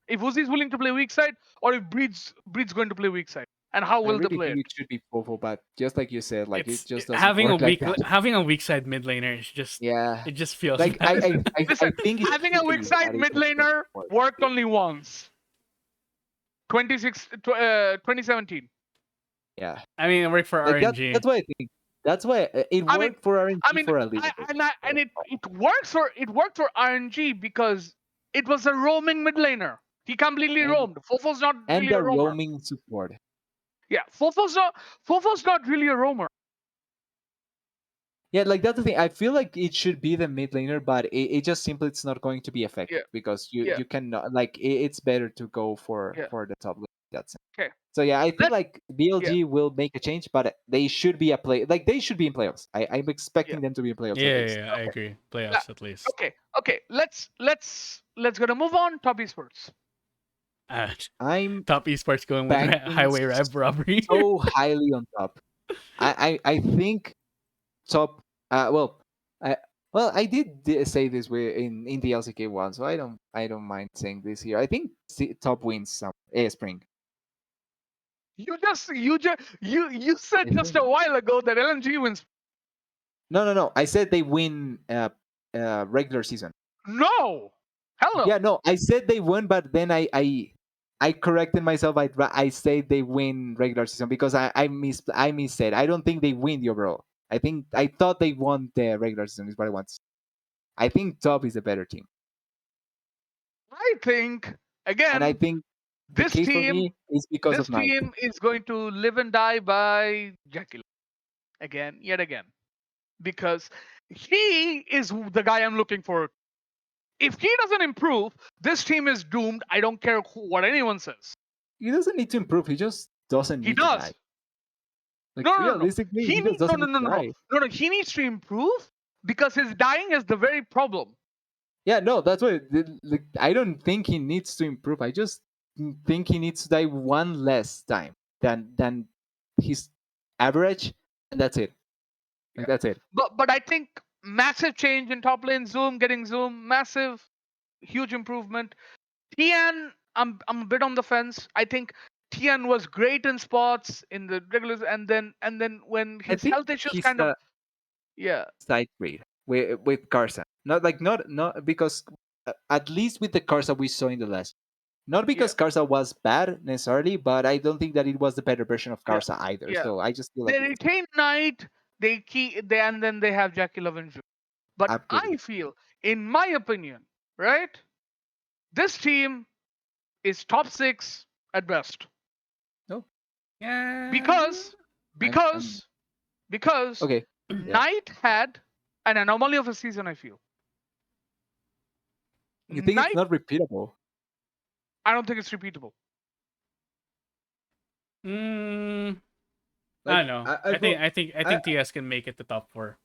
If Uzi is willing to play weak side, or if Breed's going to play weak side, and how I will they really play think it? it should be Fofo, but just like you said, like it It's just doesn't having work like that. having a weak side mid laner is just Yeah, it just feels like bad. Listen, I think it having should a weak be, side but it mid just doesn't laner work. worked only once. 2017. Yeah, I mean, it worked for like RNG. that's why I think that's why it I mean, worked for RNG for a little I, bit. and it worked for RNG because it was a roaming mid laner. He completely and roamed. Fofo's not and really a the roamer. roaming support. Yeah, Fofo's not really a roamer. Yeah, like that's the thing. I feel like it should be the mid laner, but it just simply it's not going to be Yeah, effective because yeah, you cannot like it's better to go yeah. for the top lane. That's it. Okay, So yeah, I feel let's like yeah, BLG will make a change, but they should be a play like they should be in playoffs. I'm yeah. expecting them to be in playoffs at least. I Okay, agree. uh, Playoffs at least. okay. Let's gonna move on. Top esports. Uh, I'm top esports going with banking highway robbery. so highly on top. I think top. Well, I I did say this way in the LCK one, so I don't mind saying this here. I think top wins some spring. You said I just a think while ago that LNG wins. no. I said they win regular season. No, hell no. Yeah, no, I said they won, but then I corrected myself. I said they win regular season because I missaid. I don't think they win the overall. I thought they won the regular season is what I want. I think top is a better team, I think and I again think the this case for team me is because this of Knight. team is going to live and die by Jekyll again, yet again, because he is the guy I'm looking for. If he doesn't improve, this team is doomed. I don't care what anyone says. He doesn't need to improve. He just doesn't He need to die. does. Like No. realistically, He he just need no doesn't no need no to no no die. no no. He needs to improve because his dying is the very problem. Yeah, no, that's why I don't think he needs to improve. I just think he needs to die one less time than his average, and that's it. Like Yeah. that's it. But I think massive change in top lane. Zoom getting Zoom, massive, huge improvement. Tian, I'm a bit on the fence. I think Tian was great in spots in the regulars, and then when I his think health issues he's kind of a yeah side grade with Karsa. Not because at least with the Karsa we saw in the last. Not yeah because Karsa was bad necessarily, but I don't think that it was the better version of yeah Karsa either. yeah. So I just feel like They it's retain Knight. And then they have Jackie Love and Zhu. But I absolutely. feel, in my opinion, right, this team is top six at best No, Yeah. because I'm because because okay. Yeah, Knight had an anomaly of a season. I feel you think it's Knight. not repeatable? I don't think it's repeatable. Mm, I Like don't know. I feel I I think TS can make it the top 4.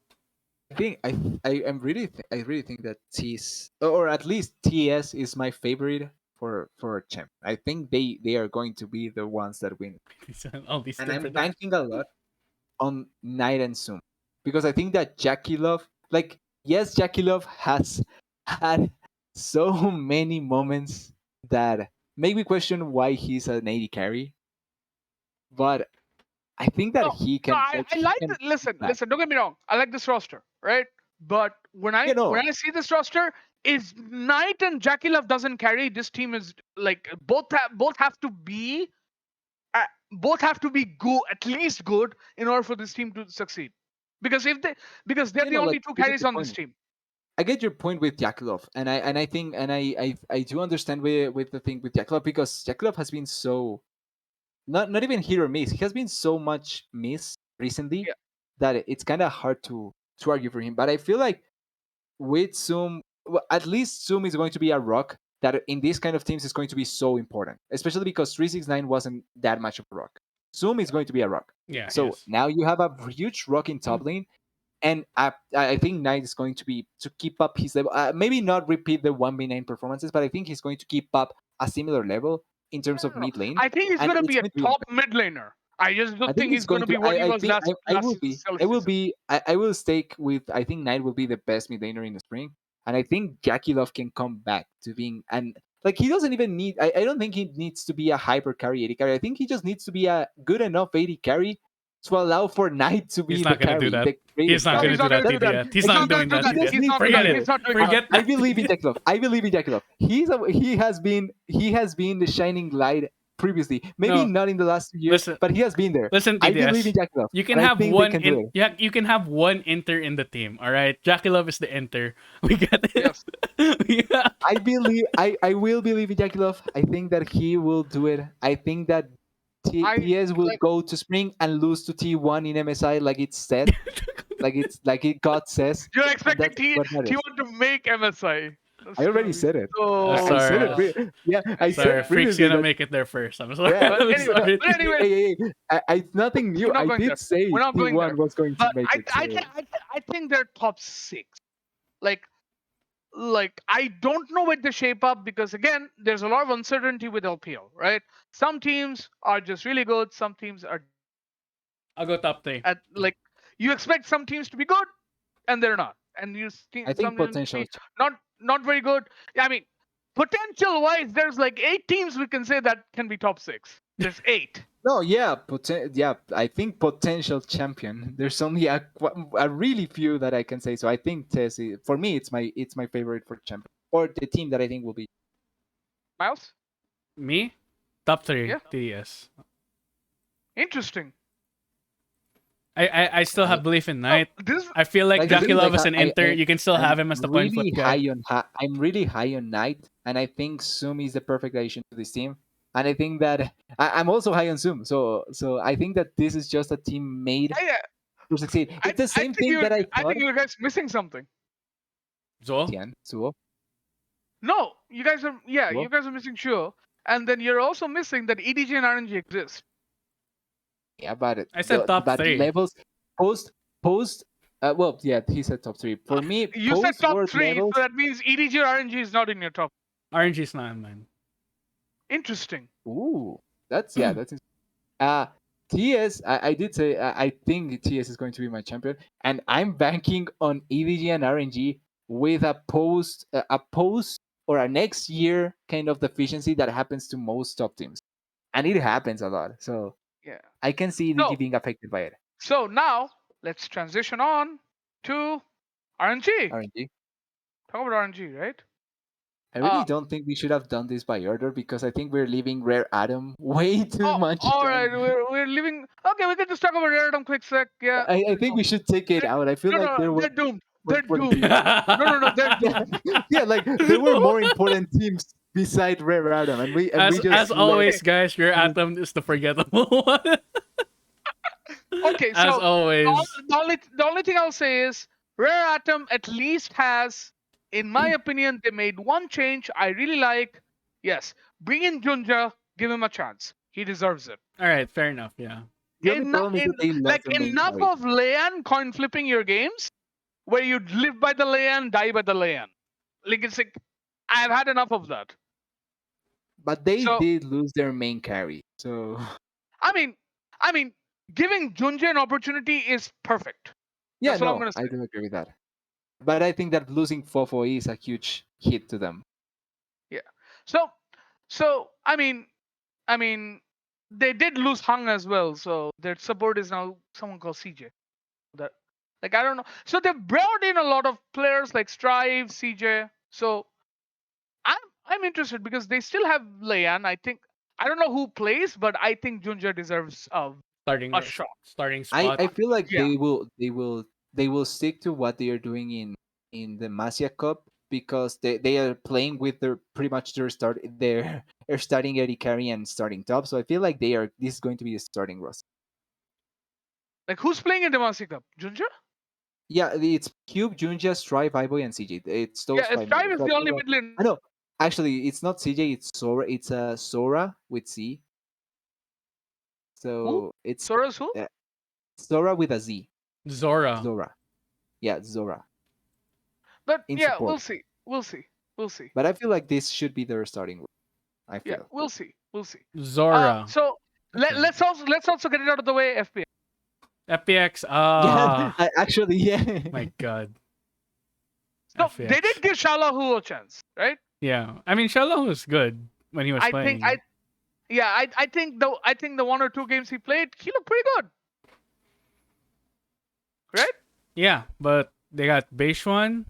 think I am really I really think that T's or at least TS is my favorite for champ. I think they are going to be the ones that win, All these and good I'm predictions. banking a lot on Night and Zoom because I think that Jackie Love, like yes, Jackie Love has had so many moments that make me question why he's an 80 carry, but I think that No, he no, can I he like can the listen, back. listen, don't get me wrong. I like this roster, right? But when You know, I see this roster, is Knight and Jackie Love doesn't carry, this team is like both have to be both have to be good, at least good, in order for this team to succeed. Because if they because they're you the know, like only two I get carries your on this point. team. I get your point with Yakulov, and I think I do understand with the thing with Yakulov because Yakulov has been so not even hit or miss. He has been so much miss recently Yeah. that it's kind of hard to argue for him. But I feel like with Zoom, well, at least Zoom is going to be a rock that in these kind of teams is going to be so important, especially because 369 wasn't that much of a rock. Zoom is going to be a rock. Yeah, So yes. now you have a huge rock in top lane, and I think Knight is going to be to keep up his level. Maybe not repeat the 1v9 performances, but I think he's going to keep up a similar level in terms of No, no. mid lane, I think he's and gonna it's be a going to be top impactful. mid laner. I just I don't think think he's he's going gonna to. be what he I was think I last will be. self I will season. be. I will stake with. I think Knight will be the best mid laner in the spring, and I think Jackie Love can come back to being and like he doesn't even need. I don't think he needs to be a hyper carry 80 carry. I think he just needs to be a good enough 80 carry to allow for Knight to He's be the not gonna do carry, that. the creative He's not No, carry. gonna he's do not that, gonna That's do that. what TDF. He's He's like not not he, gonna doing do that, he that. just TDF. He's needs not to gonna. Forget do it. He's it. not doing that. Forget I that. believe in Jackie Love. I believe in Jackie Love. He has been the shining light previously. Maybe No, not in the last 2 years, listen. but he has been there. Listen, I believe in TDS. Jackie Love, You can and I have think they one can do in. it. Yeah, you can have one inter in the team. All right, Jackie Love is the inter. We get it. Yes. Yeah. I will believe in Jackie Love. I think that he will do it. I think that I TS will like. go to spring and lose to T1 in MSI like it's said, like it God says, You're and expecting that's what matters. T1 to make MSI. I That's gonna already be said it. I so said it. Sorry. tough. Yeah, I Sorry, said Freak's previously gonna that. make it there first. I'm sorry. Yeah, But I'm anyway, no, sorry. but anyways, it's nothing we're new. not I going there. did say We're not going T1 there. was going to But make it. So I think they're top six. Like I don't know where they shape up because again, there's a lot of uncertainty with LPL, right? Some teams are just really good. Some teams are I'll go top 3. at like you expect some teams to be good and they're not, and I some think teams to potential. be not very good. I mean, potential wise, there's like 8 teams we can say that can be top six. There's 8. No, yeah, yeah. I think potential champion. There's only a really few that I can say. So I think Tessie, for me, it's my favorite for champion or the team that I think will be. Miles, Me, top 3 yeah, TS. interesting. I still I have belief in No, Knight. this I feel like like the thing Jackie is Love like is an inter. You can still I'm have him as the coin flip really guy. high on I'm really high on Knight, and I think Zoom is the perfect addition to this team. And I think that I'm also high on Zoom. So I think that this is just a team made I, to succeed. It's the I same think thing that I I thought. think you guys missing something. Zol? Tian, Suo, No, you guys are Suo. you guys are missing sure, and then you're also missing that EDG and RNG exist. Yeah, but I said top but 3. levels post post Well, yeah, he said top 3. For me, You said top post-world 3, levels. so that means EDG or RNG is not in your top. RNG is not in mine. Interesting. Ooh, that's TS. I did say I think TS is going to be my champion, and I'm banking on EDG and RNG with a post or a next year kind of deficiency that happens to most top teams, and it happens a lot. So Yeah. I can see EDG So, being affected by it. so now let's transition on to RNG. RNG. Talk about RNG, right? I really don't think we should have done this by order because I think we're leaving Rare Atom way too much all time. right, we're leaving. Okay, we can just talk about Raritum quick sec. Yeah. I think we should take it out. I feel No, like no, there were they're doomed. more They're important doomed. teams. No, they're Yeah, doomed. yeah, like there were more important teams beside Rare Atom, and we As just as let- always, guys, your Atom is the forgettable one. Okay, As so always. the only thing I'll say is Rare Atom at least has, in my opinion, they made one change I really like. Yes, bring in Junja, give him a chance. He deserves it. All right, fair enough. Yeah. The only problem is that they lost their main Enough carry. of Leon coin flipping your games where you live by the Leon, die by the Leon. Like it's like I've had enough of that. But they So did lose their main carry. So I mean, I mean, giving Junja an opportunity is perfect. yeah, That's all I'm no, gonna I say. do agree with that. But I think that losing Fofo is a huge hit to them. Yeah. So I mean, they did lose Hung as well. So their support is now someone called CJ. That like I don't know. So they brought in a lot of players like Strive, CJ. So I'm interested because they still have Leon. I think I don't know who plays, but I think Junja deserves a shot. Starting I, spot. I feel like Yeah. they will stick to what they are doing in the Masia Cup because they are playing with their pretty much their starting early carry and starting top. So I feel like this is going to be the starting roster. Like who's playing in the Demacia Cup? Junja? Yeah, it's Cube, Junja, Strive, Viboy, and CJ. It's those Yeah, 5 Strive members. is So I the feel only like mid lane. I know. Actually, it's not CJ. It's Sora. It's Sora with C. Who? So it's Sora's who? Sora with a Z. Zora. Zora. Yeah, Zora But in yeah, support. We'll see. But I feel like this should be their starting role. I Yeah, feel. we'll see. Zora. So Okay. let's also get it out of the way. FPL. FPX. Yeah, actually, yeah. My God. So FPX. they did give Shalahu a chance, right? Yeah. I mean, Shalom was good when he was I playing. think I think the 1 or 2 games he played, he looked pretty good. Right? Yeah, but they got Beishuan.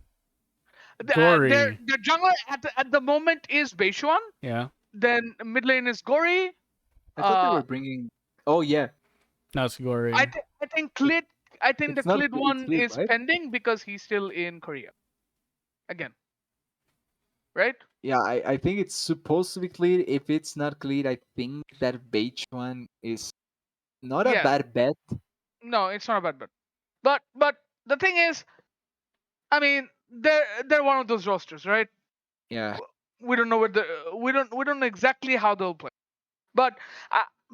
Their Gory. jungler at the moment is Beishuan. Yeah. Then mid lane is Gory. I thought they were bringing. Oh yeah, Now it's Gory. I think Clit. I think it's the not. Clit It's one Lead, is right? pending because he's still in Korea. Again, right? Yeah, I think it's supposed to be clear. If it's not clear, I think that beige one is not a Yeah. bad bet. No, it's not a bad bet. But the thing is, I mean, they're one of those rosters, right? Yeah, We don't know what we don't know exactly how they'll play, but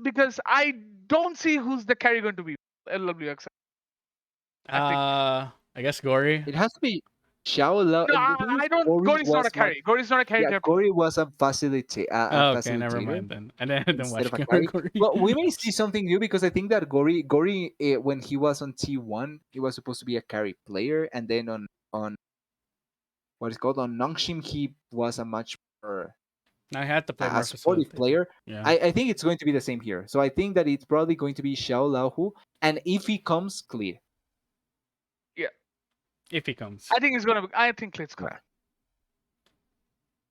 because I don't see who's the carry going to be. LWX. I think I guess Gory. it has to be Xiao Lao. no, I don't. Gory's not a carry. Gory's not a carry. Yeah, type. Gory was a Oh, okay, never facilitator mind then. And then I didn't instead watch of a carry. Gory. Well, we may see something new because I think that Gory, when he was on T1, he was supposed to be a carry player, and then on what is called on Nongshim, he was a much more I had to play a more supportive facilitator. player. Yeah. I think it's going to be the same here. So I think that it's probably going to be Xiao Laohu, and if he comes clear, If he comes. I think it's gonna be. I think Clit's coming.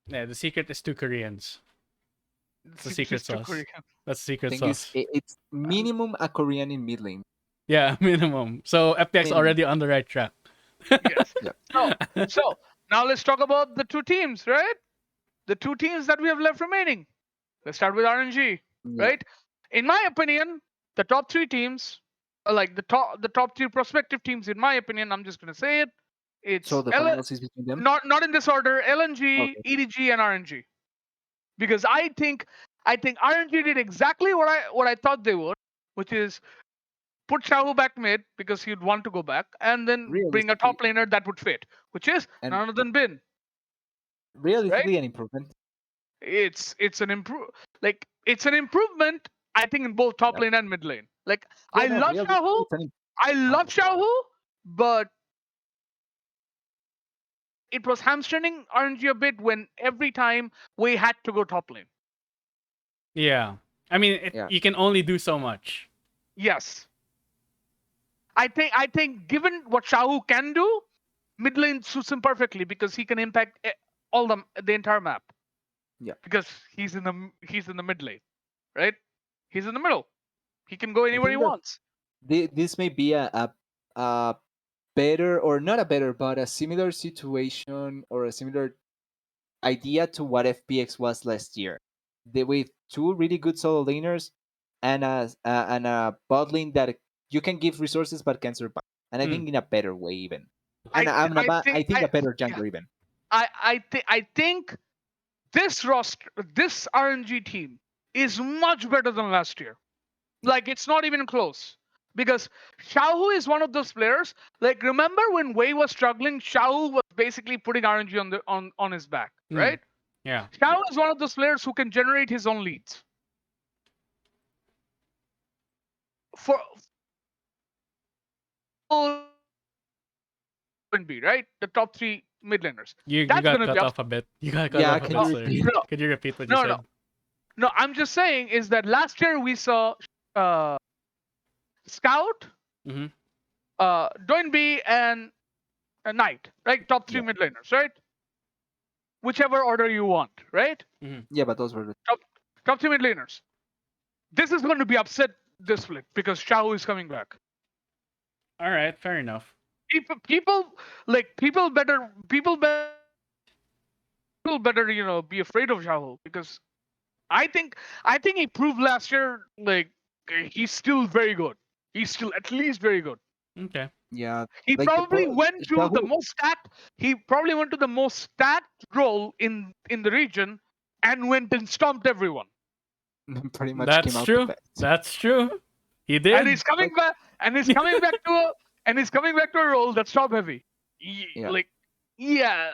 Yeah, the secret is 2 Koreans. It's the secret Just to sauce. Korea. That's the secret thing is, sauce. it's minimum a Korean in mid lane. Yeah, minimum. So FPX Minimum. already on the right track. Yes. Yep. So now let's talk about the 2 teams, right? The 2 teams that we have left remaining. Let's start with RNG, Yeah. right? In my opinion, the top 3 teams, like the top 3 prospective teams, in my opinion, I'm just gonna say it. It's So the finals is between them. not in this order. LNG, Okay. EDG, and RNG. Because I think RNG did exactly what I thought they would, which is put Xiaohu back mid because he'd want to go back, and then bring a top laner that would fit, which is And none other than Bin. realistically, an improvement. It's an it's an improvement. I think in both top Yep. lane and mid lane. Like Yeah, I no, love realistically, Xiaohu. it's an I love Xiaohu, but it was hamstringing RNG a bit when every time we had to go top lane. Yeah. I mean, Yeah. you can only do so much. Yes. I think given what Xiaohu can do, mid lane suits him perfectly because he can impact all the entire map. Yeah. Because he's in the mid lane, right? He's in the middle. He can go anywhere he think that wants. this may be a better, or not a better, but a similar situation or a similar idea to what FPX was last year. With two really good solo laners and a bot lane that you can give resources but can survive. And I think in a better way even. And I think a better yeah, jungler even. I think this roster, this RNG team is much better than last year. Like it's not even close. Because Xiaohu is one of those players. Like remember when Wei was struggling, Xiaohu was basically putting RNG on his back, right? Yeah. Xiaohu is one of those players who can generate his own leads. For be right, the top three mid laners. You That's got gonna be cut up. off a bit. You got cut Yeah, off a can bit, you sir. repeat? No, Could you repeat what you no, said? no. I'm just saying is that last year we saw Scout, Mm-hmm. Doinb, and Knight, right? Top three Yeah. mid laners, right? Whichever order you want, right? Yeah, but those were the Top three mid laners. This is going to be upset this split because Xiao is coming back. All right, fair enough. People better be afraid of Xiao because I think he proved last year like he's still very good. He's still at least very good. Okay. yeah. He Like probably went to the Yahoo, most stat. He probably went to the most stat role in the region and went and stomped everyone. pretty much came That's out the true. best. That's true. He And did. he's coming back. And he's coming back to a role that's top heavy. Yeah. Like yeah,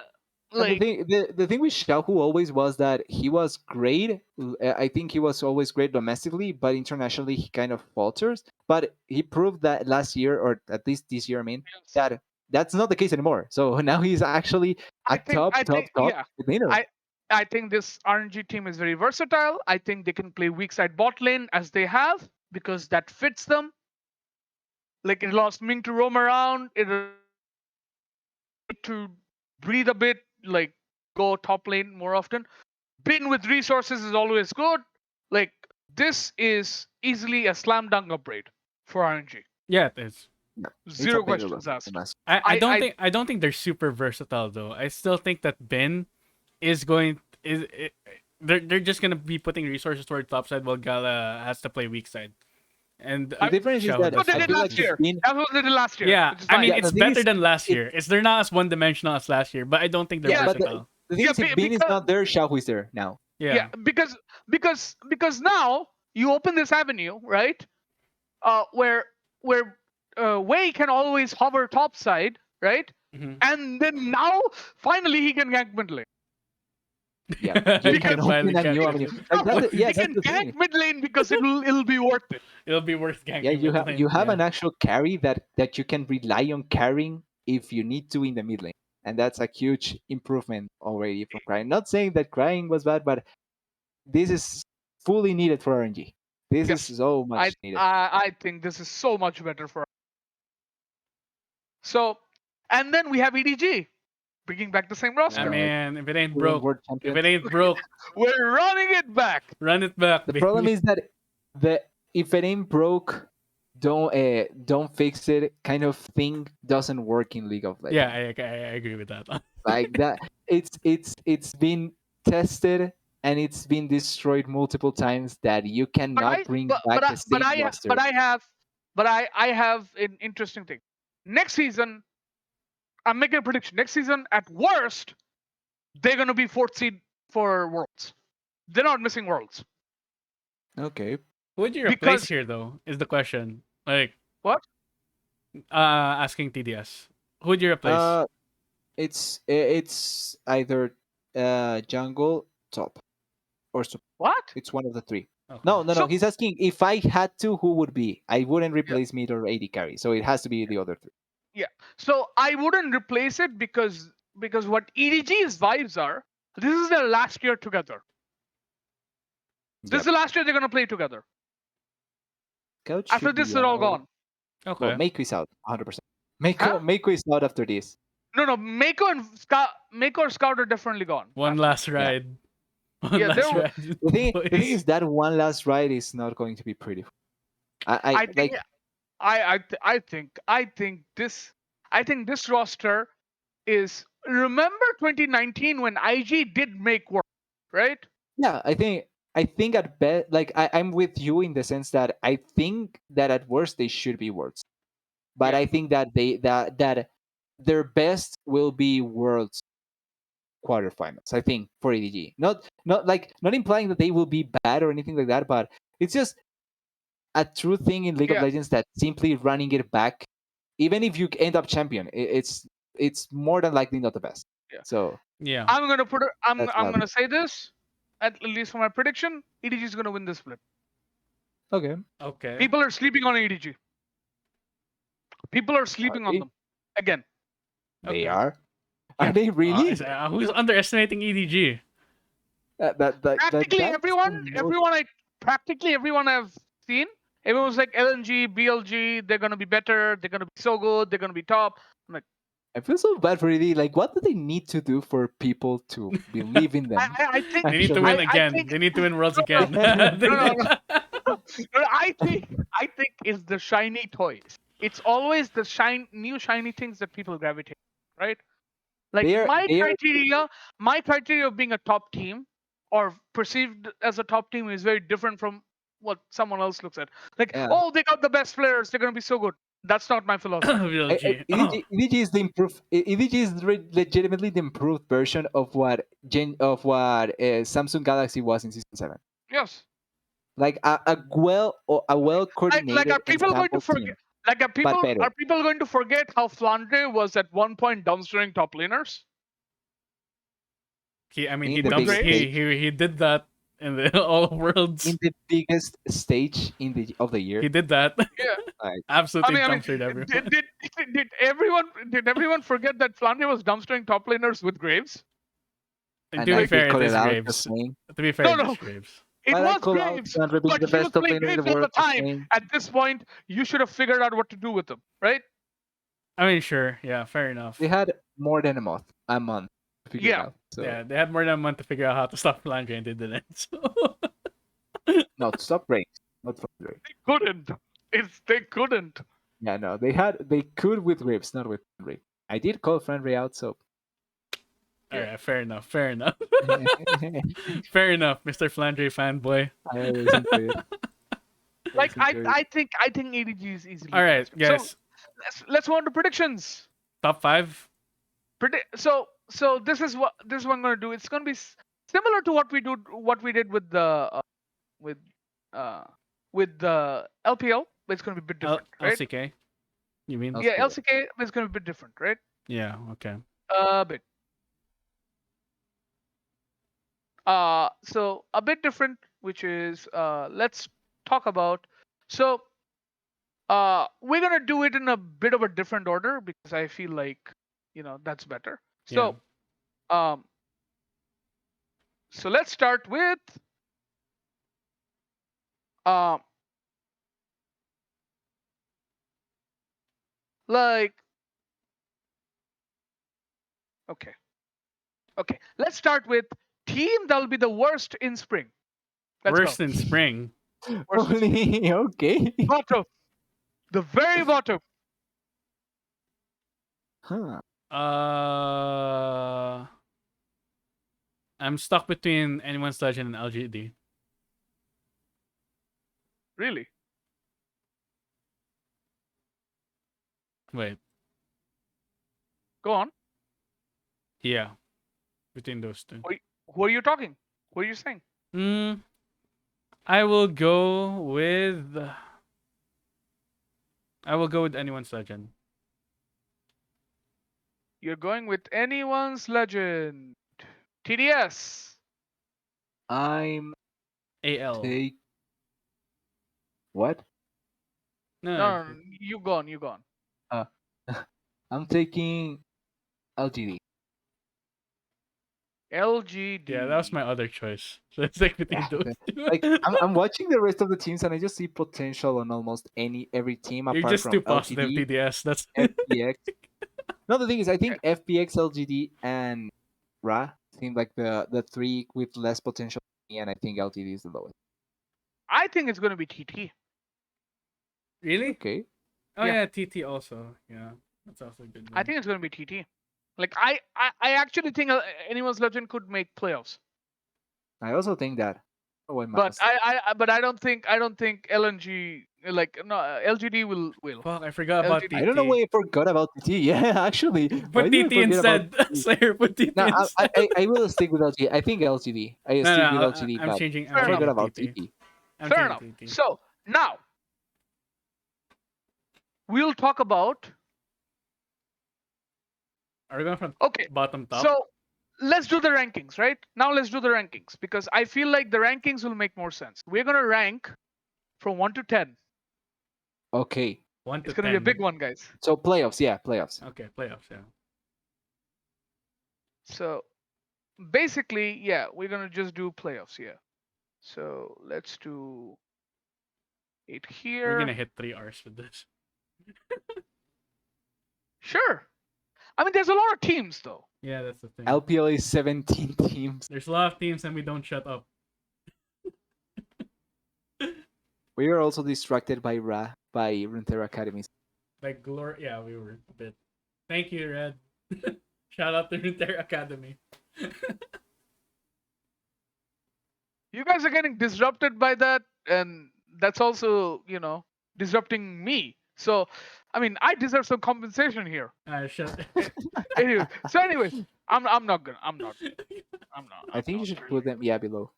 And like the thing with Xiaohu always was that he was great. I think he was always great domestically, but internationally he kind of falters. But he proved that last year, or at least this year, I mean, that that's not the case anymore. So now he's actually a top yeah. laner. I think this RNG team is very versatile. I think they can play weak side bot lane as they have because that fits them. Like it allows Ming to roam around. It to breathe a bit, like go top lane more often. Bin with resources is always good. Like this is easily a slam dunk upgrade for RNG. Yeah, it is. Yeah, it's a Zero better questions asked. I don't think they're super versatile though. I still think that Ben is going they're just gonna be putting resources toward top side while Gala has to play weak side. And The difference is Xiao that That's what they I did feel like last year. Bin, That's what they did last year. yeah, which is I fine. mean Yeah, the it's thing better is, than last year. They're not as one dimensional as last year, but I don't think they're Yeah, but versatile. the thing is, if Bin is because not there, Xiaohu is there now. Yeah. because now you open this avenue, right? Where Wei can always hover top side, right? Mhm. And then now finally he can gank mid lane. Yeah, you can Finally open a get new it. avenue. Like that's He that's can the gank thing. mid lane because it'll be worth it. It'll be worth Yeah, ganking mid you lane. have Yeah. an actual carry that you can rely on carrying if you need to in the mid lane, and that's a huge improvement already from crying. Not saying that crying was bad, but this is fully needed for RNG. This is Yes, so I much needed. I think this is so much better for. So, and then we have EDG bringing back the same I roster. mean, if it ain't Current broke, world if champions. it ain't broke, We're running it back. run it back. The baby. problem is that the if it ain't broke, don't fix it kind of thing doesn't work in League of Legends. Yeah, I agree with that. Like that, it's been tested and it's been destroyed multiple times that you cannot bring back the same roster. I have an interesting thing. Next season, I'm making a prediction. Next season, at worst, they're gonna be fourth seed for Worlds. They're not missing Worlds. Okay. Who would you replace Because here, though? Is the question. Like, What? Asking TDS. Who'd you replace? It's either jungle, top, or support. What? It's one of the three. Okay. No. So He's asking if I had to, who would be? I wouldn't yeah, replace mid or AD carry, so it has to be the other three. yeah. So I wouldn't replace it because what EDG's vibes are. This is their last year together. This is Yep. the last year they're gonna play together. Scout After should this, be they're all out. gone. Okay. Well, Mako is out, 100%. Huh? Mako is out after this. No. Mako or Scout are definitely gone. One after last this. ride. One Yeah, last they're. ride. The thing Boys. is that one last ride is not going to be pretty. I think. Like I think this roster is. Remember 2019 when IG did make work, right? yeah, I think at best, like I'm with you in the sense that I think that at worst they should be worlds, but Yeah. I think that that their best will be worlds quarterfinals. I think for EDG, not implying that they will be bad or anything like that, but it's just a true thing in League of Yeah. Legends that simply running it back, even if you end up champion, it's more than likely not the best. Yeah. So Yeah. I'm gonna put it. I'm that's I'm valid. gonna say this. At least for my prediction, EDG is gonna win this split. Okay. Okay. People are sleeping on EDG. People are sleeping on they? them. Again. They Okay. are. Yeah. Are they really? Who's underestimating EDG? Practically That's everyone, the most. practically everyone I've seen, everyone's like LNG, BLG, they're gonna be better, they're gonna be so good, they're gonna be top. I'm like, I feel so bad for ED. Like, what do they need to do for people to believe in them? I think They need to Actually, win I again. think They need to win worlds no, again. no, no. I think it's the shiny toys. It's always the new shiny things that people gravitate, right? Like they are. my criteria of being a top team or perceived as a top team is very different from what someone else looks at. Like, Yeah. oh, they got the best players, they're gonna be so good. That's not my philosophy. BLG. EDG is the improved. EDG is legitimately the improved version of what Samsung Galaxy was in season 7. Yes. Like a well Like coordinated are people going to ensemble forget? team, Like but better. are people going to forget how Flandre was at one point dumpstering top laners? I mean, In he the dumps. biggest Great. stage, He did that in the all worlds. in the biggest stage of the year. He did that. Yeah. Like, Absolutely I mean, dumpstered everyone. did everyone forget that Flandre was dumpstering top laners with Graves? And and to be I did fair, it call it is out just Graves. saying. To be fair, No, it is no. Graves. It But I was call out Graves, Sandra being the but he was best top playing laner in the Graves all the world. Just time. saying. At this point, you should have figured out what to do with him, right? I mean, sure. Yeah, fair enough. They had more than a month to figure it Yeah. out. So Yeah, they had more than a month to figure out how to stop Landry and they didn't. So. no, stop Drake, not from Drake. They couldn't. They couldn't. Yeah, no, they could with Rips, not with Fenry. I did call Fenry out, so All Yeah. right, fair enough. Fair enough. I Fair enough, Mr. Flandre fanboy. listen to it. Like Listen to it. I think EDG is easily. All right, faster. So guys. let's move on to predictions. Top 5. So this is what I'm gonna do. It's gonna be similar to what we did with the with uh with the LPL, but it's gonna be a bit different, right? LCK. You mean? I'll Yeah, say it. LCK, but it's gonna be a bit different, right? Yeah. Okay. A bit. So a bit different, which is let's talk about. So we're gonna do it in a bit of a different order because I feel like that's better. So um, so let's start with um, like okay, let's start with team that'll be the worst in spring. Let's Worst go. in spring. Worst in spring. Only okay. Bottom, the very bottom. Huh. I'm stuck between Anyone's Legend and LGD. Really? Wait. Go on. Yeah. Between those two. Who are you talking? Who are you saying? I will go with I will go with anyone's legend. You're going with anyone's legend. TDS. I'm AL. take what? No, No, you gone. You gone. Uh, I'm taking LGD. LGD. yeah, that was my other choice. So it's like between Yeah, those two. like I'm watching the rest of the teams and I just see potential on almost every team You're apart just from too positive, LGD, TDS. That's FPX. No, the thing is, I Okay. think FPX, LGD, and Ra seem like the three with less potential, and I think LGD is the lowest. I think it's going to be TT. really. Okay. Oh Yeah. yeah, TT also. Yeah, that's also a good I one. think it's going to be TT. Like I actually think anyone's legend could make playoffs. I also think that. Oh, I But must. I don't think LNG like no LGD will. Fuck, I forgot about LGD. I don't know why TT. I forgot about TT. Yeah, actually, why Put did I TT forget about instead. TT? Slayer, put TT No, instead. I will stick with LGD. I think LGD. I No, stick with no, LGD, I'm but changing. I I'm Fair enough. forgot changing about TT. TT. I'm Fair changing enough. TT. So now we'll talk about. Are we going from Okay. bottom top? So let's do the rankings, right? Now let's do the rankings because I feel like the rankings will make more sense. We're gonna rank from 1 to 10. Okay. 1 to It's gonna be a 10. big one, guys. So playoffs, yeah, playoffs. Okay, playoffs. Yeah. So basically, yeah, we're gonna just do playoffs here. So let's do it We're here. gonna hit 3 hours with this. Sure. I mean, there's a lot of teams though. Yeah, that's the thing. LPL is 17 teams. There's a lot of teams and we don't shut up. We are also distracted by Runeterra Academies. Like glory. Yeah, we were a bit. Thank you, Red. Shout out to Runeterra Academy. You guys are getting disrupted by that, and that's also, disrupting me. So, I mean, I deserve some compensation here. Shut. Anyway, so anyways, I'm not gonna. I'm not. I'm not. I I'm think you not should really. put them, yeah, below.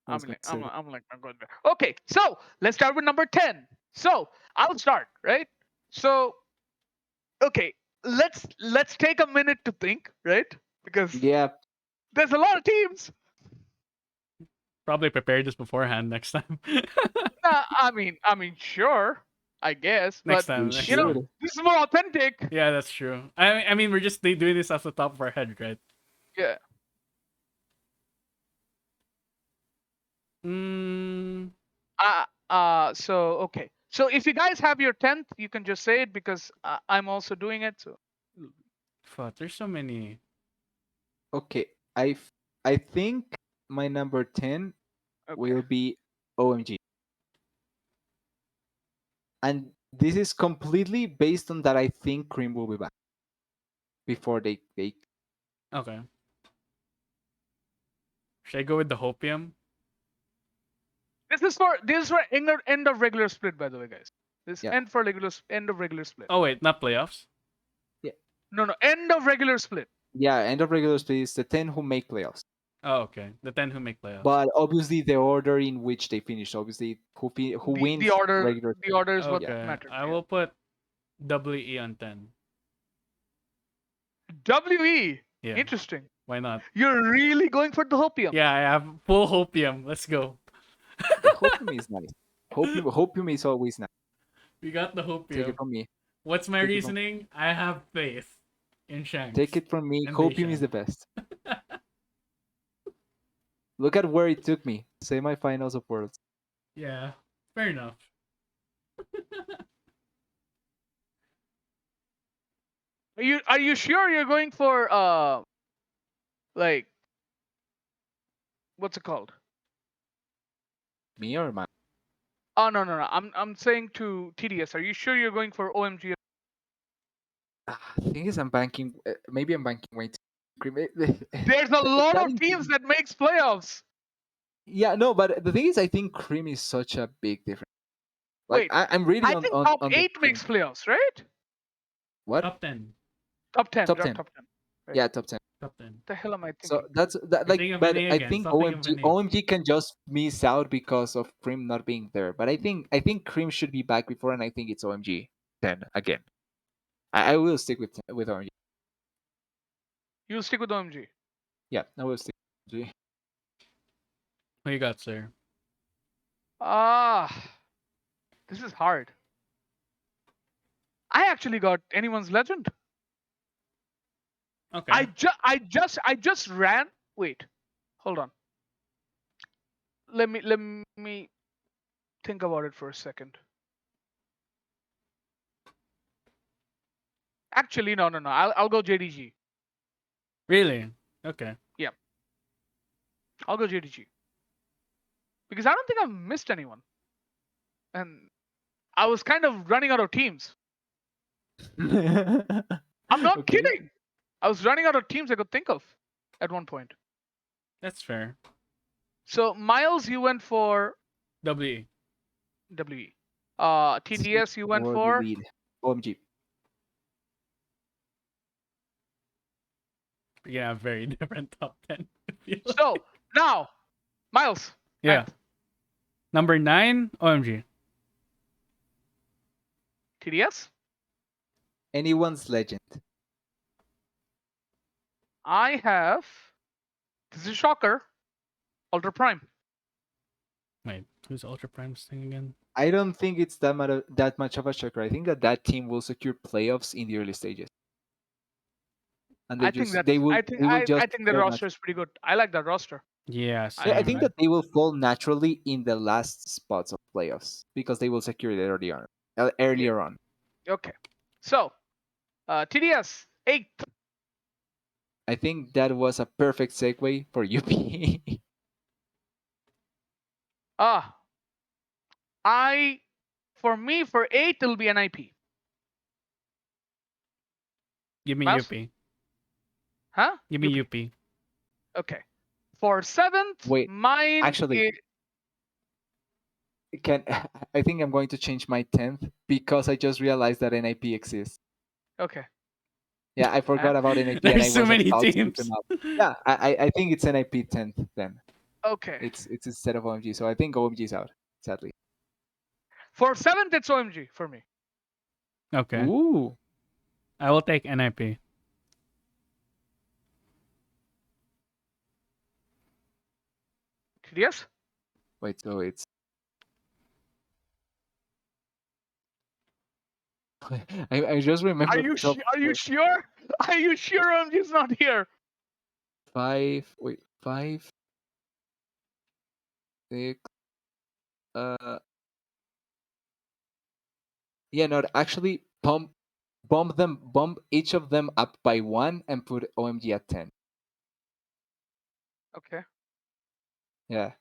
I was I'm going like, to say that. I'm like not going there. Okay, so let's start with number 10. So I'll start, right? So, okay, let's take a minute to think, right? Because Yeah, there's a lot of teams. Probably prepare this beforehand next time. Sure, I guess, next but we time. Next you know, should. time. this is more authentic. Yeah, that's true. I mean, we're just doing this off the top of our head, right? Yeah. Mm, So okay. So if you guys have your 10th, you can just say it because I'm also doing it. So fuck, there's so many. Okay, I think my number 10 okay. will be OMG. And this is completely based on that I think Cream will be back before they Okay. Should I go with the Hopium? This is for end of regular split, by the way, guys. This Yeah. end of regular split. Oh wait, not playoffs. No, end of regular split. Yeah, end of regular split is the 10 who make playoffs. Oh okay, the 10 who make playoffs. But obviously the order in which they finish, obviously who wins The order regular the order is what Okay, matters. I will put WE on 10. WE. Yeah, Interesting. why not? You're really going for the hopium. Yeah, I have full Hopium. Let's go. Hopium is nice. Hopium is always nice. We got the Take it Hopium. from me. What's my Take it from- reasoning? I have faith in Shanks. Take it from me. And Hopium is the Bishan. best. Look at where it took me. Semi-finals of Worlds. Yeah, fair enough. Are you sure you're going for like what's it called? Me or mine? Oh no. I'm saying to TDS. Are you sure you're going for OMG? Thing is, I'm banking. Maybe I'm banking way too. There's a lot of teams that makes playoffs. Yeah, no, but the thing is, I think Cream is such a big difference. Like, Wait, I'm really I on think on, top on the 8 Cream. makes playoffs, right? What? Top 10. Top 10. Top drop 10. Top 10. Right. Yeah, top 10. Top 10. What the hell am I thinking? So that's that. You're Like, thinking of but NA I again. think Stop thinking of NA. OMG can just miss out because of Cream not being there. But I think Cream should be back before, and I think it's OMG. 10 again. I will stick with RNG. You'll stick with OMG. Yeah, I will stick with RNG. What you got, sir? Ah, this is hard. I actually got anyone's legend. Okay. I just ran. Wait, hold on. Let me think about it for a second. Actually, no. I'll go JDG. Really? Okay. Yeah, I'll go JDG because I don't think I've missed anyone, and I was kind of running out of teams. I'm not Okay. kidding. I was running out of teams I could think of at one point. That's fair. So Miles, you went for WE. WE. TTS, you went Or the for. lead. OMG. We're gonna have very different top 10. I feel like. So now, Miles. Yeah. ninth. Number 9, OMG. TDS. Anyone's legend. I have. This is a shocker. Ultra Prime. Wait, who's Ultra Prime's thing again? I don't think it's that much of a shocker. I think that team will secure playoffs in the early stages, and I think they will just I think the fall roster is pretty good. I like that roster. Yeah, I think same. that they will fall naturally in the last spots of playoffs because they will secure it earlier on. Okay. So, TDS 8th. I think that was a perfect segue for UP. For me, for 8th, it'll be NIP. Give me Miles? UP. Huh? Give me UP. Okay. For 7th, Wait, mine actually- I think I'm going to change my 10th because I just realized that NIP exists. Okay. Yeah, I forgot about NIP. and I There's so was many about to look teams. them up. Yeah, I think it's NIP 10th then. Okay. It's instead of OMG, so I think OMG is out, sadly. For 7th, it's OMG for me. Okay. Ooh. I will take NIP. TDS? Wait, so it's I just remember. Are you sure? Are you sure OMG's not here? 5, 6. Yeah, no, actually, bump each of them up by 1 and put OMG at 10. Okay. Yeah.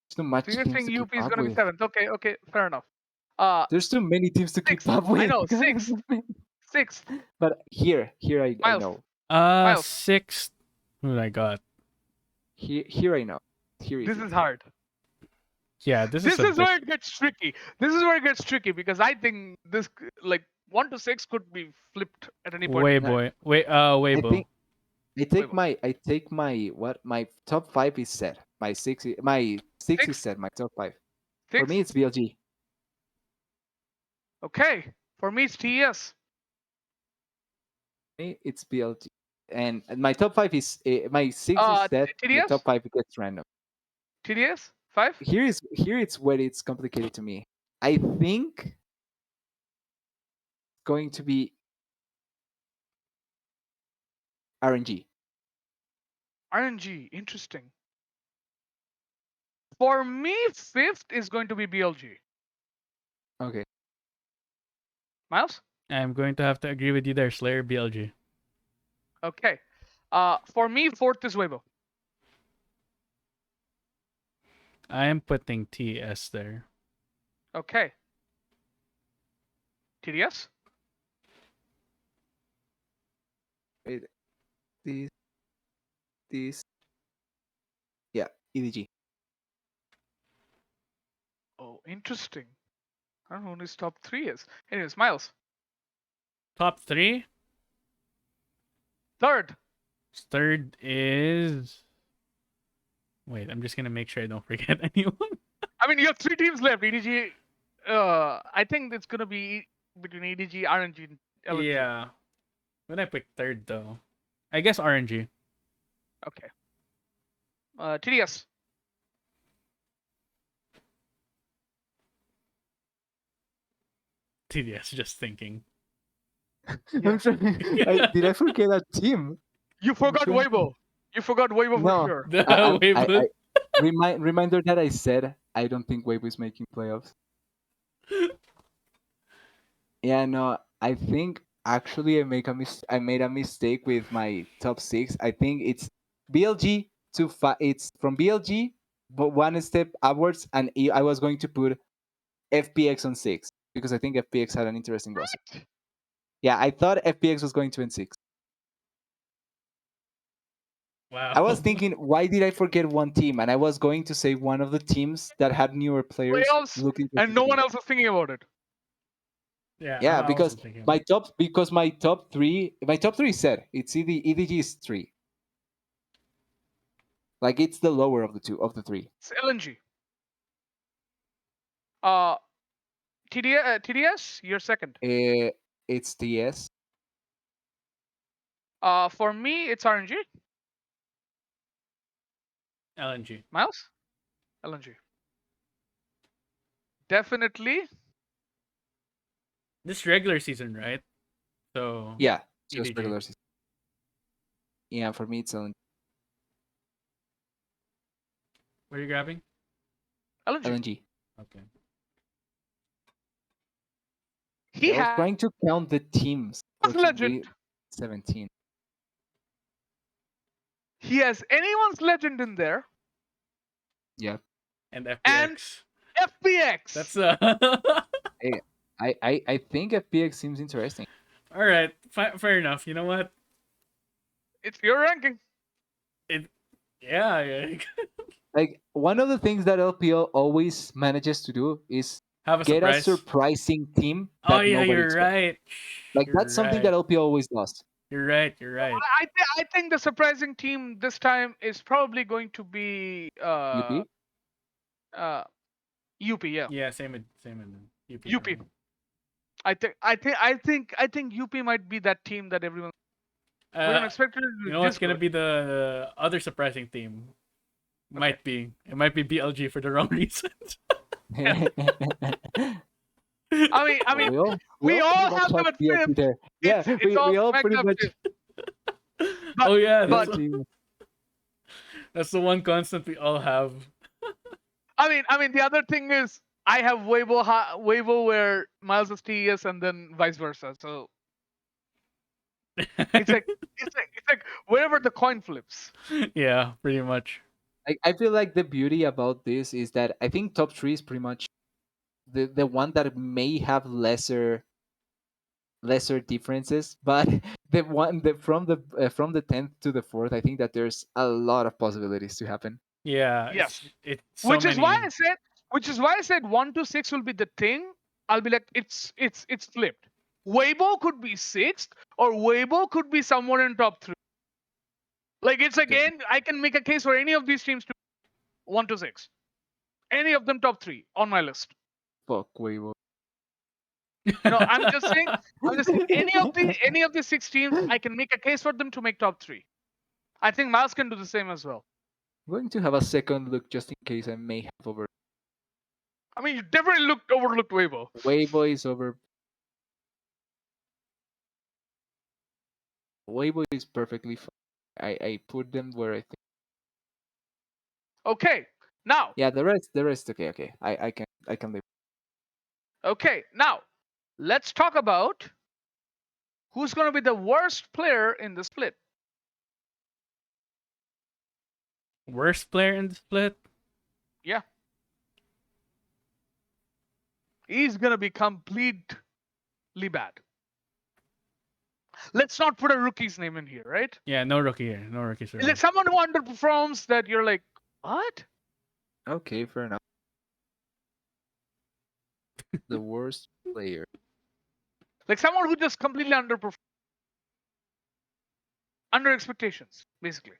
There's too much So you're teams saying to keep UP is up gonna be with. 7th? Okay, fair enough. There's too many teams to keep 6th. up with. I know, 6th. 6th. But here I Miles. know. Miles. 6th. Who I got? Here I know. Here This is hard. Yeah, this This is is where it gets tricky. This is where it gets tricky because I think this 1 to 6 could be flipped at any point. Weibo. Weibo. I take my top 5 is set. My 6 is set. My top 5. For 6? me, it's BLG. Okay. For me, it's TES. Me, it's BLG. And my top 5 is my 6 is set. The TDS? top 5 gets random. TDS? 5? Here it's where it's complicated to me. I think it's going to be RNG. RNG. Interesting. For me, 5th is going to be BLG. Okay. Miles? I'm going to have to agree with you there, Slayer BLG. Okay. For me, 4th is Weibo. I am putting TS there. Okay. TDS? Wait. This. Yeah, EDG. Oh, interesting. I don't know what his top 3 is. Anyways, Miles. Top 3. 3rd. 3rd is. Wait, I'm just gonna make sure I don't forget anyone. I mean, you have 3 teams left. EDG, I think it's gonna be between EDG, RNG, and LNG. Yeah. When I pick third though, I guess RNG. Okay. TDS. TDS. Just thinking. I'm trying. Did I forget a team? You forgot trying- Weibo. You forgot Weibo for No, sure. The I Weibo. reminder that I said I don't think Weibo is making playoffs. Yeah, no, I think actually I made a mistake with my top six. I think it's BLG to it's from BLG, but one step upwards, and I was going to put FPX on six because I think FPX had an interesting roster. Yeah, I thought FPX was going to win six. Wow. I was thinking, why did I forget one team? And I was going to say one of the teams that had newer players Playoffs, looking and no one else was thinking about it. Yeah. Yeah, I'm also because thinking. my top three is set. It's EDG is three. Like it's the lower of the three. It's LNG. TDS, you're second. It's TS. For me, it's RNG. LNG. Miles? LNG. Definitely. This regular season, right? So Yeah, just EDG. regular season. Yeah, for me it's LNG. What are you grabbing? LNG. LNG. Okay. He I was has trying to count the teams for legend. 17. He has anyone's legend in there. Yeah. And FPX. And FPX. That's Hey, I think FPX seems interesting. all right. Fair enough. You know what? It's your ranking. Yeah. Like one of the things that LPL always manages to do is Have a get a surprise. surprising team Oh that yeah, nobody you're expects. right. Like You're that's something right. that LPL always does. You're right. You're right. I think the surprising team this time is probably going to be UP? UP. Yeah. Yeah. Same with UP. UP. I think UP might be that team that everyone we don't expect it to You be know this what's gonna good. be the other surprising team? Okay. It might be BLG for the wrong reasons. I mean, we all pretty much have them at BLG fifth. there. Yeah, It's all we all smacked pretty up much fifth. Oh yeah, but- that's the one constant we all have. I mean, the other thing is I have Weibo where Miles is TES and then vice versa. So it's like wherever the coin flips. Yeah, pretty much. I feel like the beauty about this is that I think top three is pretty much the one that may have lesser differences, but the one from the 10th to the 4th, I think that there's a lot of possibilities to happen. Yeah. Yes. It's so Which is why many. I said 1 to 6 will be the thing. I'll be like it's flipped. Weibo could be 6th or Weibo could be somewhere in top 3. Like it's again I can make a case for any of these teams to 1 to 6. Any of them top 3 on my list. Fuck Weibo. I'm just saying any of the 6 teams I can make a case for them to make top 3. I think Miles can do the same as well. I'm going to have a second look just in case I may have over. I mean, you definitely overlooked Weibo. Weibo is over. Weibo is perfectly fine. I put them where I think. Okay, now. Yeah, the rest. Okay. I can live. Okay, now let's talk about who's going to be the worst player in the split. Worst player in the split? Yeah. He's going to be completely bad. Let's not put a rookie's name in here, right? Yeah, no rookie here. No rookies. Like someone who underperforms that you're like, what? Okay, fair enough. The worst player. Like someone who just completely underperforms. Under expectations, basically.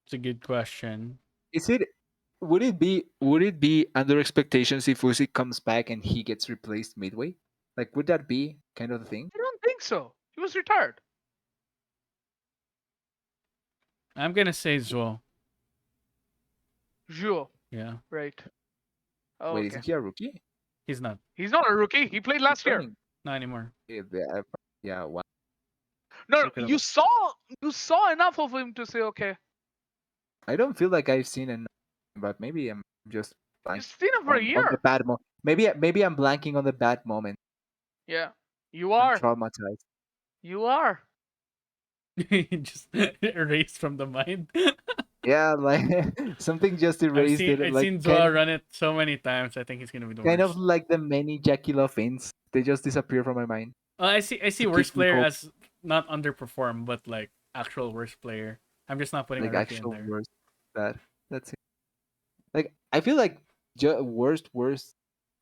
It's a good question. Is it? Would it be under expectations if Usyk comes back and he gets replaced midway? Like, would that be kind of the thing? I don't think so. He was retired. I'm gonna say Zhuo. Zhuo. Yeah, Right. Oh, Wait, okay. isn't he a rookie? he's not. He's not a rookie. He played last year. Turning. Not anymore. Yeah. Wow. No, Look it up. you saw enough of him to say, okay. I don't feel like I've seen enough, but maybe I'm just You've blanking seen him for a on the year. bad moment. Maybe I'm blanking on the bad moment. Yeah. You I'm are. traumatized. You are. Just erased from the mind. Yeah, like something just erased it. I've Like seen Zhuo run it so many times. I think he's gonna be the kind of worst. like the many Jackie Love hints. They just disappear from my mind. I see To worst keep me player hope. as not underperform, but like actual worst player. I'm just not putting Like a rookie in actual there. worst. That's it. Like I feel like worst.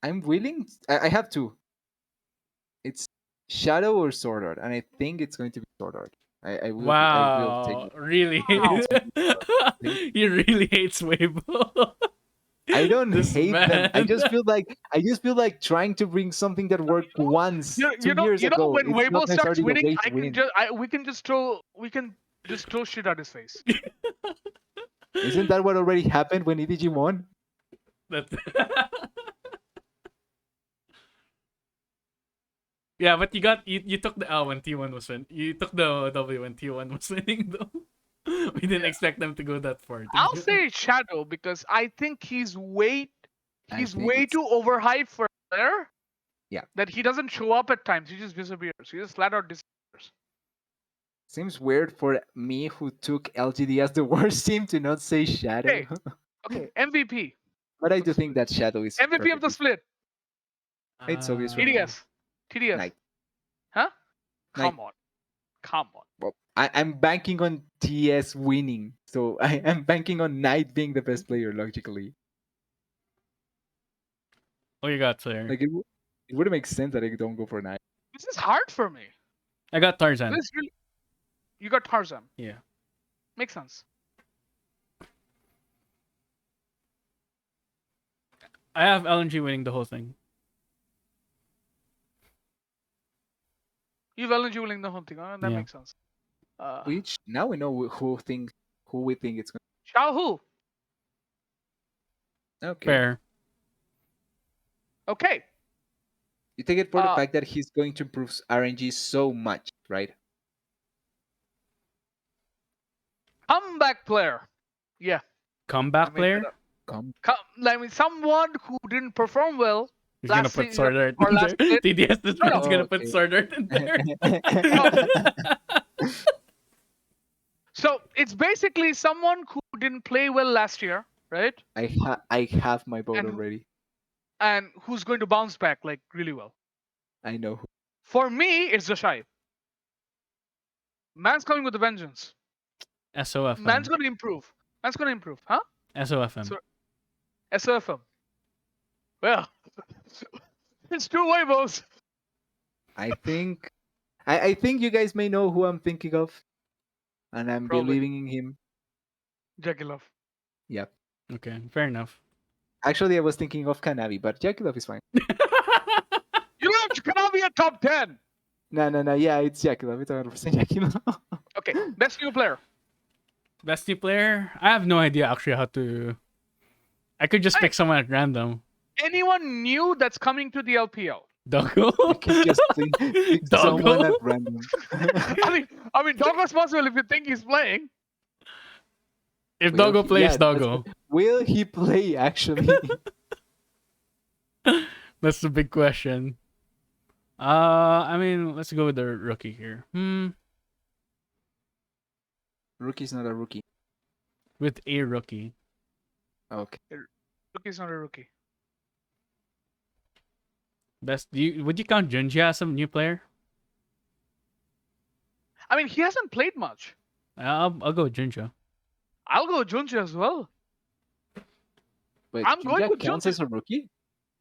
I'm willing. I have two. It's Shadow or Sword Art, and I think it's going to be Sword Art. I will take Wow, it. really? Wow. He really hates Weibo. I don't This hate them. I man. just feel like trying to bring something that worked once You, 2 years you know ago. when It's not Weibo starts necessarily the winning, way to win. we can just throw shit at his face. Isn't that what already happened when EDG won? That- yeah, but you took the L when T1 was winning. You took the W when T1 was winning though. We didn't Yeah. expect them to go that far. I'll say Shadow because I think he's way I think it's too overhyped for a player. Yeah. That he doesn't show up at times. He just disappears. He just flat out disappears. seems weird for me who took LGD as the worst team to not say Shadow. Okay. Okay, MVP. But I for do the think split. that Shadow is MVP of the perfectly split. It's obvious for me. TDS. TDS. Knight. Huh? Knight. Come on. Come on. Well, I'm banking on TS winning, so I am banking on Knight being the best player logically. What you got, Slayer? Like it wouldn't make sense that I don't go for Knight. This is hard for me. I got Tarzan. This really... You got Tarzan. Yeah. Makes sense. I have LNG winning the whole thing. You've LNG winning the whole thing. That Yeah. makes sense. Which now we know who we think it's going. Xiao Hu. Okay. Fair. Okay. You take it for the fact that he's going to improve RNG so much, right? Comeback player. Yeah. Comeback player? I mean, someone who didn't perform well. He's gonna last put season Sword Art or in last there. split. TDS this man's Oh, gonna put okay. Sword Art in there. So it's basically someone who didn't play well last year, right? I have my vote And- already. And who's going to bounce back like really well. I know who. For me, it's Zashai. Man's coming with a vengeance. SOFM. Man's going to improve. Huh? SOFM. So- SOFM. Well, it's two Weibos. I think I think you guys may know who I'm thinking of, and I'm Probably. believing in him. Jackie Yep. Okay, fair enough. Actually, I was thinking of Kanavi, but Jackie Love is fine. You have Kanavi at top 10. No. Yeah, it's Jackie Love. It's 100% Jackie Love. Okay, best new player. Best new player? I have no idea actually how to. I could just pick someone at random. Anyone new that's coming to the LPL? Doggo? I can just pick someone at random. I mean, Doggo's possible if you think he's playing. If Doggo plays, yeah, Doggo. Will he play actually? That's the big question. I mean, let's go with the rookie here. Rookie's not a rookie. With a rookie. Okay. Rookie's not a rookie. Best. Would you count Junji as a new player? I mean, he hasn't played much. I'll go with Junja. I'll go Junji as well. But I'm going Junja with counts Junji. as a rookie?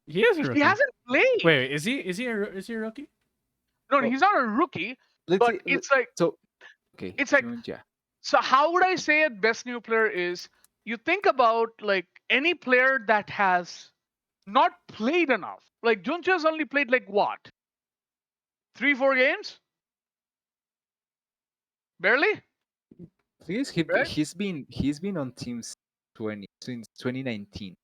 He is a rookie. He hasn't played. Wait, is he a rookie? No, he's not a rookie. Let's But see, it's like so okay. it's like- Junja. So how would I say it? Best new player is you think about like any player that has not played enough. Like Juncha's only played like what? 3-4 games? Barely, Because right? he's been on teams 20 since 2019.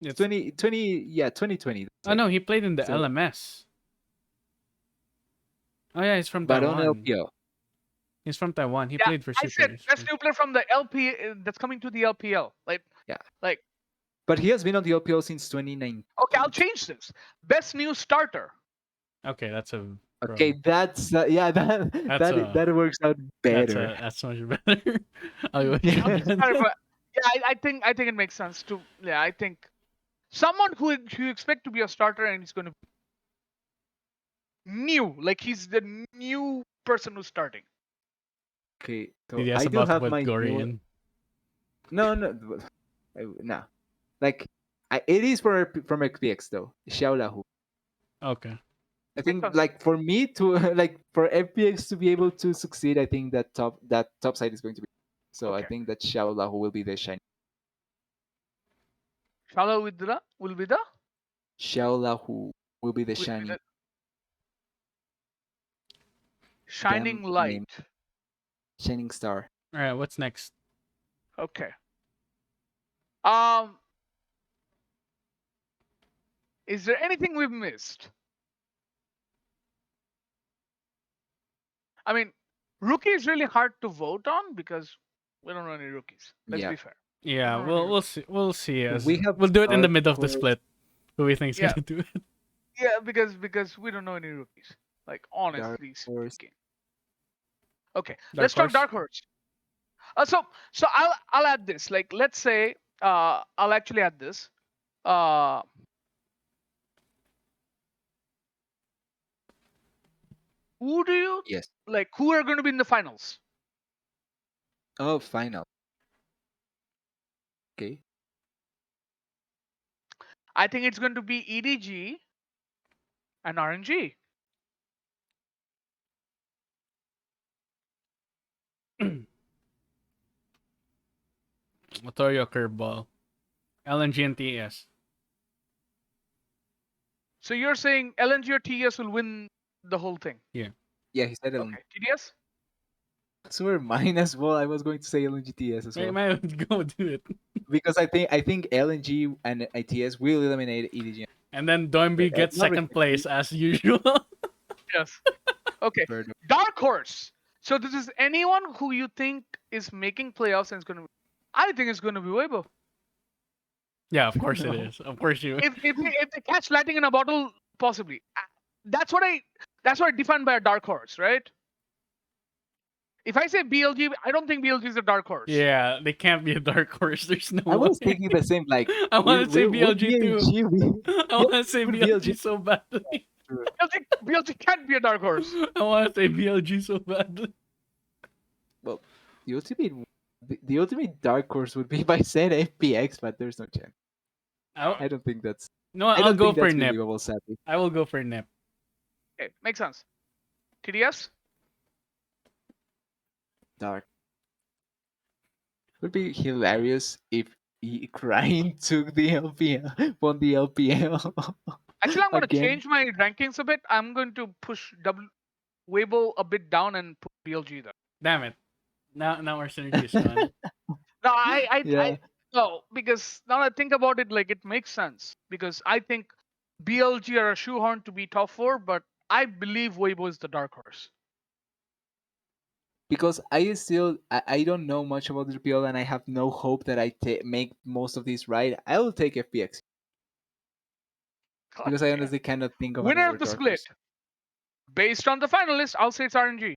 It's 2020. oh no, he played in the So, LMS. Oh yeah, he's from but on Taiwan. LPL. He's from Taiwan. He Yeah, played for I Super said best Esports. new player from the LP that's coming to the LPL. Yeah. Like But he has been on the LPL since 2019. okay, I'll change this. Best new starter. Okay, that's a Okay, that's yeah, that works out better. that's much better. I'll go with Yeah. Okay, that. sorry, but yeah, I think it makes sense to. Yeah, I think someone who you expect to be a starter and he's going to be new, like he's the new person who's starting. Okay, so TDS I do about to have put my Gory new. in. No, no. Like it is from XPX though. Xiaolahu. Okay. I think sense. like for me to like for FPX to be able to succeed, I think that top side is going to be. So I Okay. think that Xiaolahu will be the shiny. Shala Vidra will be the Xiaolahu will be the will be shiny. the shining Damn light. name. Shining star. All right. What's next? Okay. Um, is there anything we've missed? I mean, rookie is really hard to vote on because we don't know any rookies. Let's Yeah. be fair. Yeah, don't know any we'll see. We'll see. As We have we'll do it in the Dark middle of the Horse. split. Who we think's Yeah. gonna do it? Yeah, because we don't know any rookies. Like honestly Horse. speaking. Okay, Dark let's talk Horse? Dark Horse. So I'll add this. Like let's say I'll actually add this. Who do you Yes. like? Who are going to be in the finals? Oh, final. Okay. I think it's going to be EDG and RNG. I'll throw you a curveball. LNG and TS. So you're saying LNG or TS will win the whole thing? Yeah, he said LNG. Okay, TDS. So were mine as well. I was going to say LNGTS as well. Might go do it. Because I think LNG and ITS will eliminate EDG. And then Doimby gets not second really- place as usual. Yes. Okay. Bird. Dark Horse. So this is anyone who you think is making playoffs and is going to. I think it's going to be Weibo. Yeah, of course No. it is. Of course you. If they catch lightning in a bottle, possibly. That's what I define by a dark horse, right? If I say BLG, I don't think BLG is a dark horse. Yeah, they can't be a dark horse. There's no I was way. thinking the same. Like I want to say BLG too. BLG, I want to say would BLG BLG so badly. BLG can't be a dark horse. I want to say BLG so badly. Well, the ultimate dark horse would be if I said FPX, but there's no chance. I don't think that's. No, I I'll don't go think for that's Nip. believable, sadly. I will go for Nip. Okay, makes sense. TDS? Dark. Would be hilarious if Crying took the LPL, won the LPL. Actually, I'm going to Again. change my rankings a bit. I'm going to push Weibo a bit down and put BLG there. Damn it. Now our synergy is gone. No, I Yeah. no, because now I think about it, like it makes sense. Because I think BLG are a shoehorn to be top 4, but I believe Weibo is the dark horse. Because I don't know much about the LPL and I have no hope that I make most of these right. I will take FPX because I honestly cannot think of Winner another of the dark split. horse. Based on the finalists, I'll say it's RNG.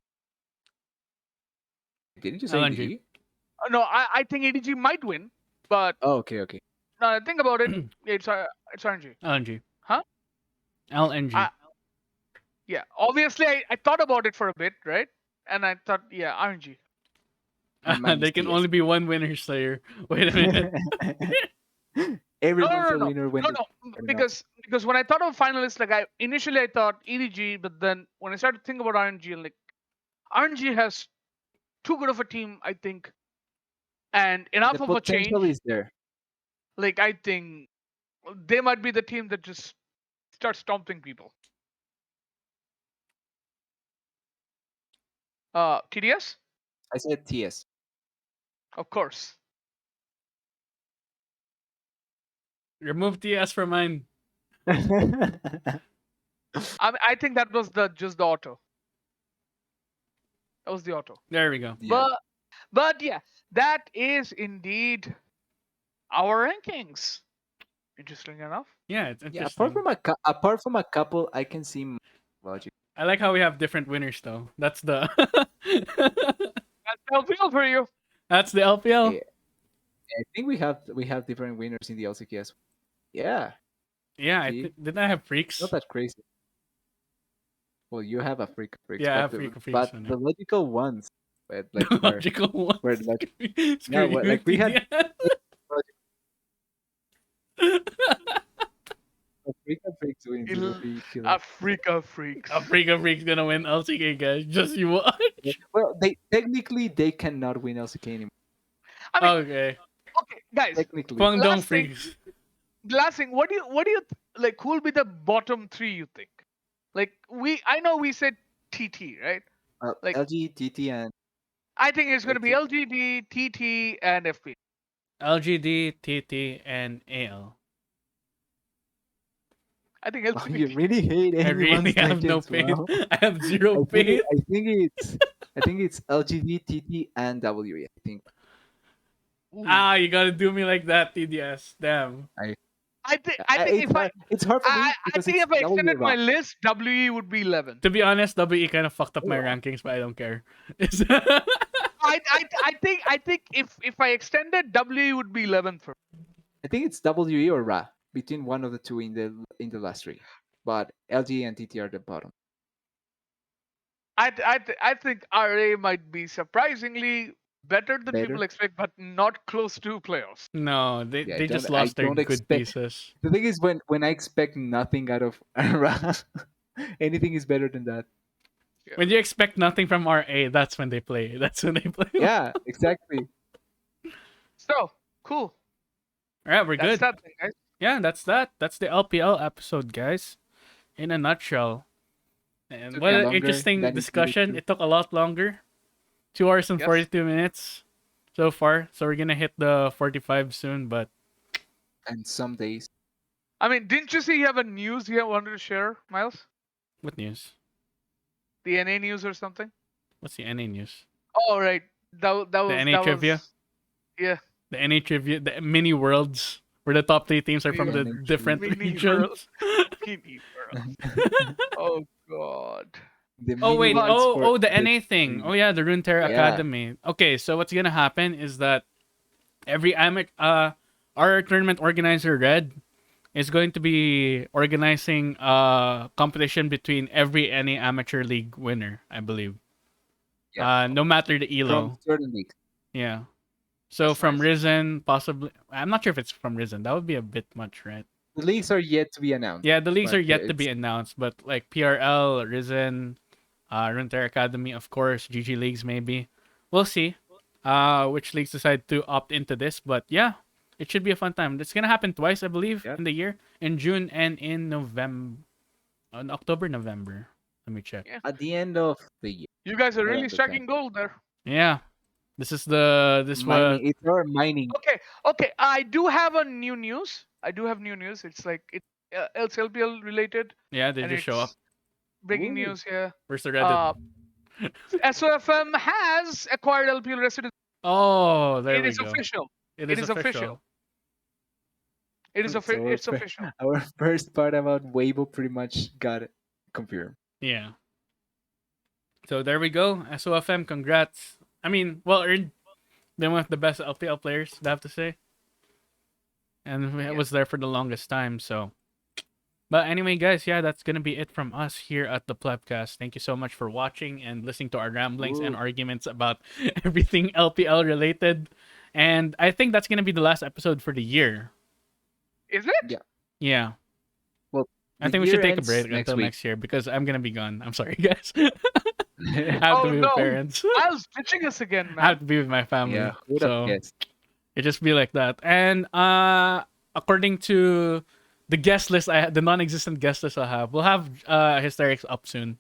Didn't you say LNG. EDG? No, I think EDG might win, but Oh, okay. now think about it, it's RNG. LNG. Huh? LNG. Yeah, obviously I thought about it for a bit, right? And I thought, yeah, RNG. Mine There is can TS. only be one winner, Slayer. Wait a minute. Everyone's a winner when No, because when I thought of finalists, like initially I thought EDG, but then when I started to think about RNG, like RNG has too good of a team, I think, and enough The of a potential change. is there. Like I think they might be the team that just starts stomping people. TDS, I said TS. of course. Remove TS from mine. I think that was just the auto. That was the auto. There we go. Yeah. But yeah, that is indeed our rankings. Interesting enough. Yeah, it's Yeah, interesting. apart from a couple, I can see logic. I like how we have different winners though. That's the That's LPL for you. that's the LPL. Yeah, I think we have different winners in the LCKS. Yeah, Yeah, see, didn't I have freaks? not that crazy. Well, you have a freaks, Yeah, I but have freaks. but the logical ones, but like The logical one. were like Screw you, like we had TDS. freaks wins. It will be killer. Africa freaks. Africa Freak's gonna win LCK, guys. Just you watch. Well, they cannot win LCK anymore. I mean, Okay. okay, guys. Technically, Guangdong Last thing- Freaks. Last thing, what do you like? Who will be the bottom three? You think? Like I know we said TT, right? like- LG, TT, and I think it's going to be Like LGD, TT, and FP. LGD, TT, and AL. I think oh, LGD. you really hate I anyone's really have no rankings, faith. wow. I have zero faith. I think it's LGD, TT, and WE. I think. Ooh. You gotta do me like that, TDS. Damn. I think if I it's hard for me I because think it's if I W extended my rock. list, WE would be 11. To be honest, WE kind of fucked up my Oh. rankings, but I don't care. I think if I extended, WE would be 11 for. I think it's WE or Ra between one of the two in the last three, but LG and TT are the bottom. I think RA might be surprisingly better than Better? people expect, but not close to playoffs. No, they Yeah, I they just don't- I lost their don't good expect- pieces. The thing is, when I expect nothing out of Ra, anything is better than that. When you expect nothing from RA, that's when they play. That's when they play. Yeah, exactly. So cool. All right, we're That's good. that thing, guys. Yeah, that's that. That's the LPL episode, guys. In a nutshell. And Took what an longer interesting than discussion. intended It took a lot longer. 2 hours and Yes. 42 minutes so far. So we're gonna hit the 45 soon, but And some days. I mean, didn't you see you have a news you wanted to share, Miles? what news? The NA news or something? What's the NA news? Oh right, that was NA that trivia? was yeah. The NA trivia, the mini worlds, where the top 3 teams are from Yeah. the different Mini regions. Mini world. Oh god. The Oh mini wait, ones for the NA thing. Oh yeah, the Runeterra Yeah. Academy. Okay, so what's gonna happen is that every our tournament organizer Red is going to be organizing a competition between every NA amateur league winner, I believe. Yeah. No matter the elo. from certain leagues. Yeah. So That's from nice. Risen, possibly. I'm not sure if it's from Risen. That would be a bit much, right? The leagues are yet to be announced. Yeah, the leagues But are yet to it's- be announced, but like PRL, Risen, Runeterra Academy, of course, GG leagues maybe. We'll see. Which leagues decide to opt into this, but yeah, it should be a fun time. It's gonna happen twice, I believe, Yep. in the year, in June and in November, in October, November. Let me check. Yeah. At the end of the year. You guys are Yeah, really that's striking gold there. Yeah, this was Mining. It's our mining. Okay. I do have a new news. It's like it's LPL related. yeah, they and just show up. it's Breaking Ooh. news here. Where's the Reddit? SOFM has acquired LPL residents. Oh, there It we is go. official. It It is is official. It is So it's our official. Our first part about Weibo pretty much got it confirmed. Yeah. So there we go. SOFM, congrats. I mean, well earned. Been one of the best LPL players, I have to say. And it Yeah. was there for the longest time, so. But anyway, guys, yeah, that's going to be it from us here at the Plebcast. Thank you so much for watching and listening to our ramblings and Ooh. arguments about everything LPL related. And I think that's going to be the last episode for the year. Is it? Yeah. Well, I the think we should year take a ends break next until week. next year because I'm going to be gone. I'm sorry, guys. I have to Oh be with no, parents. Miles ditching us again, I have man. to be with my family. Yeah, who would have So guessed? it just be like that. And according to the guest list, the non-existent guest list I have, we'll have Hysterics up soon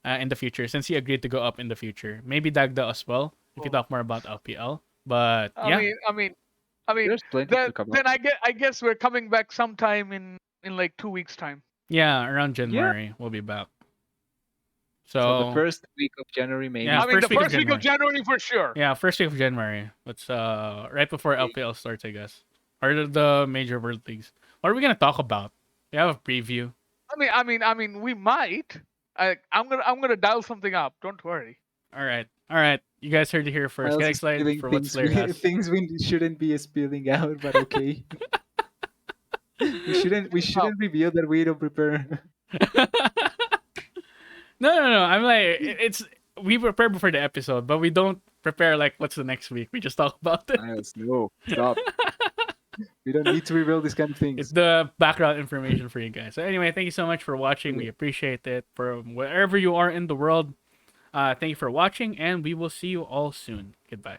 in the future since he agreed to go up in the future. Maybe Dagda as well if you talk more about LPL. But I yeah, mean, I mean, I mean. There's plenty Then, to come up. then I guess we're coming back sometime in like 2 weeks time. yeah, around Yeah. January we'll be back. So the So first week of January, maybe. Yeah, I mean, the first week of first week of January. January for sure. Yeah, first week of January. It's right before LPL starts, I guess, or the major world leagues. What are we gonna talk about? We have a preview. I mean, we might. I'm gonna dial something up. Don't worry. All right. You guys heard it here first. Miles Get is excited spilling for what things Slayer has. things we shouldn't be spilling out, but okay. we shouldn't reveal that we don't prepare. No. I'm like, it's we prepare before the episode, but we don't prepare like what's the next week. We just talk about it. Miles, no, stop. We don't need to reveal these kind of It's things. the background information for you guys. So anyway, thank you so much for watching. We appreciate it. From wherever you are in the world, thank you for watching, and we will see you all soon. Goodbye.